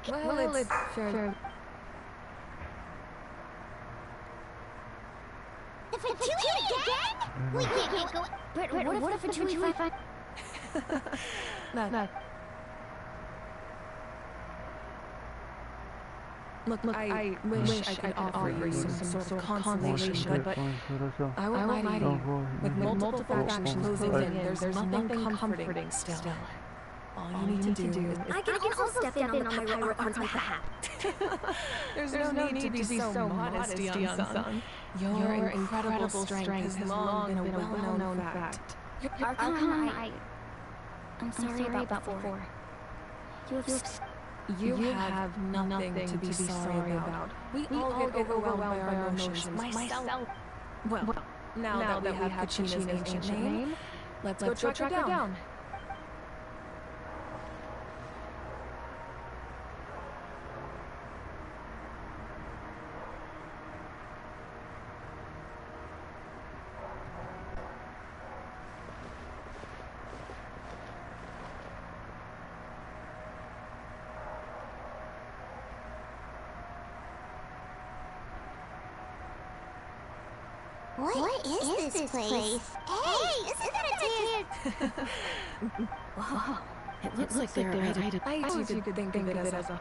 Well, it's fair. The Fatui again? We can't go. But what if Fatui find? No. Look, I wish I could offer you some sort of consolation, but I won't lie to you. With multiple factions closing in, there's nothing comforting still. All you need to do is... I can also step in on my pirate one's behalf. There's no need to be so modest, young son. Your incredible strength has long been a well-known fact. Archon, I'm sorry about before. You have nothing to be sorry about. We all get overwhelmed by our emotions. Myself. Well, now that we have Kachina's ancient name, let's go track her down. What is this place? Hey, isn't that a kid? Whoa, it looks like they're right. I suppose you could think of it as a...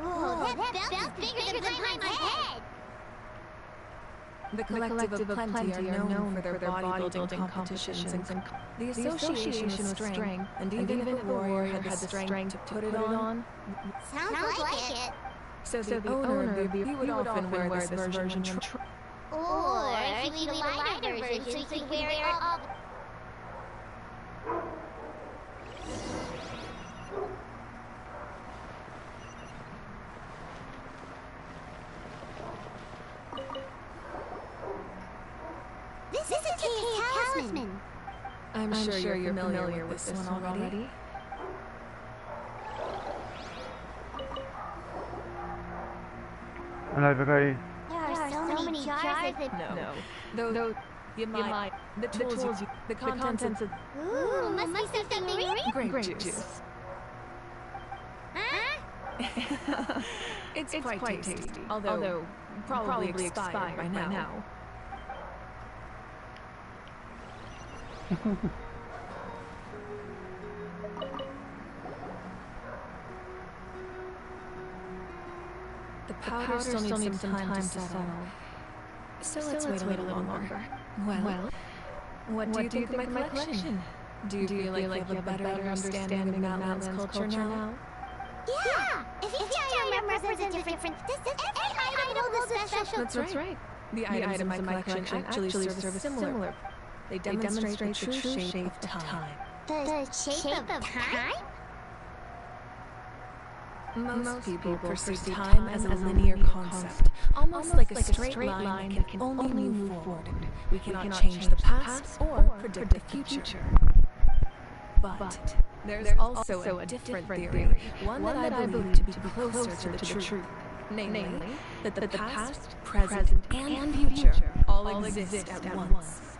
Whoa, that bell's bigger than my head! The Collective of Plenty are known for their bodybuilding competitions, and the Association of Strength, and even if a warrior had the strength to put it on. Sounds like it. So the owner of the would often wear this version or if you need a lighter version so you can wear it all. This is a talisman. I'm sure you're familiar with this one already. Ano ibigay? There are so many jars that... No. Though you might. The tools, the contents of... Ooh, must be something real. Grape juice. Huh? It's quite tasty. Although probably expired by now. The powder still needs some time to settle. So let's wait a little longer. Well, what do you think of my collection? Do you feel like you have a better understanding of Natlan's culture now? Yeah! If each item represents a different... Does every item hold a special... That's right. The items in my collection actually serve a similar. They demonstrate the true shape of time. The shape of time? Most people perceive time as a linear concept, almost like a straight line that can only move forward. We cannot change the past or predict the future. But there's also a different theory, one that I believe to be closer to the truth. Namely, that the past, present, and future all exist at once.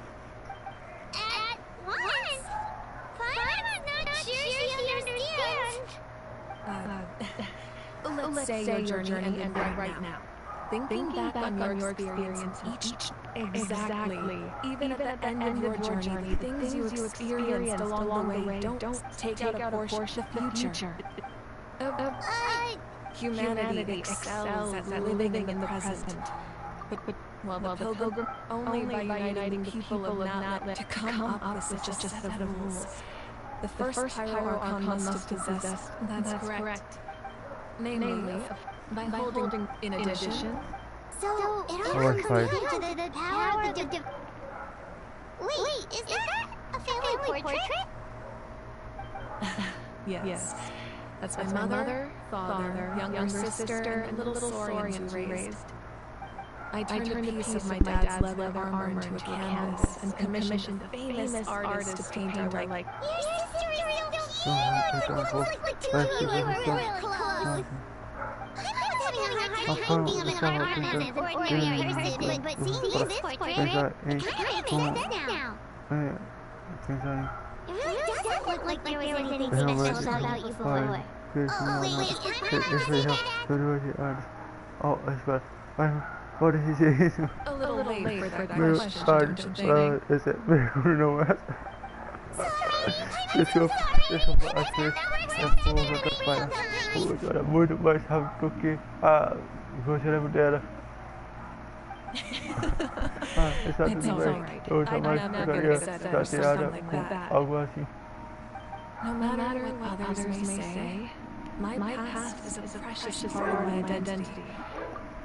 At once? I'm not sure she understands. Let's say your journey ended right now. Thinking back on your experience exactly. Even at the end of your journey, the things you experienced along the way don't take out a portion of the future. Humanity excels at living in the present. But the pilgrim, only by uniting the people of Natlet to come up with such a set of rules. The first Pyro Archon must have possessed, that's correct. Namely, by holding, in addition. So, it all comes down to the power of the Wait, is that a family portrait? Yes. That's my mother, father, younger sister, and little Saurians we raised. I turned a piece of my dad's leather armor into a canvas and commissioned a famous artist to paint her like... Your sister is so cute! Like two of you were royal clothes. I was having a hard time thinking of an artist as an ordinary person, but seeing this portrait, it kind of makes sense now. It really doesn't look like there was anything special about you before. Oh, wait, what did he say? A little late for that question, don't you think? Is it very no muito mais rápido que a gostaria dela. Está tudo bem. Eu jamais ficaria chateada com algo assim. No matter what others may say, my past is a precious part of my identity.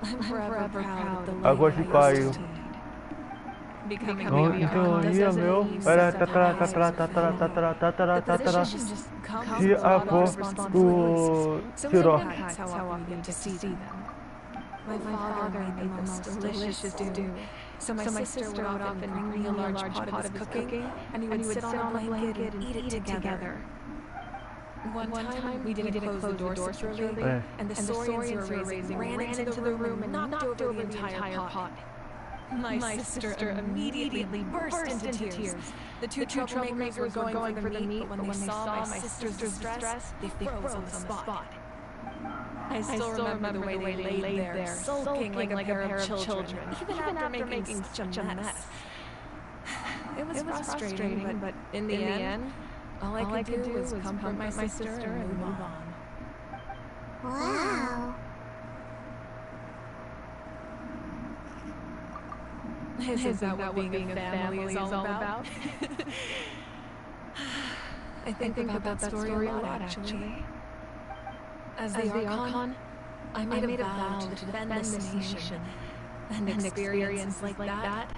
I'm forever proud of the life I used to lead. Becoming a Archon doesn't mean you era set out the position just comes with a lot of responsibilities. Sometimes how often you get to see them. My father made the most delicious stew, so my sister would often bring me a large pot of his cooking, and we would sit on a blanket and eat it together. One time, we didn't close the door securely, and the Saurians were raising ran into the room and knocked over the entire pot. My sister immediately burst into tears. The two troublemakers were going for the meat, but when they saw my sister's distress, they froze on the spot. I still remember the way they laid there, sulking like a pair of children, even after making such a mess. It was frustrating, but in the end, all I could do was comfort my sister and move on. Wow. Is that what being a family is all about? I think about that story a lot, actually. As the Archon, I made a vow to defend this nation. And experiences like that,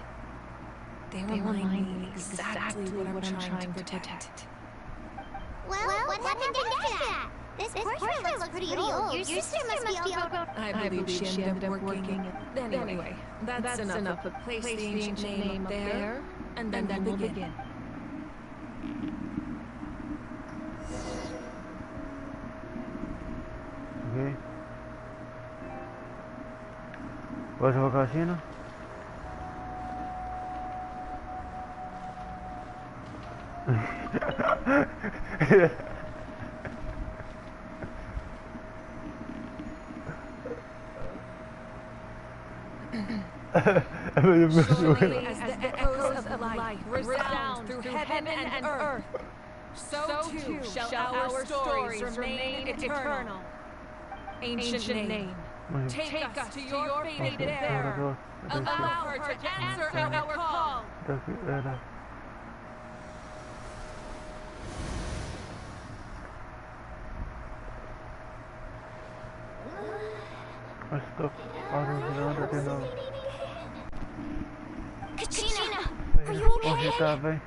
they remind me exactly what I'm trying to protect. Well, what happened after that? This portrait looks pretty old. Your sister must be outgrown. I believe she ended up working. Anyway, that's enough. But place the ancient name up there, and then we'll begin. Okay. ¿Vas a vacaciones? Surely as the echoes of life resound through heaven and earth, so too shall our stories remain eternal. Ancient name, take us to your fated bearer. Allow her to answer our call. Katrina, are you okay? Você tá bem?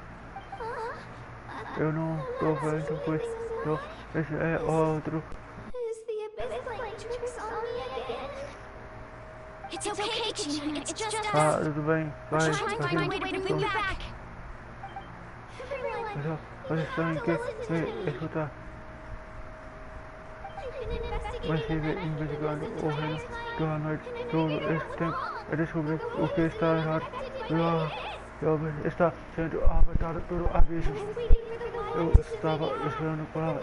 Eu não tô vendo, pois esse é outro. Is the abyss playing tricks on me again? It's okay, Gina. It's just us. Ah, tudo bem. Vai, We're trying to find a way to bring you back. Pessoal, vocês têm que escutar. Você vê investigando o reino toda noite, todo esse tempo, e descobrir o que está errado. Jovem está sendo afetado pelo abismo. Eu estava esperando para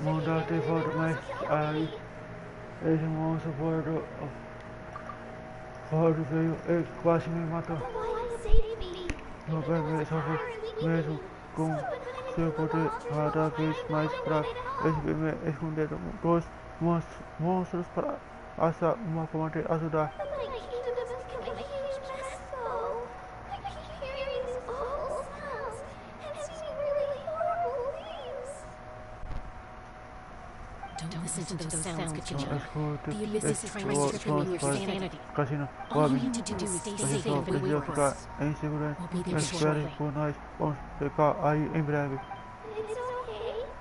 mandar de volta, mas aí esse monstro forte veio e quase me matou. Meu bebê sofre mesmo com seu poder cada vez mais fraco. Eles me esconderam dois monstros para achar uma forma de ajudar. Don't listen to those sounds, Katrina. Escute The abyss is trying to strip you of your sanity. Cassina, All you need to do is stay safe and wait for ficar us. em segurança. We'll be there Espere shortly. por nós. Vamos ficar aí em breve.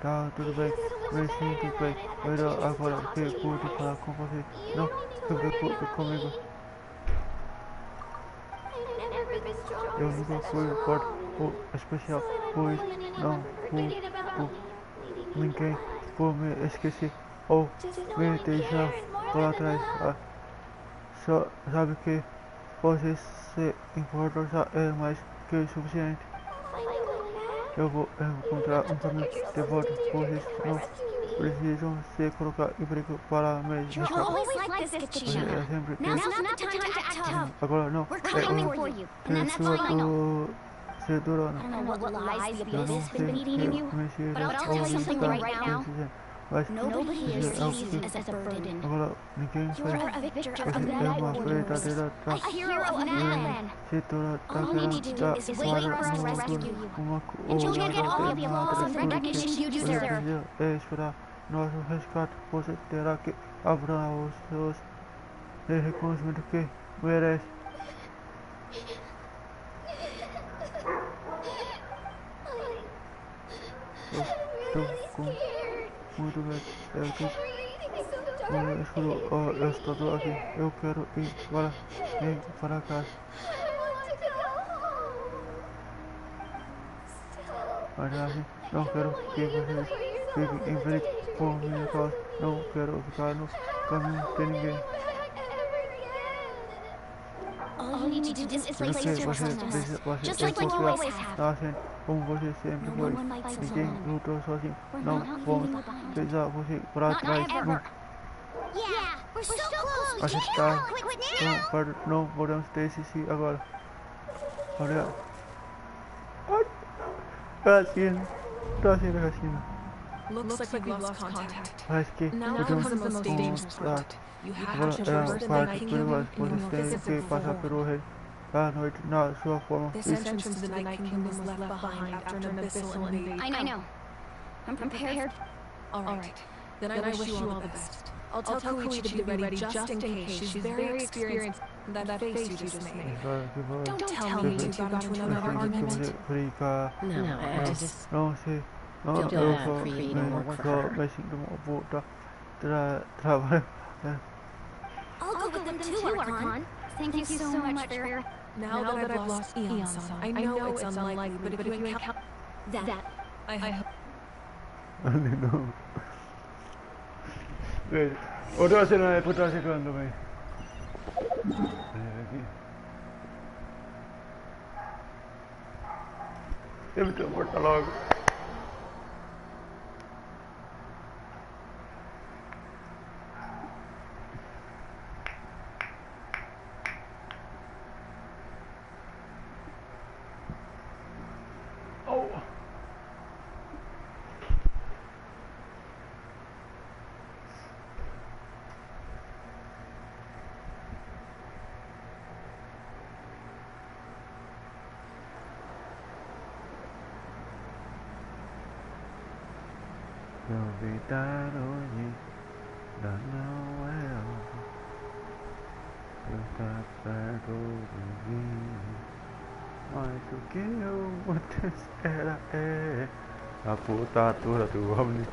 Tá, tudo bem. Me sinto bem. Melhor agora que pude falar com você. Não se preocupe comigo. Eu nunca fui forte ou especial, pois não por ninguém por me esquecer ou me deixar para trás. Só sabe que você se importa já é mais que suficiente. Eu vou encontrar um caminho de volta. Vocês não precisam se colocar em perigo para me You're resgatar. always like this, Katrina. É sempre que Now's not the time to act tough. agora não. We're coming for you, and that's all I know. Se durou, I don't know what lies the eu não abyss has sei been feeding in you, que but I'll tell you something right now. mas Nobody here sees you as a burden. agora ninguém You're faz. a victor Você of the é night uma warriors. verdadeira A hero of Natlan. se dura All you need to do is wait for us to rescue you. And you'll get all of the applause and recognition you deserve. É esperar nosso resgate. Você terá que abrir os seus reconhecimento que merece. Estou com muito medo. Eu estou aqui. Eu quero ir para casa. Mas assim, não quero que vocês fiquem em perigo por minha causa. Não quero ficar no caminho de ninguém. All you need to do is place your trust in us, just like you always have. Assim como você sempre No foi. one fights Ninguém alone. lutou sozinho. We're Não not leaving vamos you behind. deixar você para Not trás. ever. Não. Yeah, we're so close. We A gente can't tá. go quick now. Não podemos desistir agora. Olha. Cassina. Cassina, Cassina. Looks like we've lost contact. Parece que Now comes the most dangerous part. You have agora to é a traverse the parte Night perigosa. Kingdom in Vocês your têm que passar physical pelo form. rei da noite na sua forma This física. entrance to the Night Kingdom was left behind after an abyssal invasion. I know. I'm prepared. Alright, then I wish you all the best. I'll tell Koichi to be ready just in case. She's very experienced. That face you just made. Don't tell me you got into another argument. No, I just... Não sei. Não, Don't eu create more work for her. me sinto uma puta trabalho. I'll go with them too, Archon. Thank you so much for your... Now that I've lost Eon-san, I know it's unlikely, but if you encounter that, I hope. Não. Outra cena é por trás chegando também. Aqui. Eu me transportar logo. Duvidar hoje da não é algo. Eu estar perto de mim. Mas o que eu vou te esperar é a putatura do homem.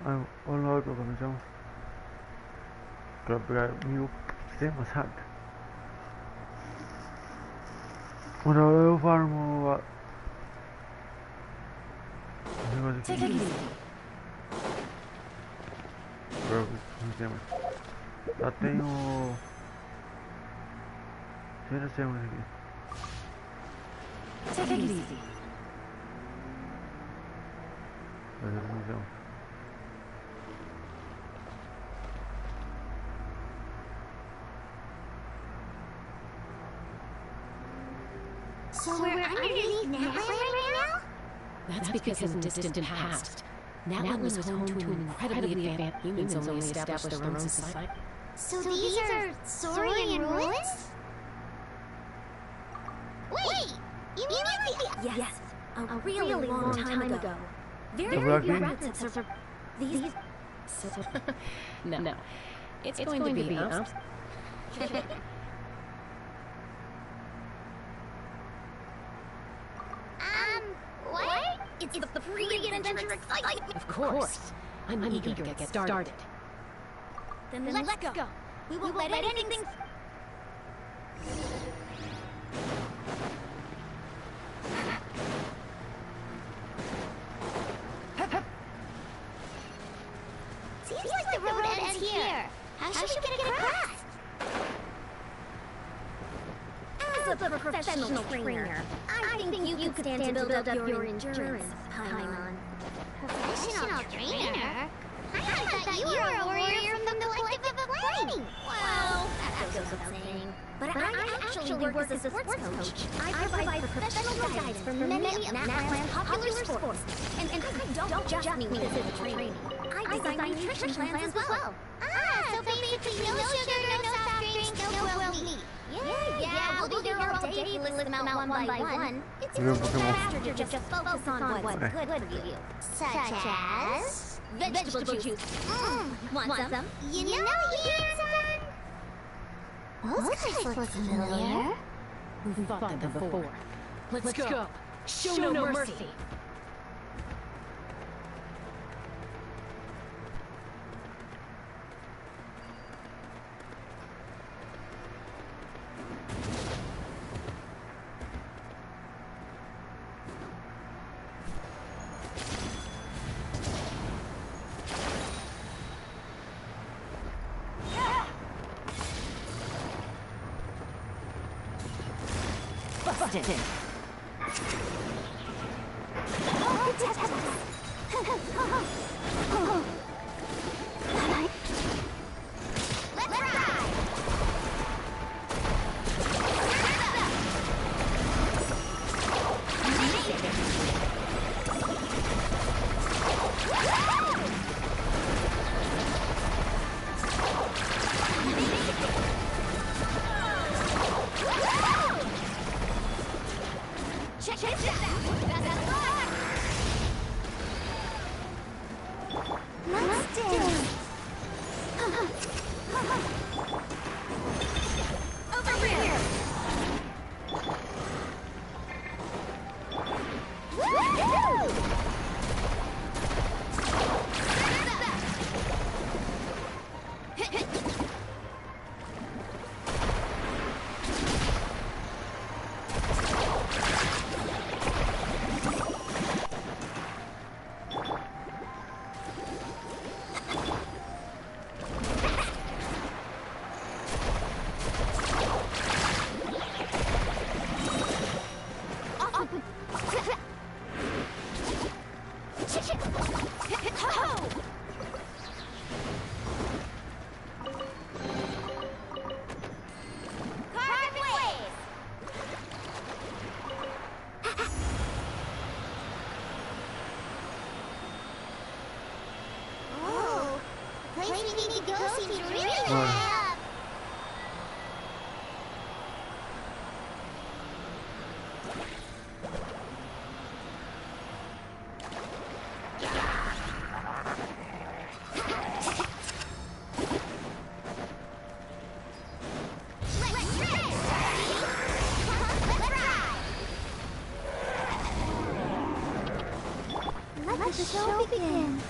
Olha a comissão. Para 1000 Ora eu farmo Take it easy. Já tenho 30 segundos aqui. Take it easy. Fazer a comissão. So we're underneath Netland right now? That's because in the distant past, Natlan was home to an incredibly advanced humans only established their own society. So these are Saurian ruins? Wait! You mean like the... Yes, a really long time ago. Very few rats have survived these... No. It's going to be what? It's the pre-adventure excitement. Of course. I'm eager to get started. Then let's go. We won't let anything... Seems like the road ends here. How should we get across? As a professional trainer, I think you could stand to build up your endurance, Paimon. Professional trainer? I thought you were a warrior from the collective of planning. Well, that goes without saying. But I actually work as a sports coach. I provide professional guidance for many of Natlan's popular sports. And I don't just mean physical training. I design nutrition plans as well. So basically no sugar, no soft drinks, no grilled meat. Yeah, we'll be here all day to list them out one by one. It's a little faster to just focus on what's good for you. Such as... Vegetable juice. Want some? You know, here, son? Those guys look familiar. We've fought them before. Let's go. Show no mercy. Busted. Let the show begin.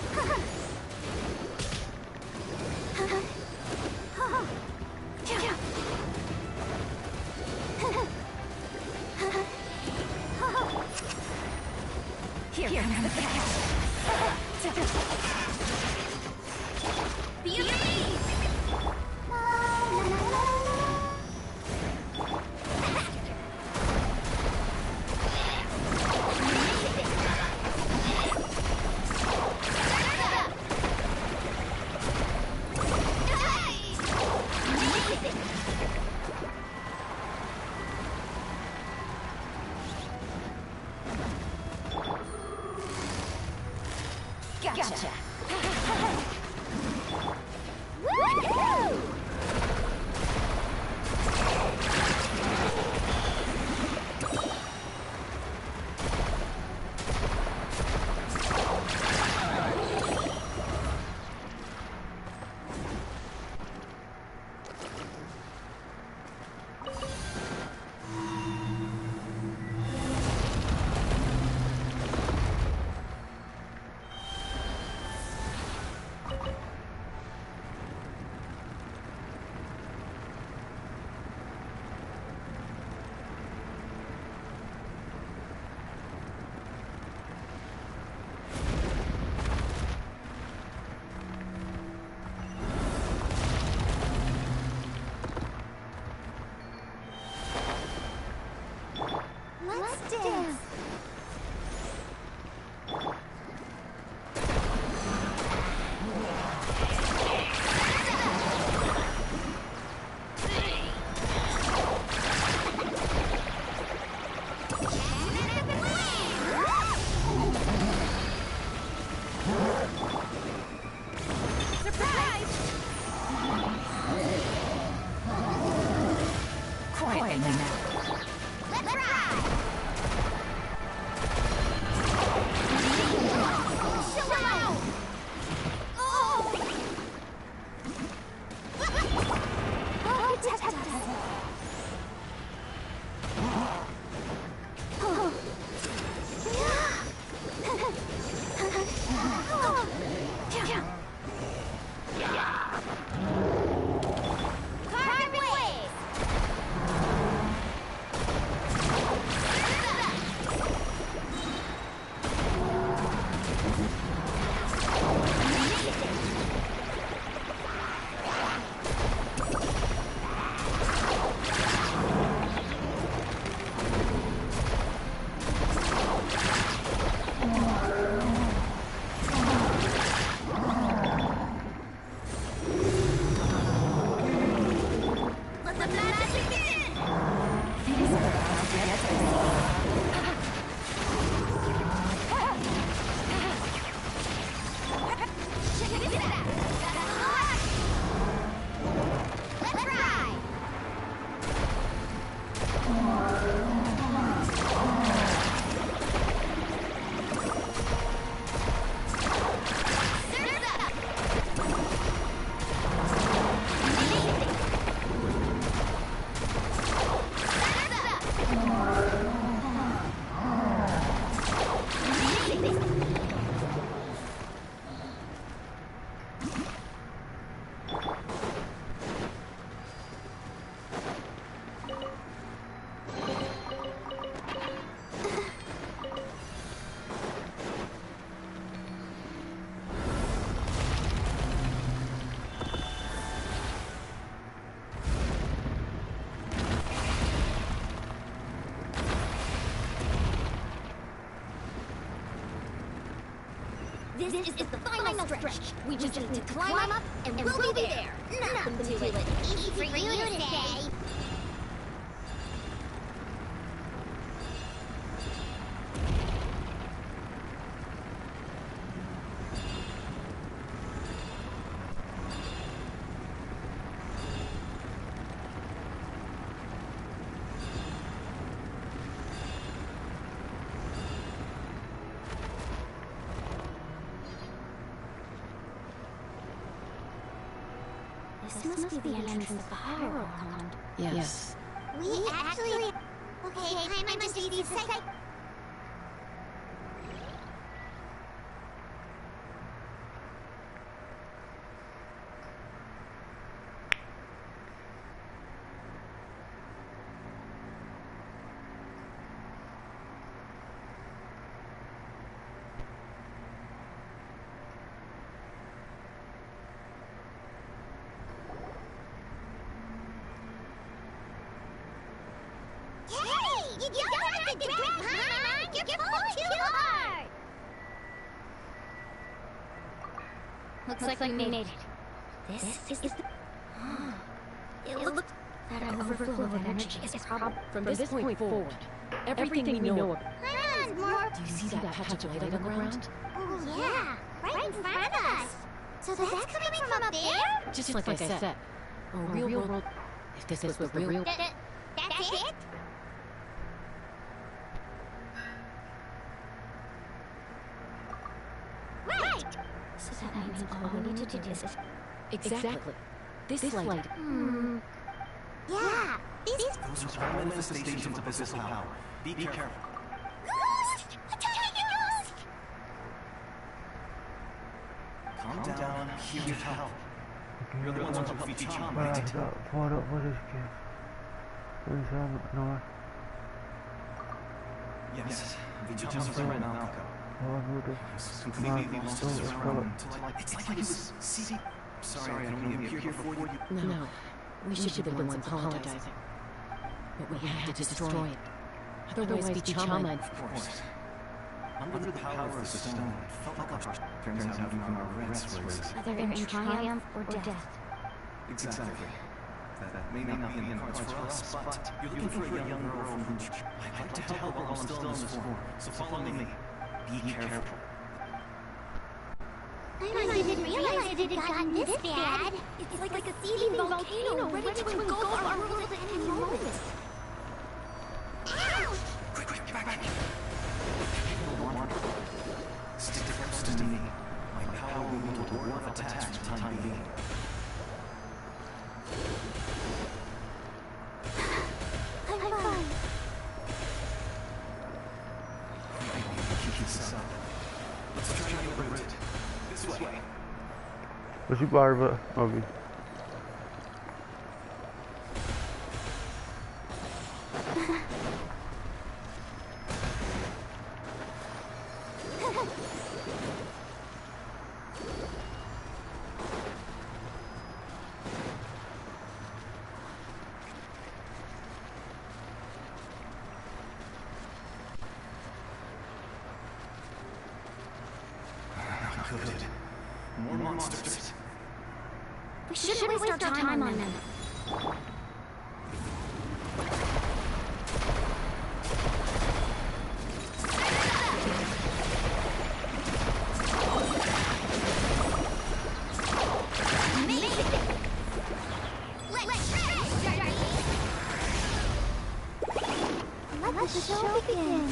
This is the final stretch. We just need to climb up, and we'll be there. Nothing to it. Easy for you to say. This must be the entrance of the Hyrule Pond. Yes. We actually... Okay, time to see these second... You don't have to grab mine! You're pulling too hard! Looks like we made it. This is the... It looks... That overflow of energy is probably... From this point forward, everything we know about... Paimon, more... Do you see that patch of light on the ground? Oh yeah, right in front of us! So that's coming from up there? Just like I said, a real world... If this was the real... That's it? Right! So that means all we need to do is... Exactly. This light... Yeah, these... Those are all manifestations of abyssal power. Be careful. Ghost! A tiny ghost! Calm down, here to help. You're the ones who helped teach Chama, right? Yes, Vichama's right now. I was completely lost his environment until it's like he was... See, sorry, I don't mean to appear before you. No, we should be the ones apologizing. But we had to destroy it. Otherwise, Vichama... Of course. Under the power of the stone, it felt like our... Turns out even our regrets was... Whether in triumph or death. Exactly. That may not be in the cards for us, but you're looking for a young girl from whom I'd like to help while I'm still in this form. So follow me. Be careful. I didn't realize it had gotten this bad. It's like a seething volcano ready to engulf our world at any moment. Ow! Quick, back. Stick close to me. My power will wield a ward of attacks for the time being. I'm fine. Keep this up. Let's try the route. This way. What's barba? Okay. Good. More monsters. We shouldn't waste our time on them. Let the show begin.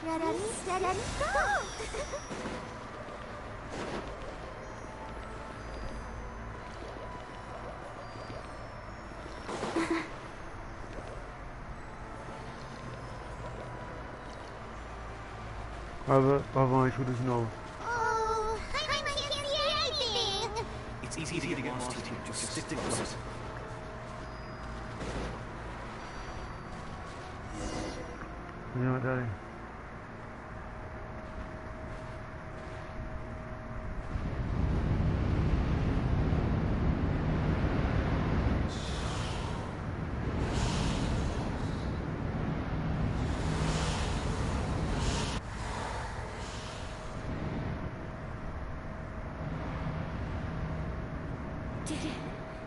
Ready, steady, go! Vamos de novo. Oh, I can't see anything! It's easy to get lost here. Just stick close. No, dale.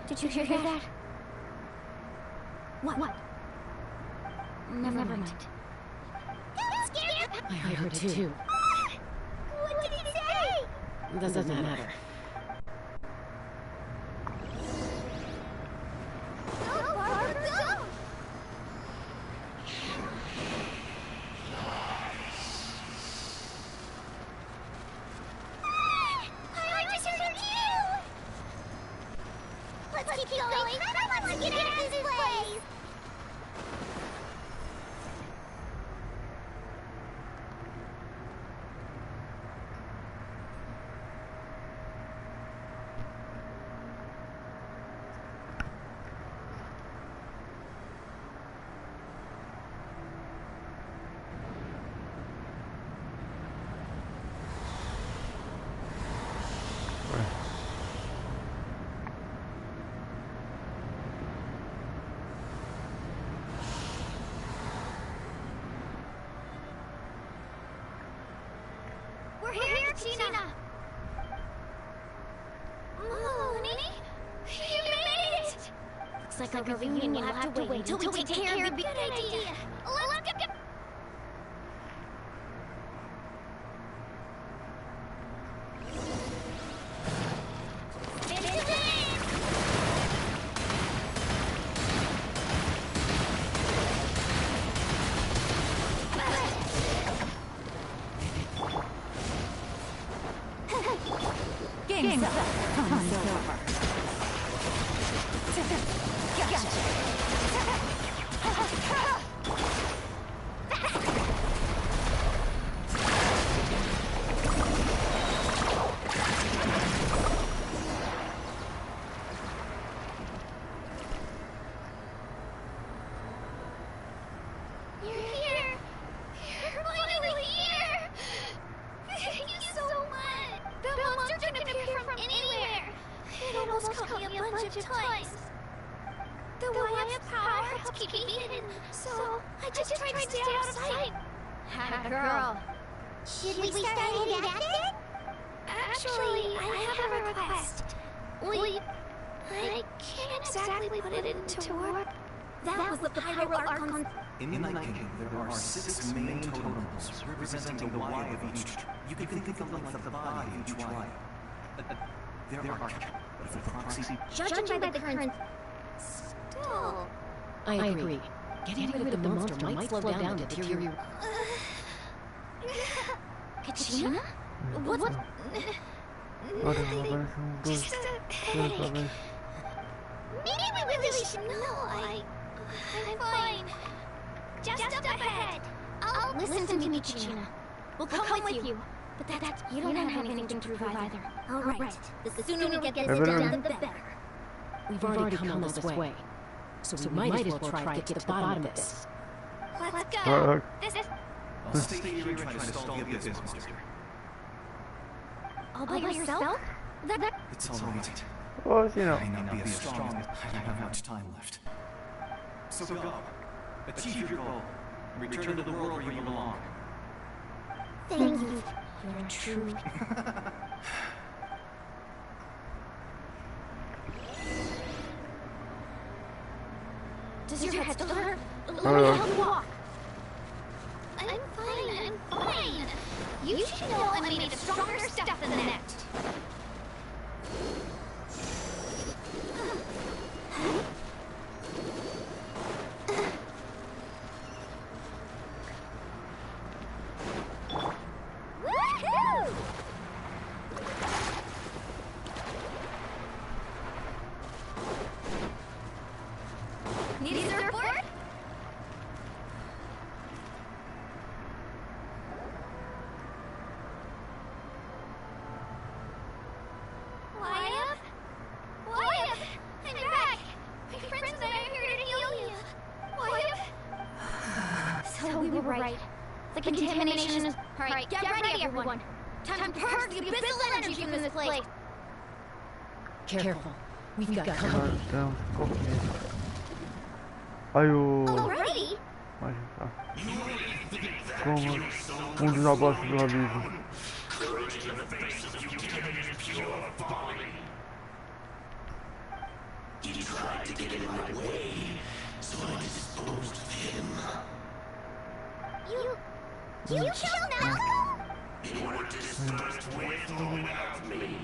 Did you hear that? What? Never mind. That scared you? I heard it too. What did he say? Doesn't matter. Go, Barbara, go! I just heard you! Let's keep going. I want to get out of this place! We're here, Tina! Oh, honey? You made it! Looks like our reunion will have to wait until we take care of the Good idea! Let's go! Game's up. Time's over. You're here! You're finally here! Thank you so much! The monster can appear from anywhere! It almost caught me a bunch of times. The Wyap's power helps keep me hidden, so I just tried to stay out of sight. Had girl. Should we start heading back then? Actually, I have a request. I can't exactly put it into words. That was the Pyro Archon. In the Night Kingdom, there are 6 main totems representing the Y of each. You can think of them like the body of each Y. There are, but if a proxy... Judging by the current... Still... I agree. Getting rid of the monster might slow down the deterioration. Kachina? What? Nothing. Just a headache. Maybe we really should know. I'm fine. Just up ahead. I'll Listen to me, Kachina. We'll come with you. But that you don't have anything to prove either. All right. The sooner we get this done, the better. We've already come all this way. So we might as well try to get to the bottom of this. Let's go. This is... I'll stay here and try to stall the Abyss monster. All by yourself? It's all right. Oh, you know. I may not be as strong. I don't have much time left. So go. Achieve your goal. Return to the world where you belong. Thank you. You're a true... Does your head still hurt? Let me help you walk. I'm fine. You should know I'm made of stronger stuff than that. Woohoo! Need a surfboard? we were right. The contamination is... Alright, get ready, everyone. Time to purge the abyssal energy from this place. Careful. We've got company. Ayo. Already? Mas tá. Como dos abaixo do aviso. He tried to get in my way, so I disposed of him. You killed Malcolm? In order to disperse with throwing out me.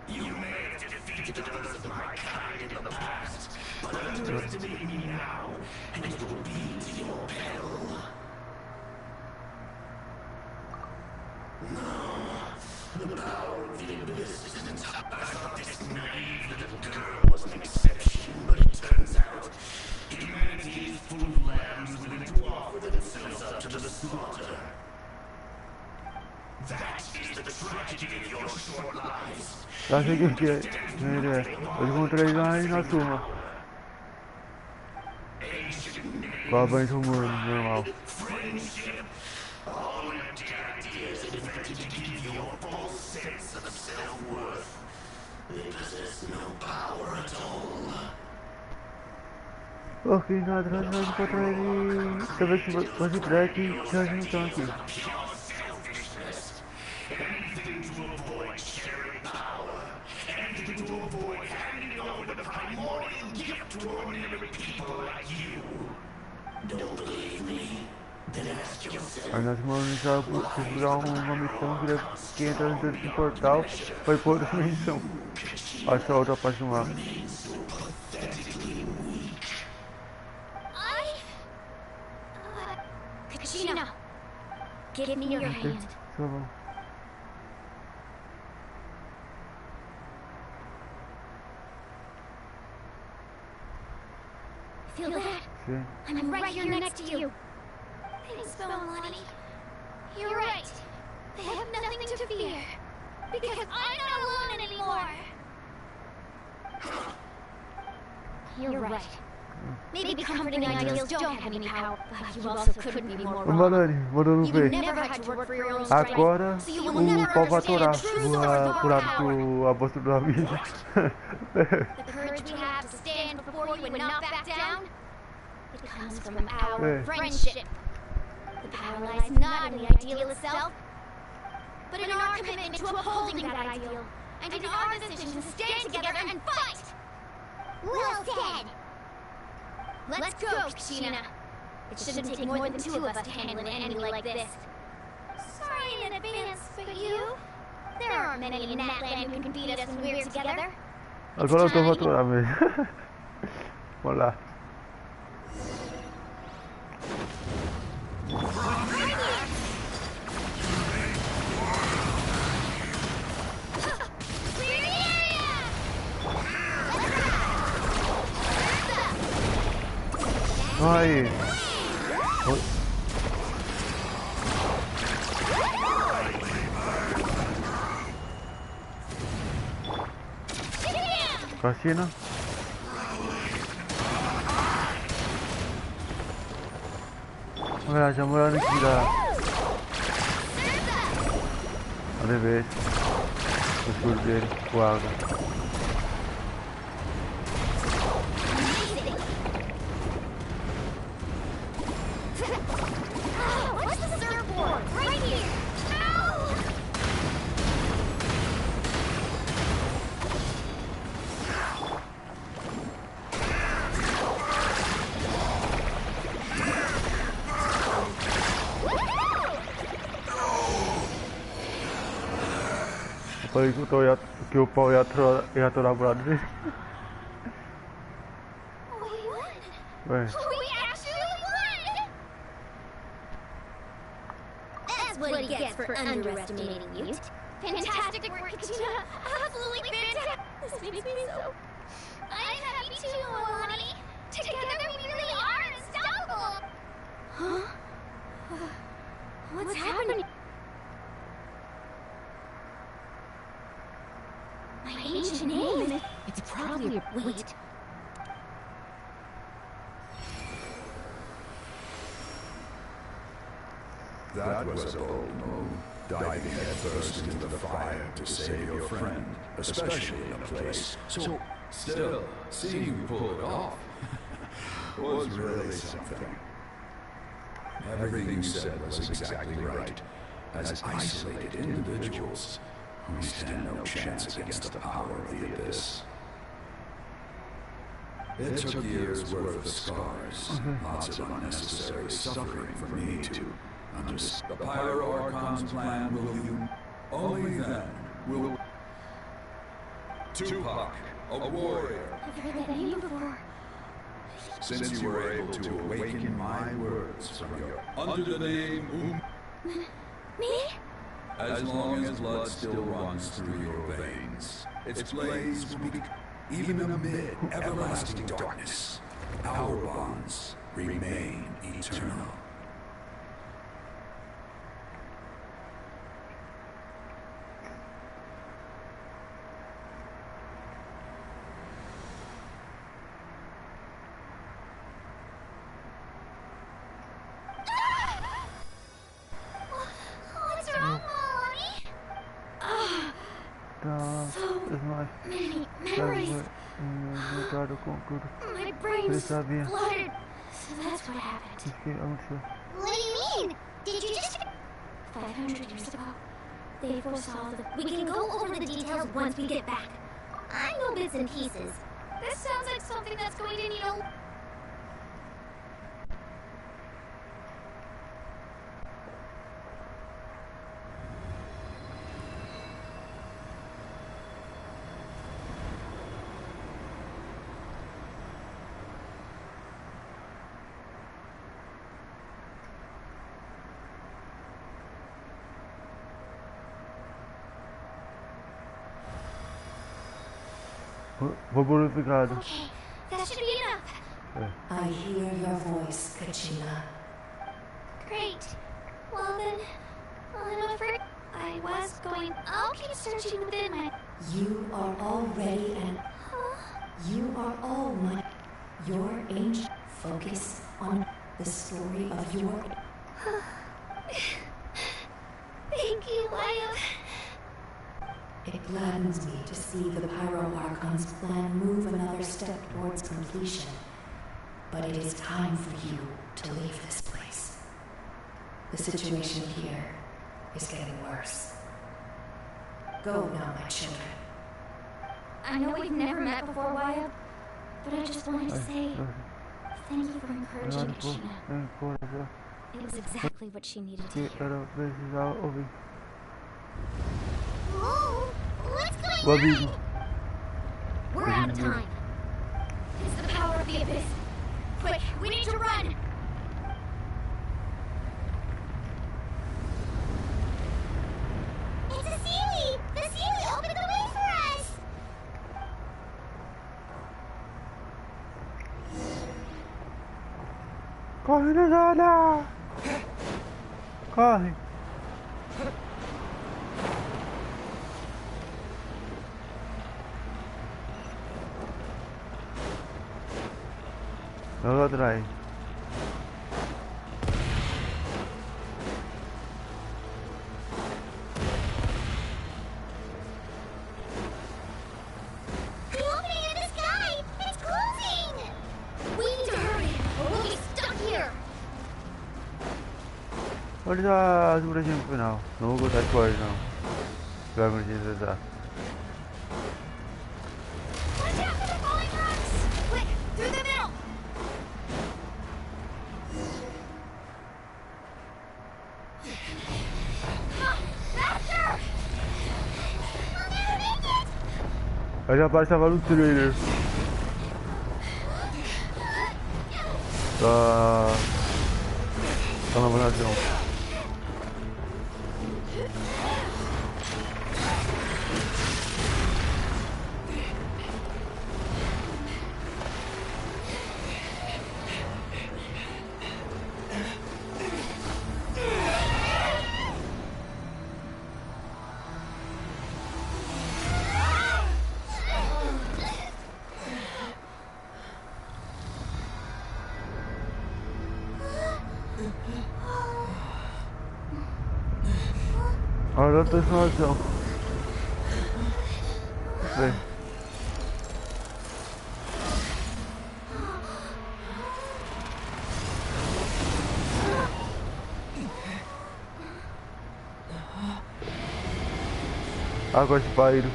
You may have defeated others of my kind in the past, but underestimate me now, and it will be to your peril. No, the power of the abyss isn't. I thought this naive little girl was an exception, but it turns out humanity is full of lambs willing to offer themselves up to the slaughter. That is the tragedy of your short lives. Já sei o que é. Eu encontrei lá na suma. Com a banho humano, normal. All empty ideas invented to give you a false sense of self-worth. They possess no power at all. Ok, nada, nós vamos encontrar ele. Talvez se você break, já então aqui. Anything to avoid sharing power. Anything to avoid handing over the primordial gift to ordinary people like you. Don't believe me? Then ask yourself. Aí nós vamos já procurar uma missão que entra dentro do portal. Foi por outra missão. Acho a outra parte do mapa. Kachina, give me your hand. Tá bom. Feel that? Sim. I'm right here next to you. Thanks, Melanie. You're right. They have nothing to fear. Because I'm not alone anymore. You're right. Maybe comforting ideals don't have any power, but you also couldn't be more wrong. You've never had to work for your own strength, Agora so you will never o pau vai atorar. understand the true source of our Curado power. com a bolsa do aviso. The courage we have to stand before you and not back down, it comes from our friendship. The power lies not in the ideal itself, but in our commitment to upholding that ideal, and in our decision to stand together and fight! Well said! Let's go, Kachina. It shouldn't take more than two of us to handle an enemy like this. Sorry in advance, but you... There aren't many in Natland who can beat us when we're together. Agora eu tô aturar mesmo. Vamos lá. Aí. Kachina. Olha, já morando aqui da... Olha ver o escudo dele com água. Falei que o pau ia atorar pro lado dele. We actually won! That's what he gets for underestimating you. Fantastic work, Kachina. Absolutely fantastic. This makes me so... I'm happy too, Milani. Together we really are unstoppable. Huh? What's happening? My ancient name? It's probably a... Wait. That was a bold move, diving headfirst into the fire to save your friend, especially in a place so... Still, seeing you pull it off was really something. Everything you said was exactly right. As isolated individuals, we stand no chance against the power of the Abyss. It took years' worth of scars, lots of unnecessary suffering for me to understand. The Pyro Archon's plan will you... Only then will... Tupac, a warrior. I've heard that name before. Since you were able to awaken my words from your... Under the name Me? As long as blood still runs through your veins, its blaze will be... Even amid everlasting darkness, our bonds remain eternal. What's wrong, Mommy? So many memories. My brain's flooded. So that's what happened. What do you mean? Did you just... 500 years ago, they foresaw that we can go over the details once we get back. I know bits and pieces. This sounds like something that's going to need a... Vou purificado. Okay, that should be enough. I hear your voice, Kachina. Great. Well then, I'm afraid I was going... I'll keep searching within my... You are already an... You are all my... Your ancient focus on the story of your... Thank you, Laya. It gladdens me to see the Pyro Archon's plan move another step towards completion. But it is time for you to leave this place. The situation here is getting worse. Go now, my children. I know we've never met before, Wyatt, but I just wanted to say thank you for encouraging Kachina. It was exactly what she needed to hear. Whoa! What's going on? We're out of time. It's the power of the Abyss. Quick, we need to run! It's a Sealy! The Sealy opened the way for us! Corre, Nazada! Corre! Logo atrás. The opening in the sky! It's closing! We need to hurry, or we'll be stuck here! Olha já a seguradinha pro final. Não vou botar spoiler não. Vai acontecer já. Watch out for the falling rocks! Quick, through the middle! Faster! We'll never make it! Eu já apareceu no trailer. Da nova nação. Agora eu tô sem razão. Bem. Água de bairro.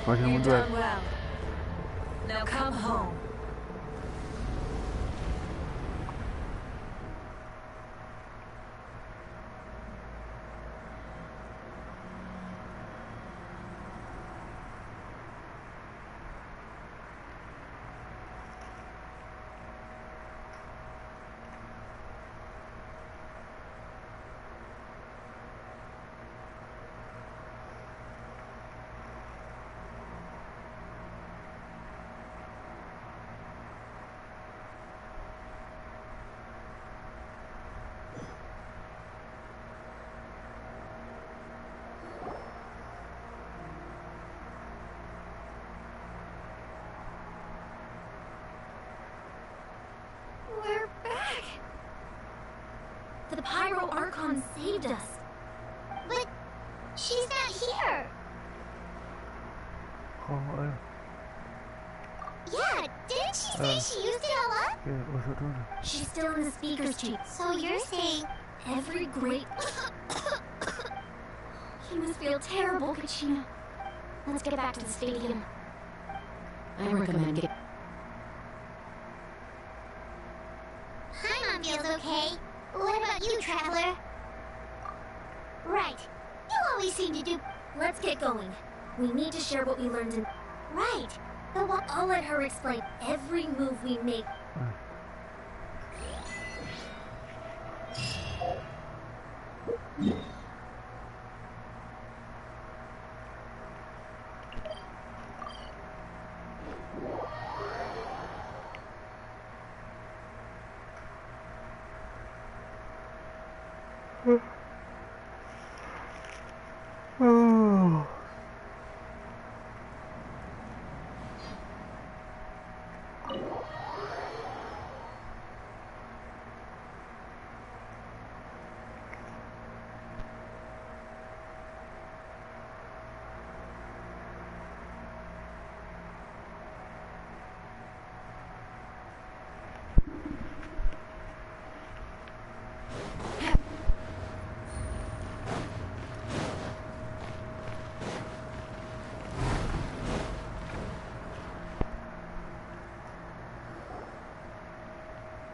Mas não mundo é. Now come home. We're back! The Pyro Archon saved us. But she's not here. Oh, Yeah, didn't she say she used it all up? yeah, what's it doing? She's still in the speaker's chief. So you're saying Every great... You must feel terrible, Kachina. Let's get back to the stadium. I recommend it. Paimon feels okay. What about you, Traveler? Right. You always seem to do... Let's get going. We need to share what we learned in... Right. The what? I'll let her explain every move we make. Oh.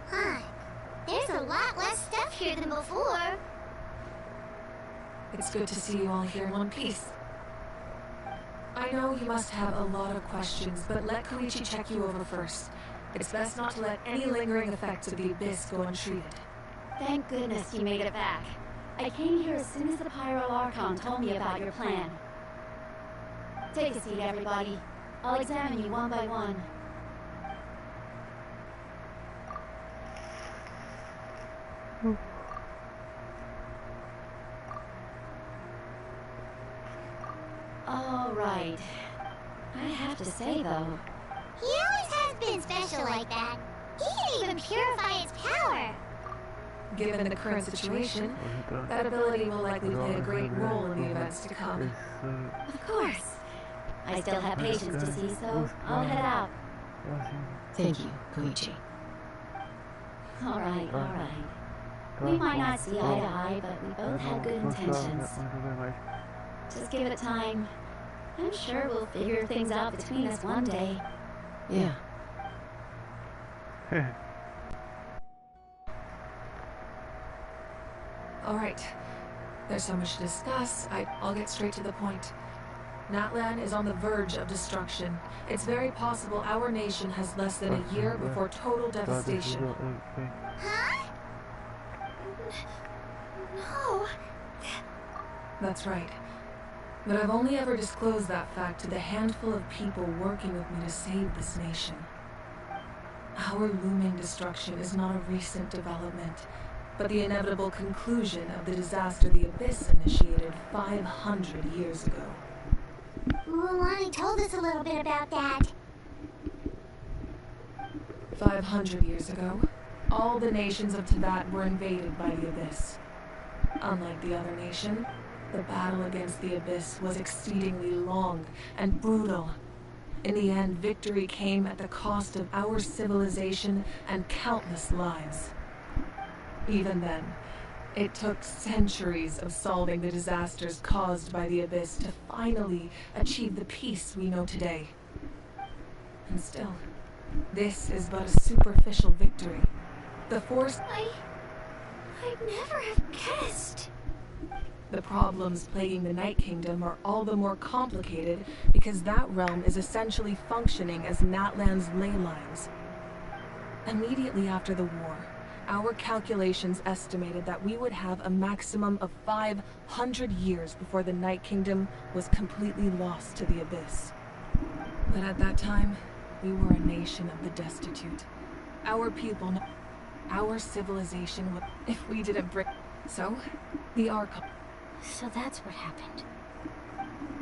Huh. There's a lot less stuff here than before. It's good to see you all here in one piece. I know you must have a lot of questions, but let Koichi check you over first. It's best not to let any lingering effects of the Abyss go untreated. Thank goodness you made it back. I came here as soon as the Pyro Archon told me about your plan. Take a seat, everybody. I'll examine you one by one. All right. I have to say, though... He always has been special like that. He can even purify his power. Given the current situation, that ability will likely play a great role in the events to come. Of course. I still have patience to see, so I'll head out. Thank you, Koichi. All right, all right. We might not see eye to eye, but we both have good intentions. Just give it time. I'm sure we'll figure things out between us one day. Yeah. Alright. There's so much to discuss. I'll get straight to the point. Natlan is on the verge of destruction. It's very possible our nation has less than a year before total devastation. Huh? No. That's right. But I've only ever disclosed that fact to the handful of people working with me to save this nation. Our looming destruction is not a recent development, but the inevitable conclusion of the disaster the Abyss initiated 500 years ago. Mulan told us a little bit about that. 500 years ago, all the nations of Tibet were invaded by the Abyss. Unlike the other nation, the battle against the Abyss was exceedingly long and brutal. In the end, victory came at the cost of our civilization and countless lives. Even then, it took centuries of solving the disasters caused by the Abyss to finally achieve the peace we know today. And still, this is but a superficial victory. The force... I'd never have guessed. The problems plaguing the Night Kingdom are all the more complicated because that realm is essentially functioning as Natlan's ley lines. Immediately after the war, our calculations estimated that we would have a maximum of 500 years before the Night Kingdom was completely lost to the Abyss. But at that time, we were a nation of the destitute. Our people, our civilization would, if we didn't break. So, the Archon. So that's what happened.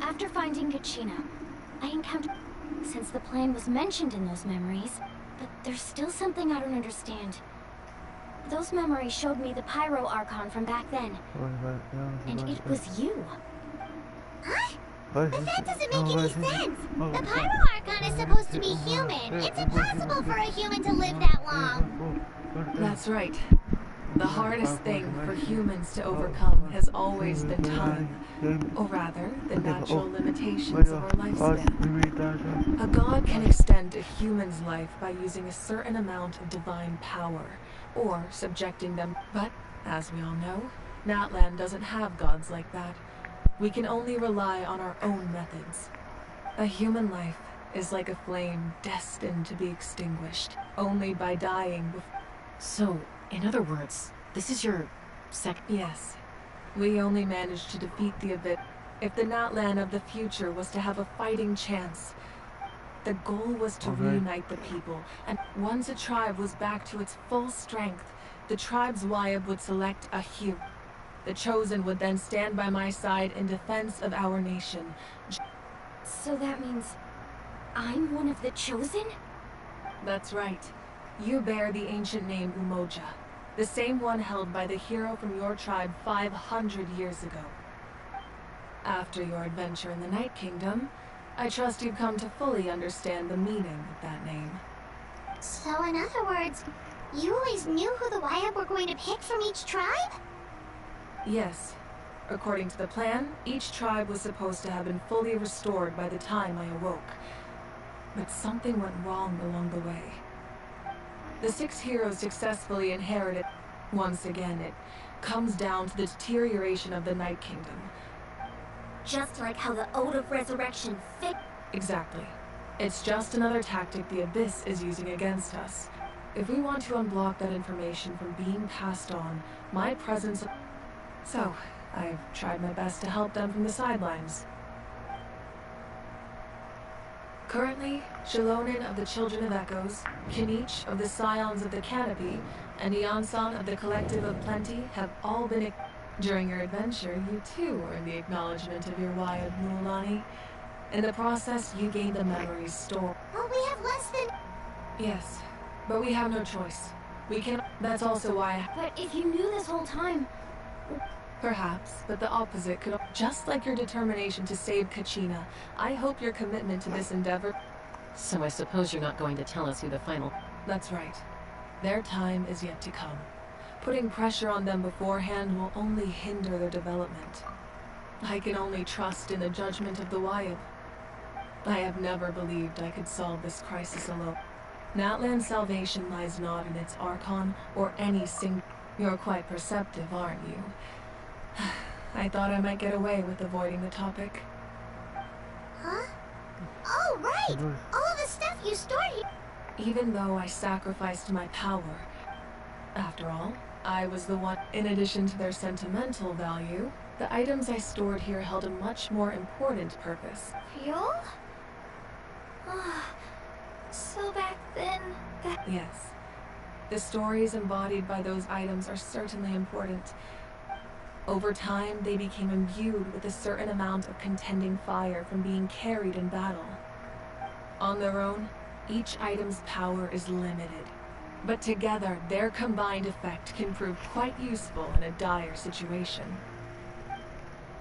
After finding Kachina, I encountered... Since the plan was mentioned in those memories, but there's still something I don't understand. Those memories showed me the Pyro Archon from back then. And it was you. Huh? But that doesn't make any sense. The Pyro Archon is supposed to be human. It's impossible for a human to live that long. That's right. The hardest thing for humans to overcome has always been time, or rather, the natural limitations of our lifespan. A god can extend a human's life by using a certain amount of divine power, or subjecting them. But, as we all know, Natlan doesn't have gods like that. We can only rely on our own methods. A human life is like a flame destined to be extinguished, only by dying before. So, in other words, this is your Yes. We only managed to defeat the Abyss. If the Natlan of the future was to have a fighting chance, the goal was to reunite the people, and once a tribe was back to its full strength, the tribe's Wayab would select a hero. The Chosen would then stand by my side in defense of our nation. So that means I'm one of the Chosen? That's right. You bear the ancient name Umoja, the same one held by the hero from your tribe 500 years ago. After your adventure in the Night Kingdom, I trust you've come to fully understand the meaning of that name. So in other words, you always knew who the Wayab were going to pick from each tribe? Yes. According to the plan, each tribe was supposed to have been fully restored by the time I awoke. But something went wrong along the way. The 6 heroes successfully inherited. Once again, it comes down to the deterioration of the Night Kingdom. Just like how the Ode of Resurrection fit. Exactly. It's just another tactic the Abyss is using against us. If we want to unblock that information from being passed on, my presence... So, I've tried my best to help them from the sidelines. Currently, Shalonin of the Children of Echoes, Kinich of the Scions of the Canopy, and Yansan of the Collective of Plenty have all been... During your adventure, you too earned the acknowledgement of your Wayab Mulani. In the process, you gained the memories stored. Well, we have less than... Yes, but we have no choice. We can... That's also why... But if you knew this whole time... Perhaps, but the opposite could... Just like your determination to save Kachina, I hope your commitment to this endeavor... So I suppose you're not going to tell us who the final... That's right. Their time is yet to come. Putting pressure on them beforehand will only hinder their development. I can only trust in the judgment of the Wayab. I have never believed I could solve this crisis alone. Natlan's salvation lies not in its Archon or any single... You're quite perceptive, aren't you? I thought I might get away with avoiding the topic. Huh? Oh, right! All of the stuff you stored here... Even though I sacrificed my power, after all, I was the one... In addition to their sentimental value, the items I stored here held a much more important purpose. Fuel? So back then... Yes. The stories embodied by those items are certainly important. Over time, they became imbued with a certain amount of contending fire from being carried in battle. On their own, each item's power is limited. But together, their combined effect can prove quite useful in a dire situation.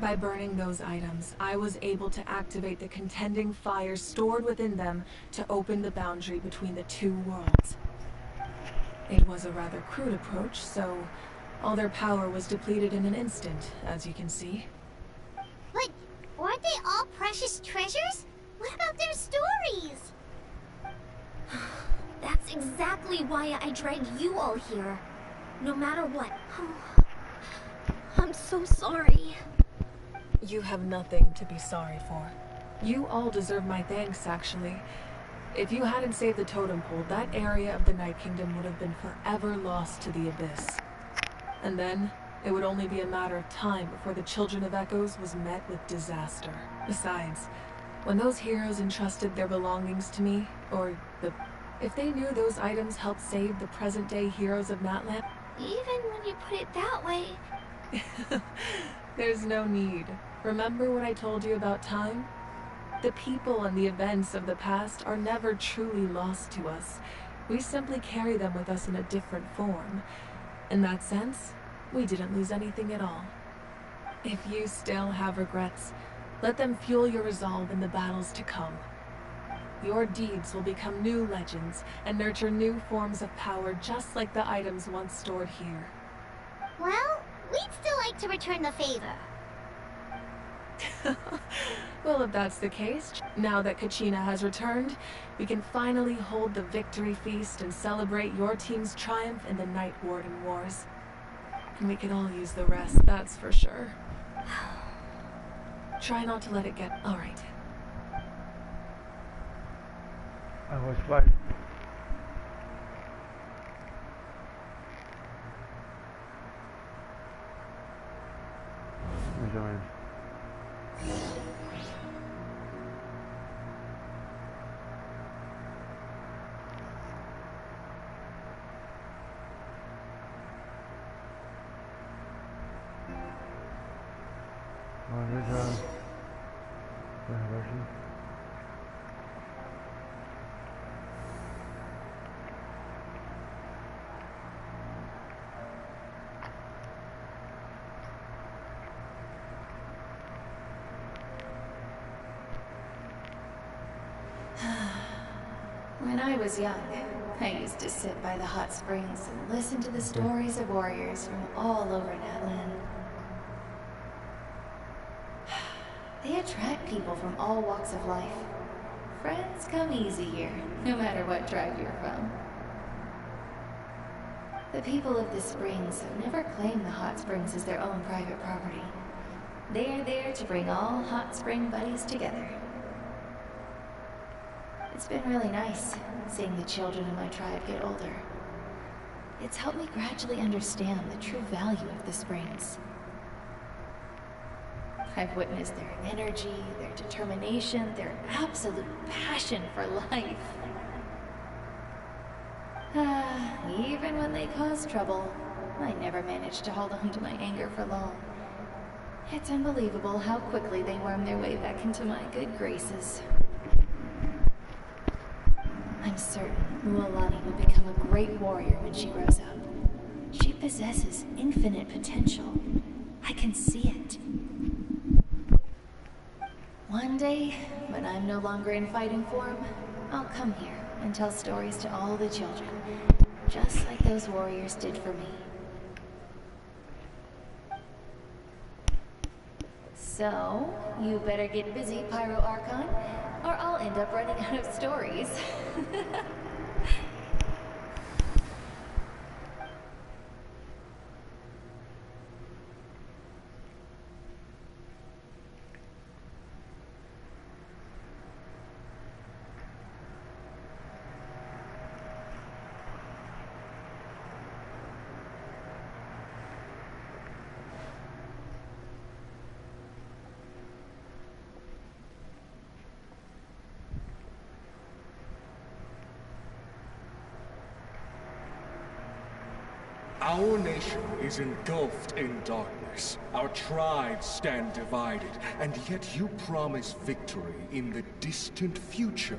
By burning those items, I was able to activate the contending fire stored within them to open the boundary between the two worlds. It was a rather crude approach, so all their power was depleted in an instant, as you can see. But weren't they all precious treasures? What about their stories? That's exactly why I dragged you all here. No matter what. I'm so sorry. You have nothing to be sorry for. You all deserve my thanks, actually. If you hadn't saved the totem pole, that area of the Night Kingdom would have been forever lost to the abyss. And then, it would only be a matter of time before the Children of Echoes was met with disaster. Besides, when those heroes entrusted their belongings to me, if they knew those items helped save the present-day heroes of Natlan... Even when you put it that way... There's no need. Remember what I told you about time? The people and the events of the past are never truly lost to us. We simply carry them with us in a different form. In that sense, we didn't lose anything at all. If you still have regrets, let them fuel your resolve in the battles to come. Your deeds will become new legends and nurture new forms of power just like the items once stored here. Well, we'd still like to return the favor. Well, if that's the case, now that Kachina has returned, we can finally hold the victory feast and celebrate your team's triumph in the Night Warden Wars. And we can all use the rest, that's for sure. Try not to let it get... Alright. I was right. Enjoying. When I was young, I used to sit by the hot springs and listen to the stories of warriors from all over Natlan. They attract people from all walks of life. Friends come easy here, no matter what tribe you're from. The people of the springs have never claimed the hot springs as their own private property. They are there to bring all hot spring buddies together. It's been really nice, seeing the children of my tribe get older. It's helped me gradually understand the true value of the springs. I've witnessed their energy, their determination, their absolute passion for life. Even when they cause trouble, I never managed to hold on to my anger for long. It's unbelievable how quickly they worm their way back into my good graces. I'm certain Mualani will become a great warrior when she grows up. She possesses infinite potential. I can see it. One day, when I'm no longer in fighting form, I'll come here and tell stories to all the children, just like those warriors did for me. So, you better get busy, Pyro Archon, or I'll end up running out of stories. Our nation is engulfed in darkness. Our tribes stand divided, and yet you promise victory in the distant future.